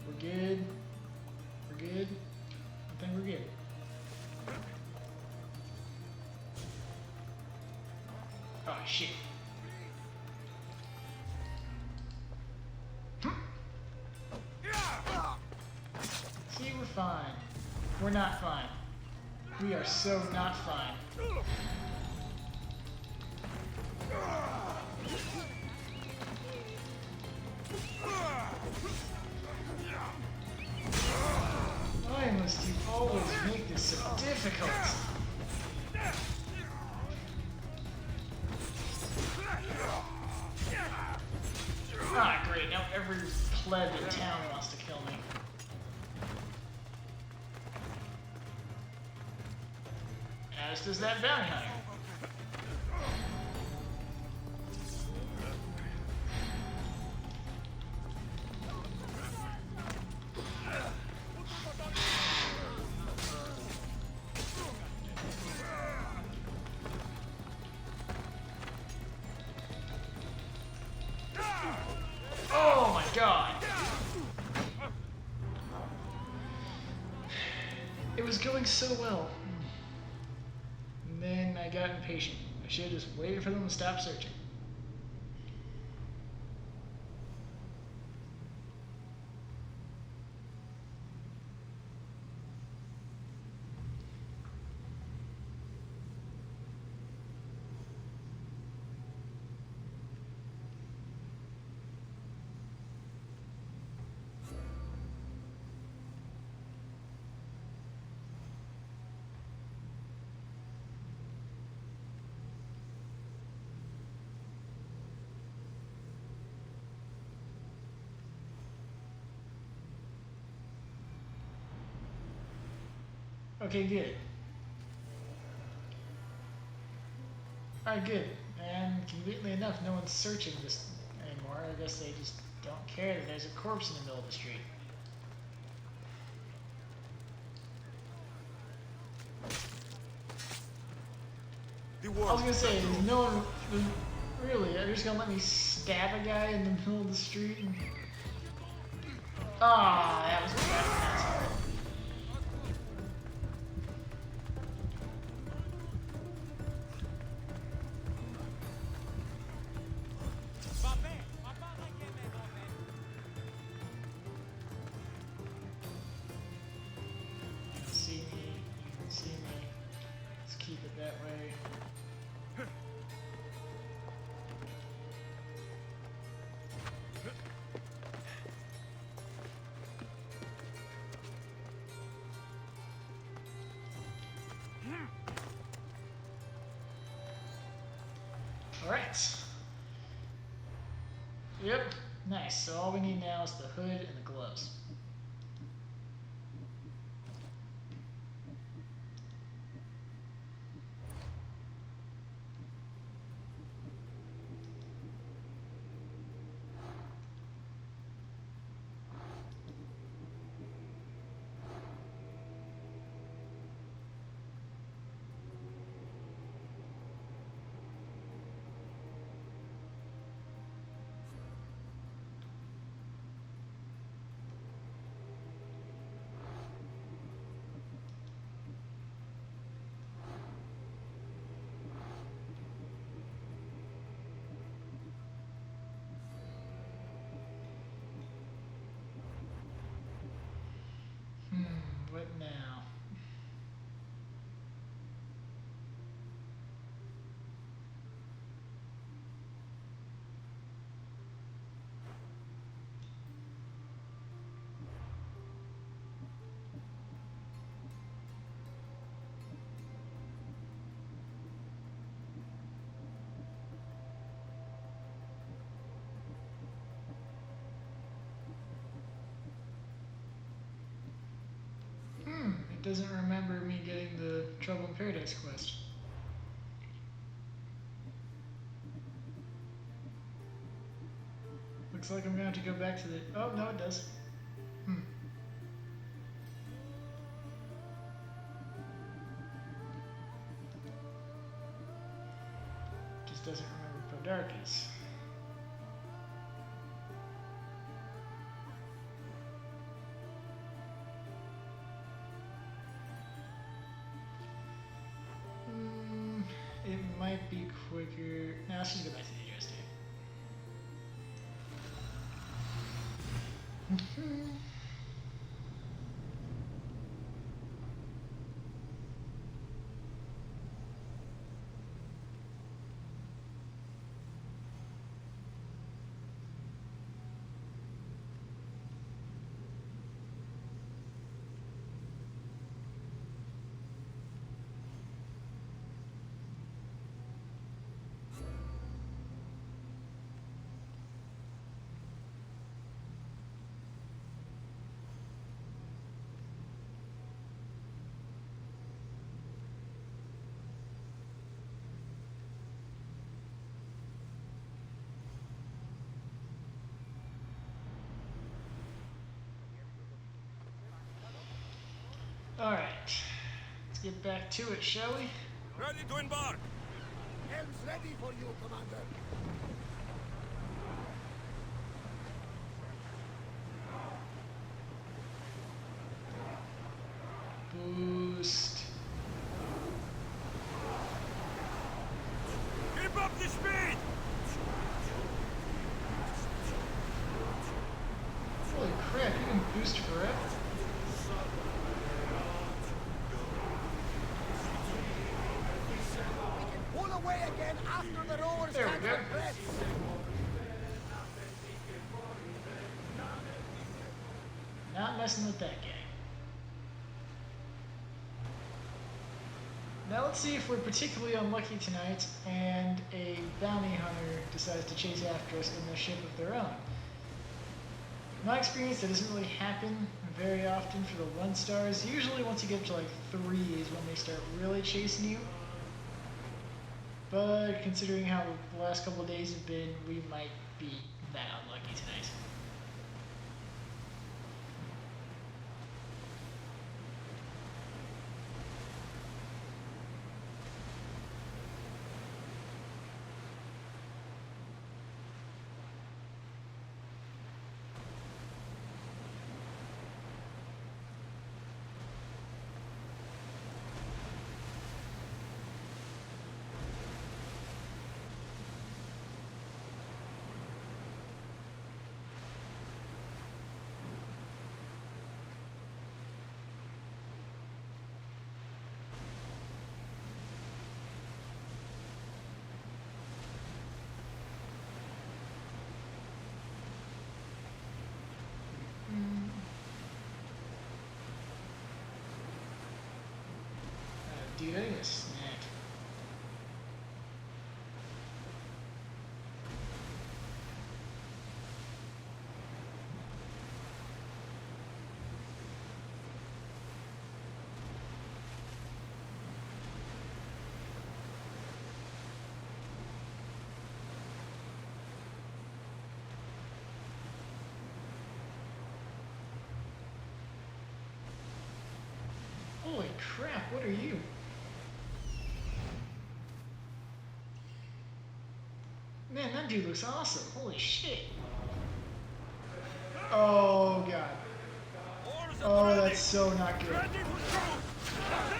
We're good. We're good. I think we're good. Oh, shit. fine. We're not fine. We are so not fine. Why must you always make this so difficult? Ah, great. Now every pleb in town wants to kill me. As does that bounty hunter. Oh my god! It was going so well. And then I got impatient. I should have just waited for them to stop searching. Okay, good. Alright, good. And conveniently enough, no one's searching this anymore. I guess they just don't care that there's a corpse in the middle of the street. I was gonna say, there's no one really. They're just gonna let me stab a guy in the middle of the street. And... Ah, that was bad. Alright. Yep, nice. So all we need now is the hood and the gloves. What now? It doesn't remember me getting the Trouble in Paradise quest. Looks like I'm going to have to go back to the... Oh, no, it does. Just doesn't remember Podarkes. It might be quicker. Now let's just go back to the address Alright. Let's get back to it, shall we? Ready to embark! Helm's ready for you, Commander. Boost. Keep up the speed! Holy crap, you can boost forever. Pull away again after the rowers There we catch go. their breath. Not messing with that guy. Now let's see if we're particularly unlucky tonight and a bounty hunter decides to chase after us in their ship of their own. In my experience, that doesn't really happen very often for the 1 stars. Usually once you get to like 3 is when they start really chasing you. But considering how the last couple of days have been, we might be that unlucky tonight. Dude, I need a snack. Holy crap, what are you? Man, that dude looks awesome. Holy shit. Oh, God. Oh, that's so not good. That's not good.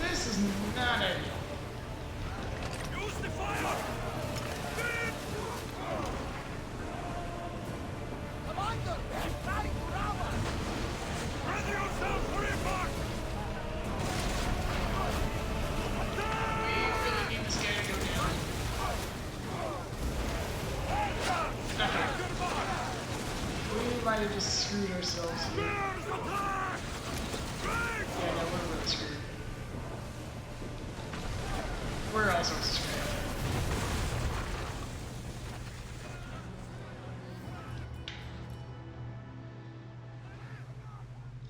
This is not ideal. Use the fire! Commander, they're trying to rob us. Ready yourself for impact! We really need this guy to go down. We might have just screwed ourselves here. Yeah, no, we're really screwed. We're also screwed.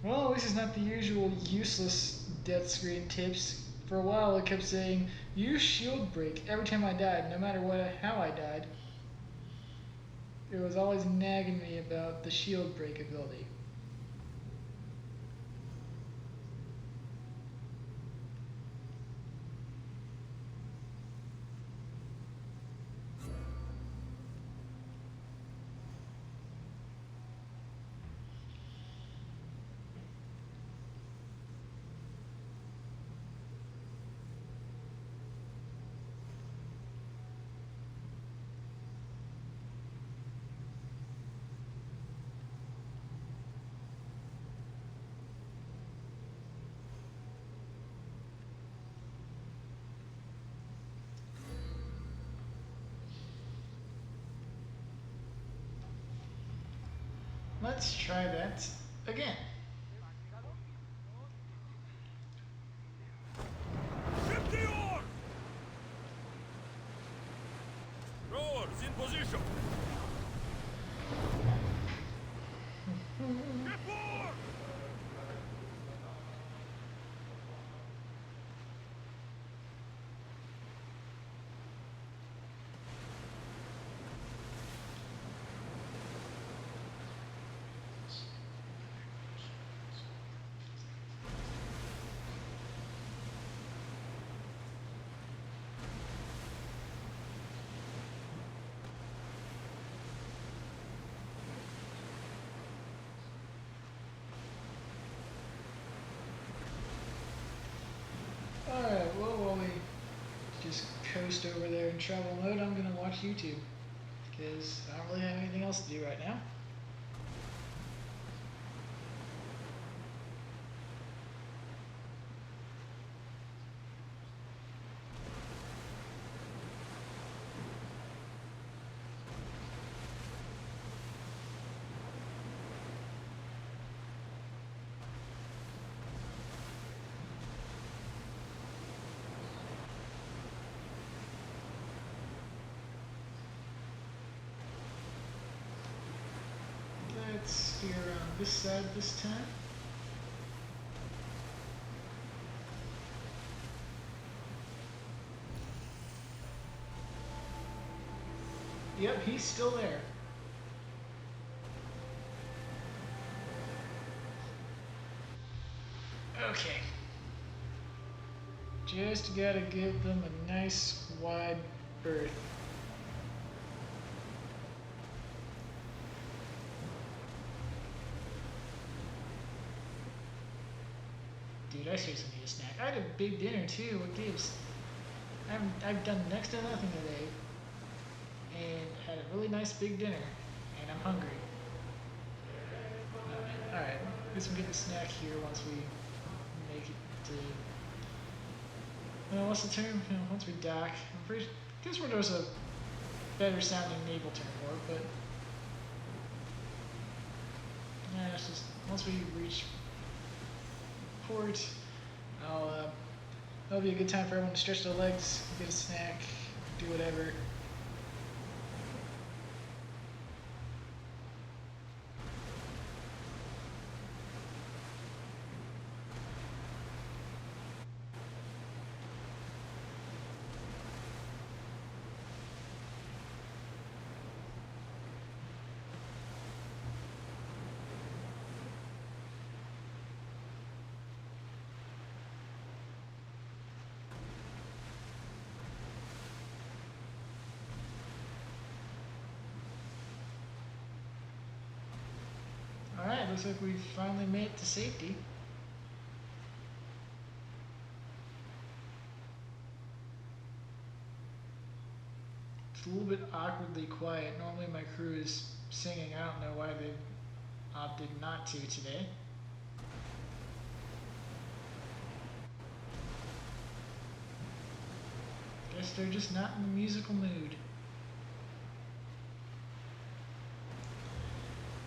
Well, this is not the usual useless death screen tips. For a while it kept saying, use shield break every time I died, no matter how I died. It was always nagging me about the shield break ability. let's try that again. Ship the oar! Rowers in position! Ship oar! Alright, well, while we just coast over there in travel mode, I'm gonna watch YouTube. Because I don't really have anything else to do right now. Let's steer around this side this time. Yep, he's still there. Okay. Just gotta give them a nice wide berth. Dude, I seriously need a snack. I had a big dinner too. What gives? I've done next to nothing today, and had a really nice big dinner, and I'm hungry. All right, I guess we'll get a snack here once we make it to. Well, what's the term? You know, once we dock, I'm pretty. Guess where there's a better sounding naval term for it, but yeah, it's just once we reach port, that'll be a good time for everyone to stretch their legs, get a snack, do whatever. Alright, looks like we finally made it to safety. It's a little bit awkwardly quiet. Normally my crew is singing. I don't know why they opted not to today. Guess they're just not in the musical mood.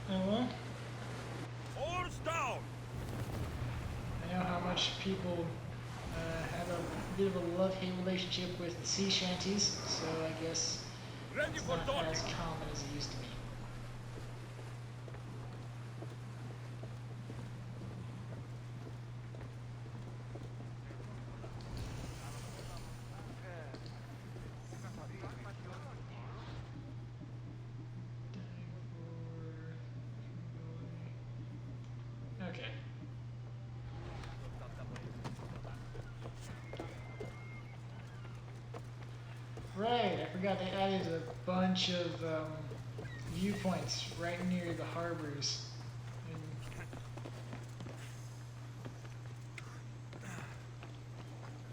Oh well. Oars down! I know how much people have a bit of a love-hate relationship with sea shanties, so I guess it's not as common as it used to be. Okay. Right, I forgot they added a bunch of viewpoints right near the harbors.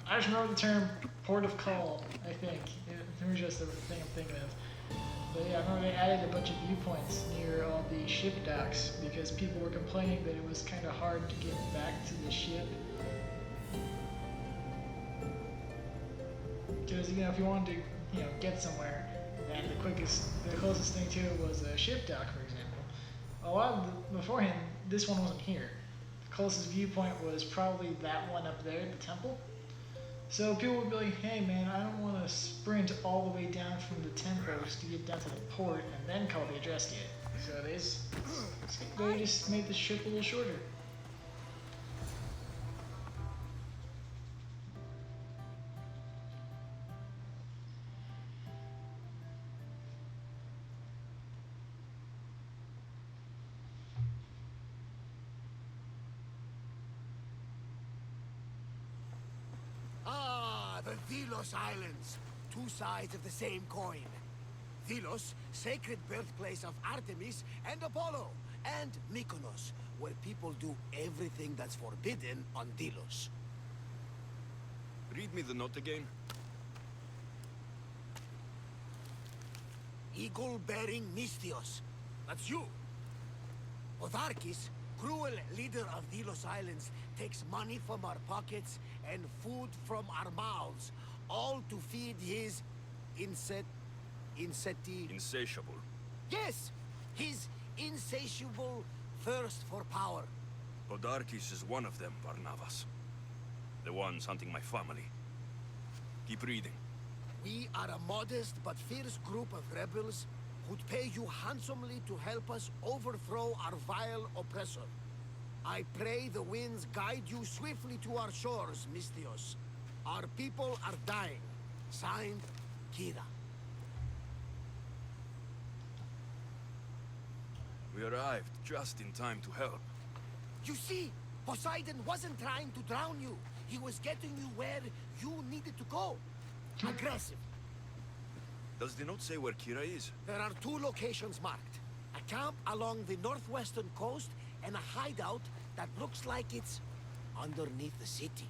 I just remember the term port of call, I think. It was just the thing I'm thinking of. But yeah, I remember they added a bunch of viewpoints near all the ship docks because people were complaining that it was kind of hard to get back to the ship. Because, you know, if you wanted to, you know, get somewhere, and the closest thing to it was a ship dock, for example. a lot of beforehand, this one wasn't here. The closest viewpoint was probably that one up there, the temple. So people would be like, hey man, I don't want to sprint all the way down from the temples to get down to the port and then call the address gate. So they just made the trip a little shorter. The Delos Islands, two sides of the same coin. Delos, sacred birthplace of Artemis and Apollo, and Mykonos, where people do everything that's forbidden on Delos. Read me the note again. Eagle-bearing Mystios. That's you. Otharkis, cruel leader of Delos Islands, takes money from our pockets and food from our mouths, all to feed his Insatiable. Yes! His insatiable thirst for power. Podarkis is one of them, Barnabas. The ones hunting my family. Keep reading. We are a modest but fierce group of rebels who'd pay you handsomely to help us overthrow our vile oppressor. I pray the winds guide you swiftly to our shores, Mystios. Our people are dying. Signed, Kira. We arrived just in time to help. You see, Poseidon wasn't trying to drown you. He was getting you where you needed to go. Aggressive. Does the note say where Kira is? There are two locations marked. A camp along the northwestern coast and a hideout that looks like it's underneath the city.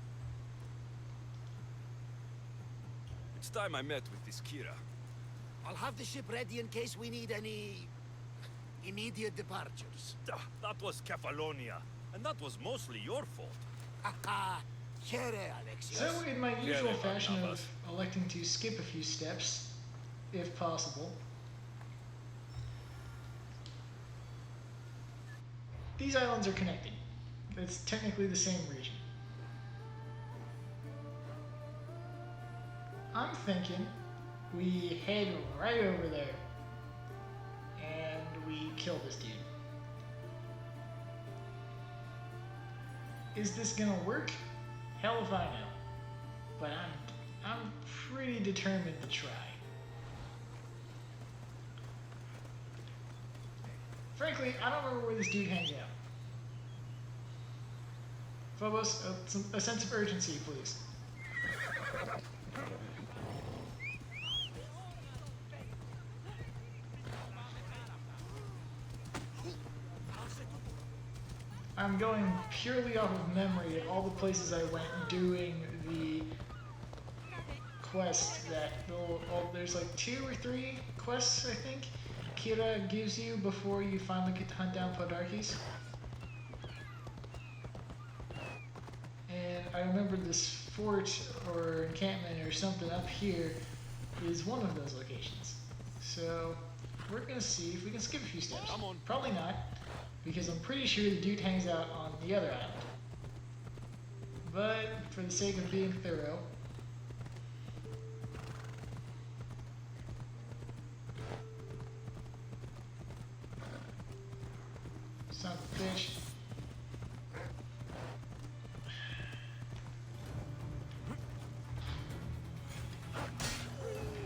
It's time I met with this Kira. I'll have the ship ready in case we need any immediate departures. That was Kefalonia, and that was mostly your fault. Haha, here, Alexios. So in my usual Here, fashion of Barnabas. electing to skip a few steps, if possible, these islands are connected. It's technically the same region. I'm thinking we head right over there and we kill this dude. Is this gonna work? Hell if I know. But I'm pretty determined to try. Frankly, I don't remember where this dude hangs out. Phobos, a sense of urgency, please. I'm going purely off of memory of all the places I went doing the quest that there's like 2 or 3 quests, I think, Kira gives you before you finally get to hunt down Podarkes. And I remember this fort or encampment or something up here is one of those locations. So we're gonna see if we can skip a few steps. Probably not, because I'm pretty sure the dude hangs out on the other island. But for the sake of being thorough, son of a bitch.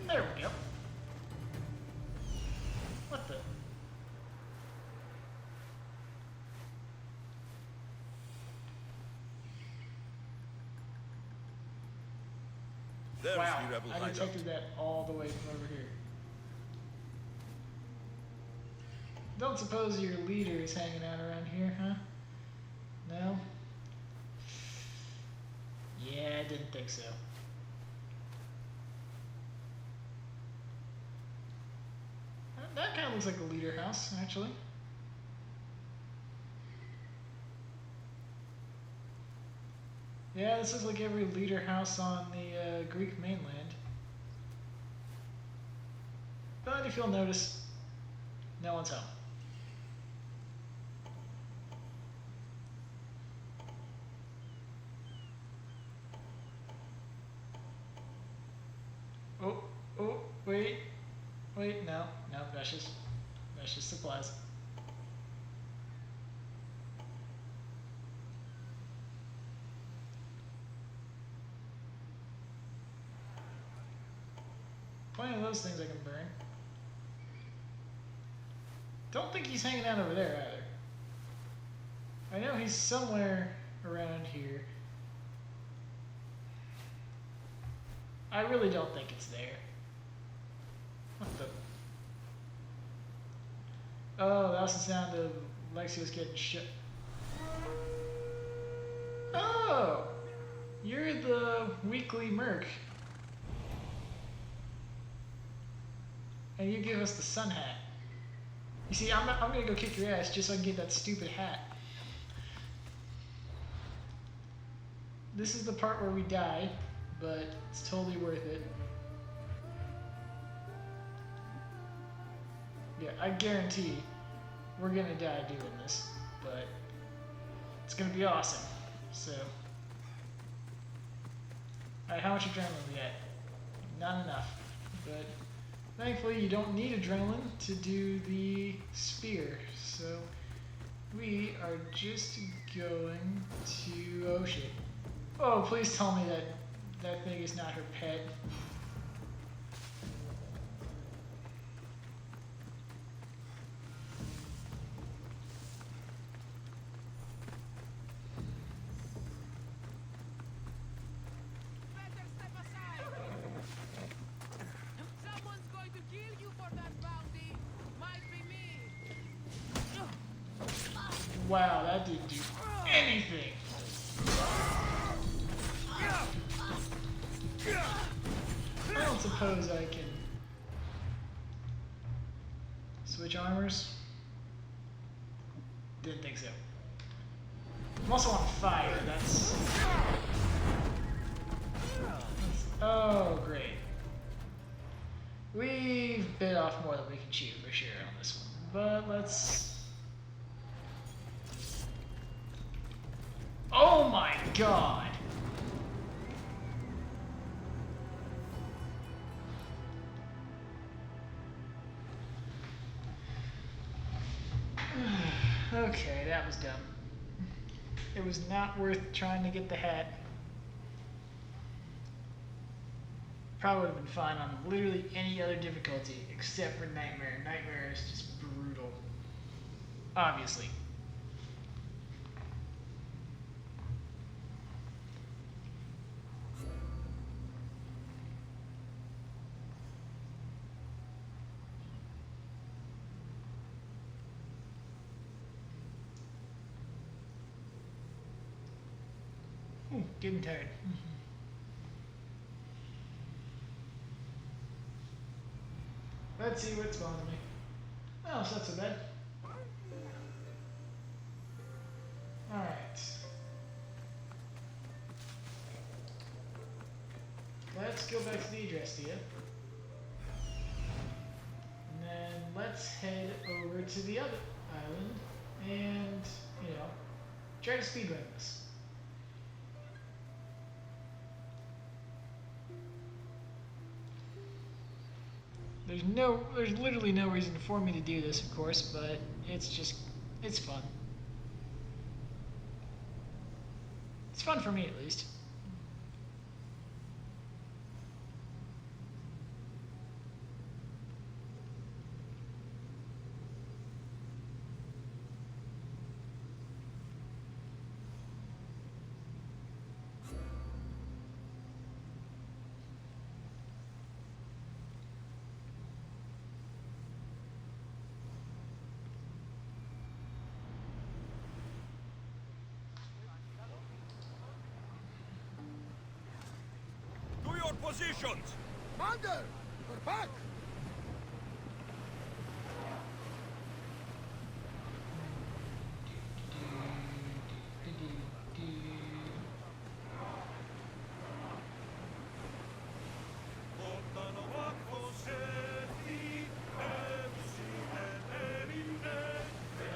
There we go. What the? There's Wow, the rebel I hideout. detected that all the way from over here. Don't suppose your leader is hanging out around here, huh? No? Yeah, I didn't think so. That kind of looks like a leader house, actually. Yeah, this looks like every leader house on the Greek mainland. But if you'll notice, no one's home. Wait, no, that's just supplies. Plenty of those things I can burn. Don't think he's hanging out over there either. I know he's somewhere around here. I really don't think it's there. What the? Oh, that was the sound of Lexios getting shit. Oh! You're the weekly merc. And you give us the sun hat. You see, I'm gonna go kick your ass just so I can get that stupid hat. This is the part where we die, but it's totally worth it. Yeah, I guarantee we're gonna die doing this, but it's gonna be awesome. So, alright, how much adrenaline we got? Not enough, but thankfully you don't need adrenaline to do the spear. So we are just going to, oh shit. Oh, please tell me that that thing is not her pet. Wow, that didn't do anything. I don't suppose I can switch armors. Didn't think so. I'm also on fire. That's oh great. We've bit off more than we can chew for sure on this one. But let's. Oh my god! Okay, that was dumb. It was not worth trying to get the hat. Probably would have been fine on literally any other difficulty except for Nightmare. Nightmare is just brutal. Obviously. Getting tired. Let's see what's bothering me. Oh, it's not so bad. Alright. Let's go back to the address here. And then let's head over to the other island and, you know, try to speedrun this. There's literally no reason for me to do this, of course, but it's fun. It's fun for me, at least. Positions! Commander! We're back!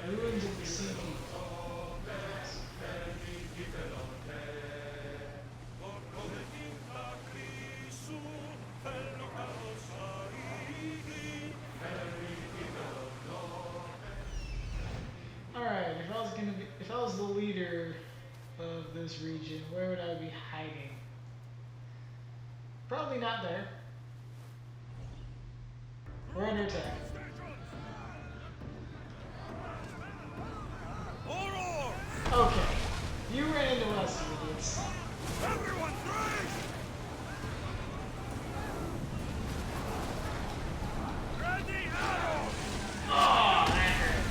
Ruins of the sea. this region, where would I be hiding? Probably not there. We're under attack. Okay. You ran into us, you idiots. Everyone freeze! Ready arrows! Oh, that hurt.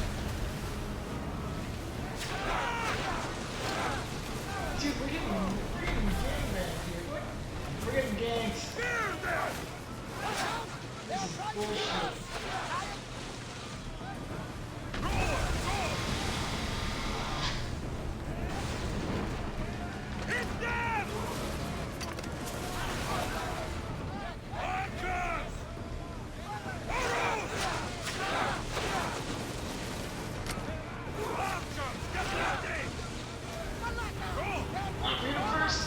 Dude, we're getting gangbanged here. What? We're getting ganked. This is bullshit. Hit them! Archers! Arrows! Archers, get ready! Go! Read it first.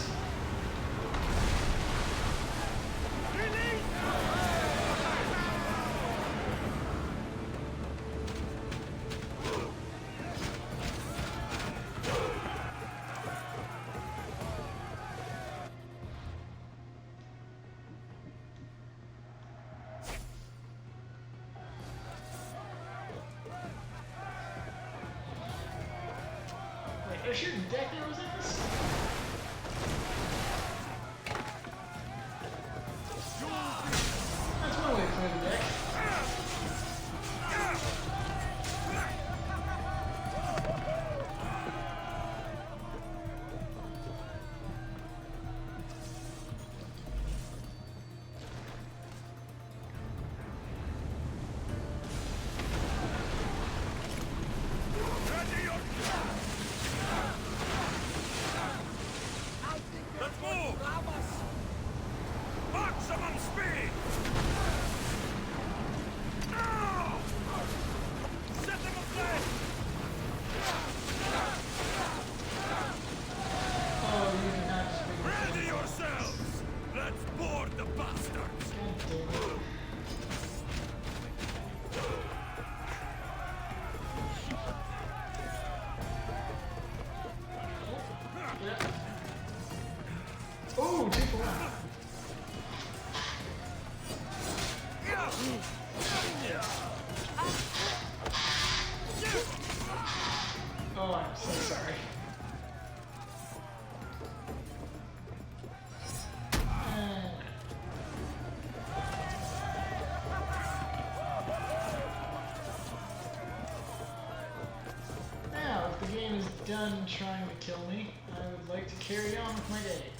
Wait, they're shooting deck arrows at us? That's one way to clear the deck. Let's move! Maximum speed! Now! Set them aflame! Oh, you did not just bring Ready yourselves! Let's board the bastards! Oh, 2 for 1. Oh, I'm so sorry. Now, if the game is done trying to kill me, I would like to carry on with my day.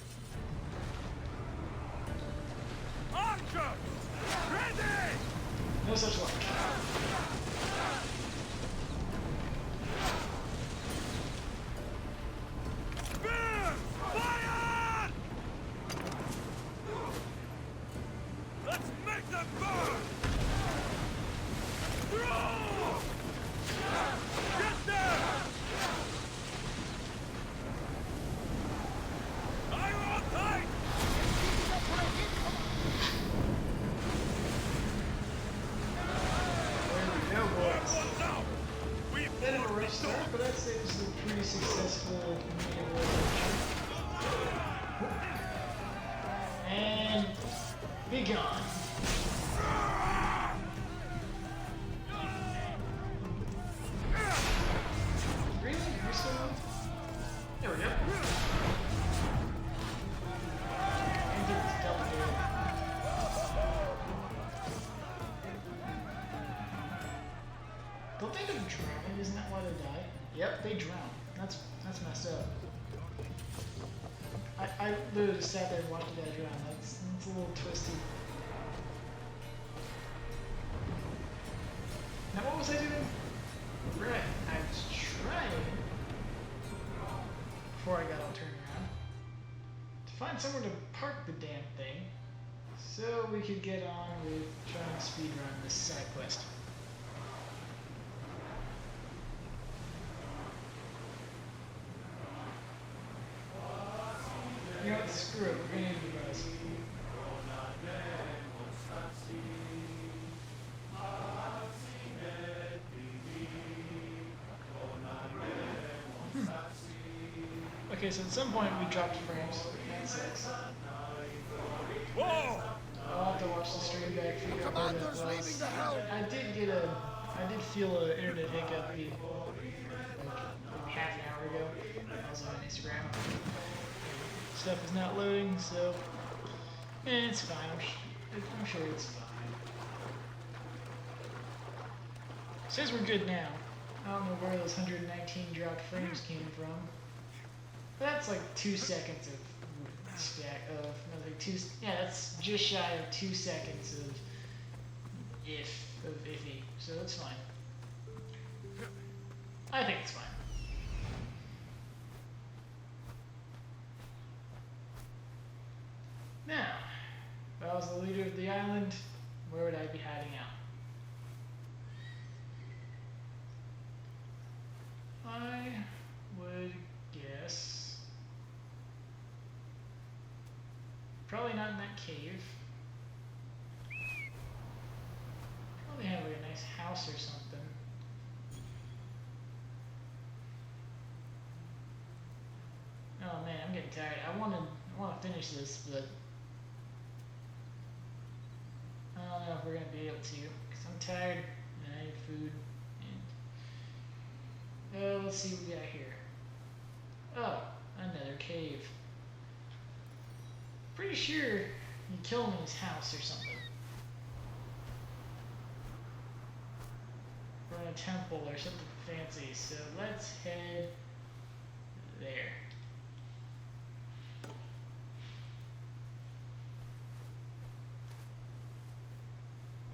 Archer! Ready! No such luck. Spear! Fire! Let's make them burn! Throw! Get there! Fire on tight! There we go, boys. Bit of a rough start, but I'd say this is a pretty successful medieval adventure. And be gone. Really? You're still on? There we go. And get this double kill. Don't they end up drowning? Isn't that why they die? Yep, they drown. That's messed up. I literally just sat there and watched the guy drown. That's a little twisty. Now what was I doing? Right, I was trying, before I got all turned around, to find somewhere to park the damn thing, so we could get on with trying to speedrun this side quest. You know what, screw it, we're gonna need you guys. Okay, so at some point we dropped frames. That sucks. Whoa! I'll have to watch the stream back, figure out where that was. I did feel an internet hiccup like half an hour ago. I was on Instagram. Stuff is not loading, so it's fine. I'm sure it's fine. Says we're good now. I don't know where those 119 dropped frames came from. That's like 2 seconds of yeah, that's just shy of 2 seconds of iffy, so that's fine. I think it's fine. Now, if I was the leader of the island, where would I be hiding out? I would guess probably not in that cave. Probably have like a nice house or something. Oh man, I'm getting tired. I want to finish this, but I don't know if we're gonna be able to, because I'm tired and I need food. And let's see what we got here. Oh, another cave. Pretty sure you killed him in his house or something. Or in a temple or something fancy. So let's head there.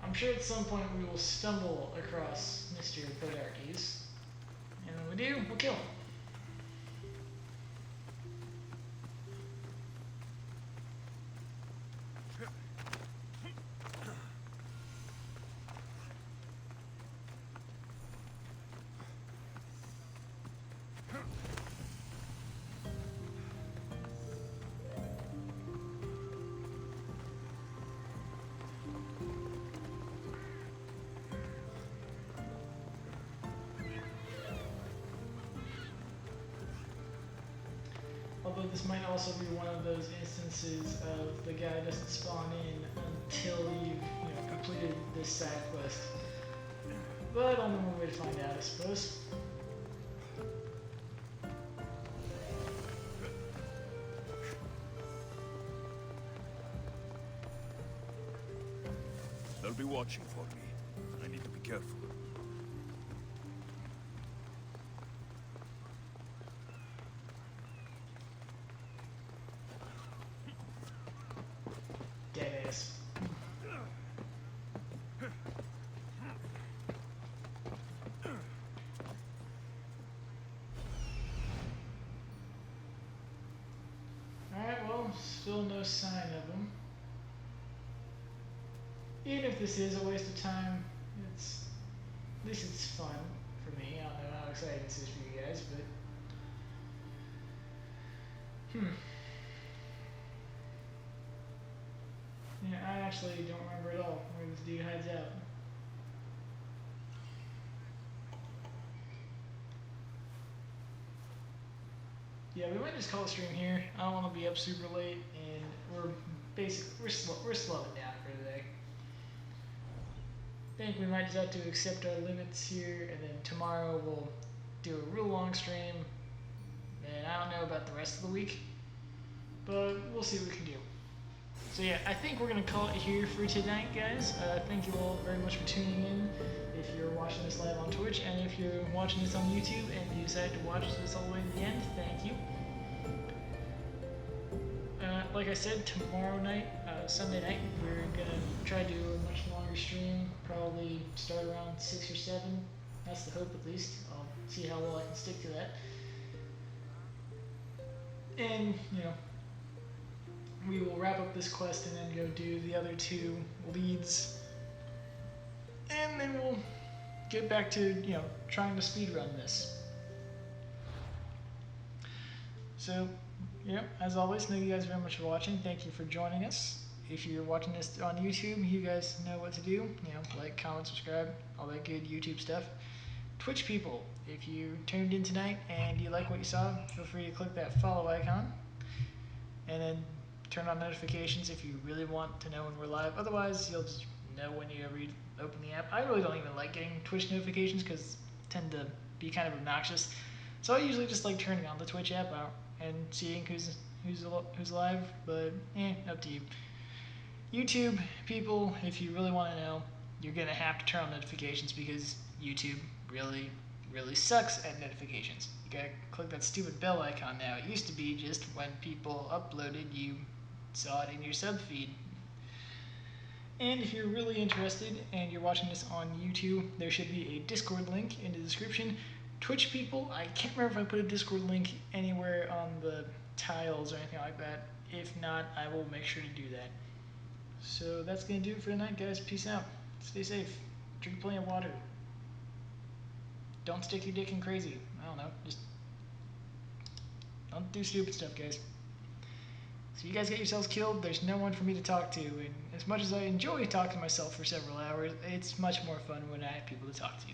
I'm sure at some point we will stumble across Mr. Podarches. And when we do, we'll kill him. Although this might also be one of those instances of the guy doesn't spawn in until you've completed this side quest. But only one way to find out, I suppose. They'll be watching for me. I need to be careful. Deadass. Alright, well, still no sign of him. Even if this is a waste of time, at least it's fun for me. I don't know how exciting this is for you guys, but yeah, I actually don't remember at all where this dude hides out. Yeah, we might just call a stream here. I don't want to be up super late, and we're slowing down for today. I think we might just have to accept our limits here, and then tomorrow we'll do a real long stream. And I don't know about the rest of the week, but we'll see what we can do. So yeah, I think we're going to call it here for tonight, guys. Thank you all very much for tuning in. If you're watching this live on Twitch, and if you're watching this on YouTube and you decided to watch this all the way to the end, thank you. Like I said, tomorrow night, Sunday night, we're going to try to do a much longer stream, probably start around 6 or 7. That's the hope, at least. I'll see how well I can stick to that. And, we will wrap up this quest and then go do the other 2 leads. And then we'll get back to, trying to speedrun this. So, as always, thank you guys very much for watching. Thank you for joining us. If you're watching this on YouTube, you guys know what to do. Like, comment, subscribe, all that good YouTube stuff. Twitch people, if you tuned in tonight and you like what you saw, feel free to click that follow icon. And then turn on notifications if you really want to know when we're live. Otherwise, you'll just know whenever you open the app. I really don't even like getting Twitch notifications because they tend to be kind of obnoxious. So I usually just like turning on the Twitch app out and seeing who's live. But up to you. YouTube people, if you really want to know, you're gonna have to turn on notifications because YouTube really sucks at notifications. You gotta click that stupid bell icon now. It used to be just when people uploaded, you saw it in your sub feed. And if you're really interested and you're watching this on YouTube, there should be a Discord link in the description. Twitch people, I can't remember if I put a Discord link anywhere on the tiles or anything like that. If not, I will make sure to do that. So that's gonna do it for tonight, guys. Peace out. Stay safe. Drink plenty of water. Don't stick your dick in crazy. I don't know. Just don't do stupid stuff, guys. So you guys get yourselves killed, there's no one for me to talk to, and as much as I enjoy talking to myself for several hours, it's much more fun when I have people to talk to.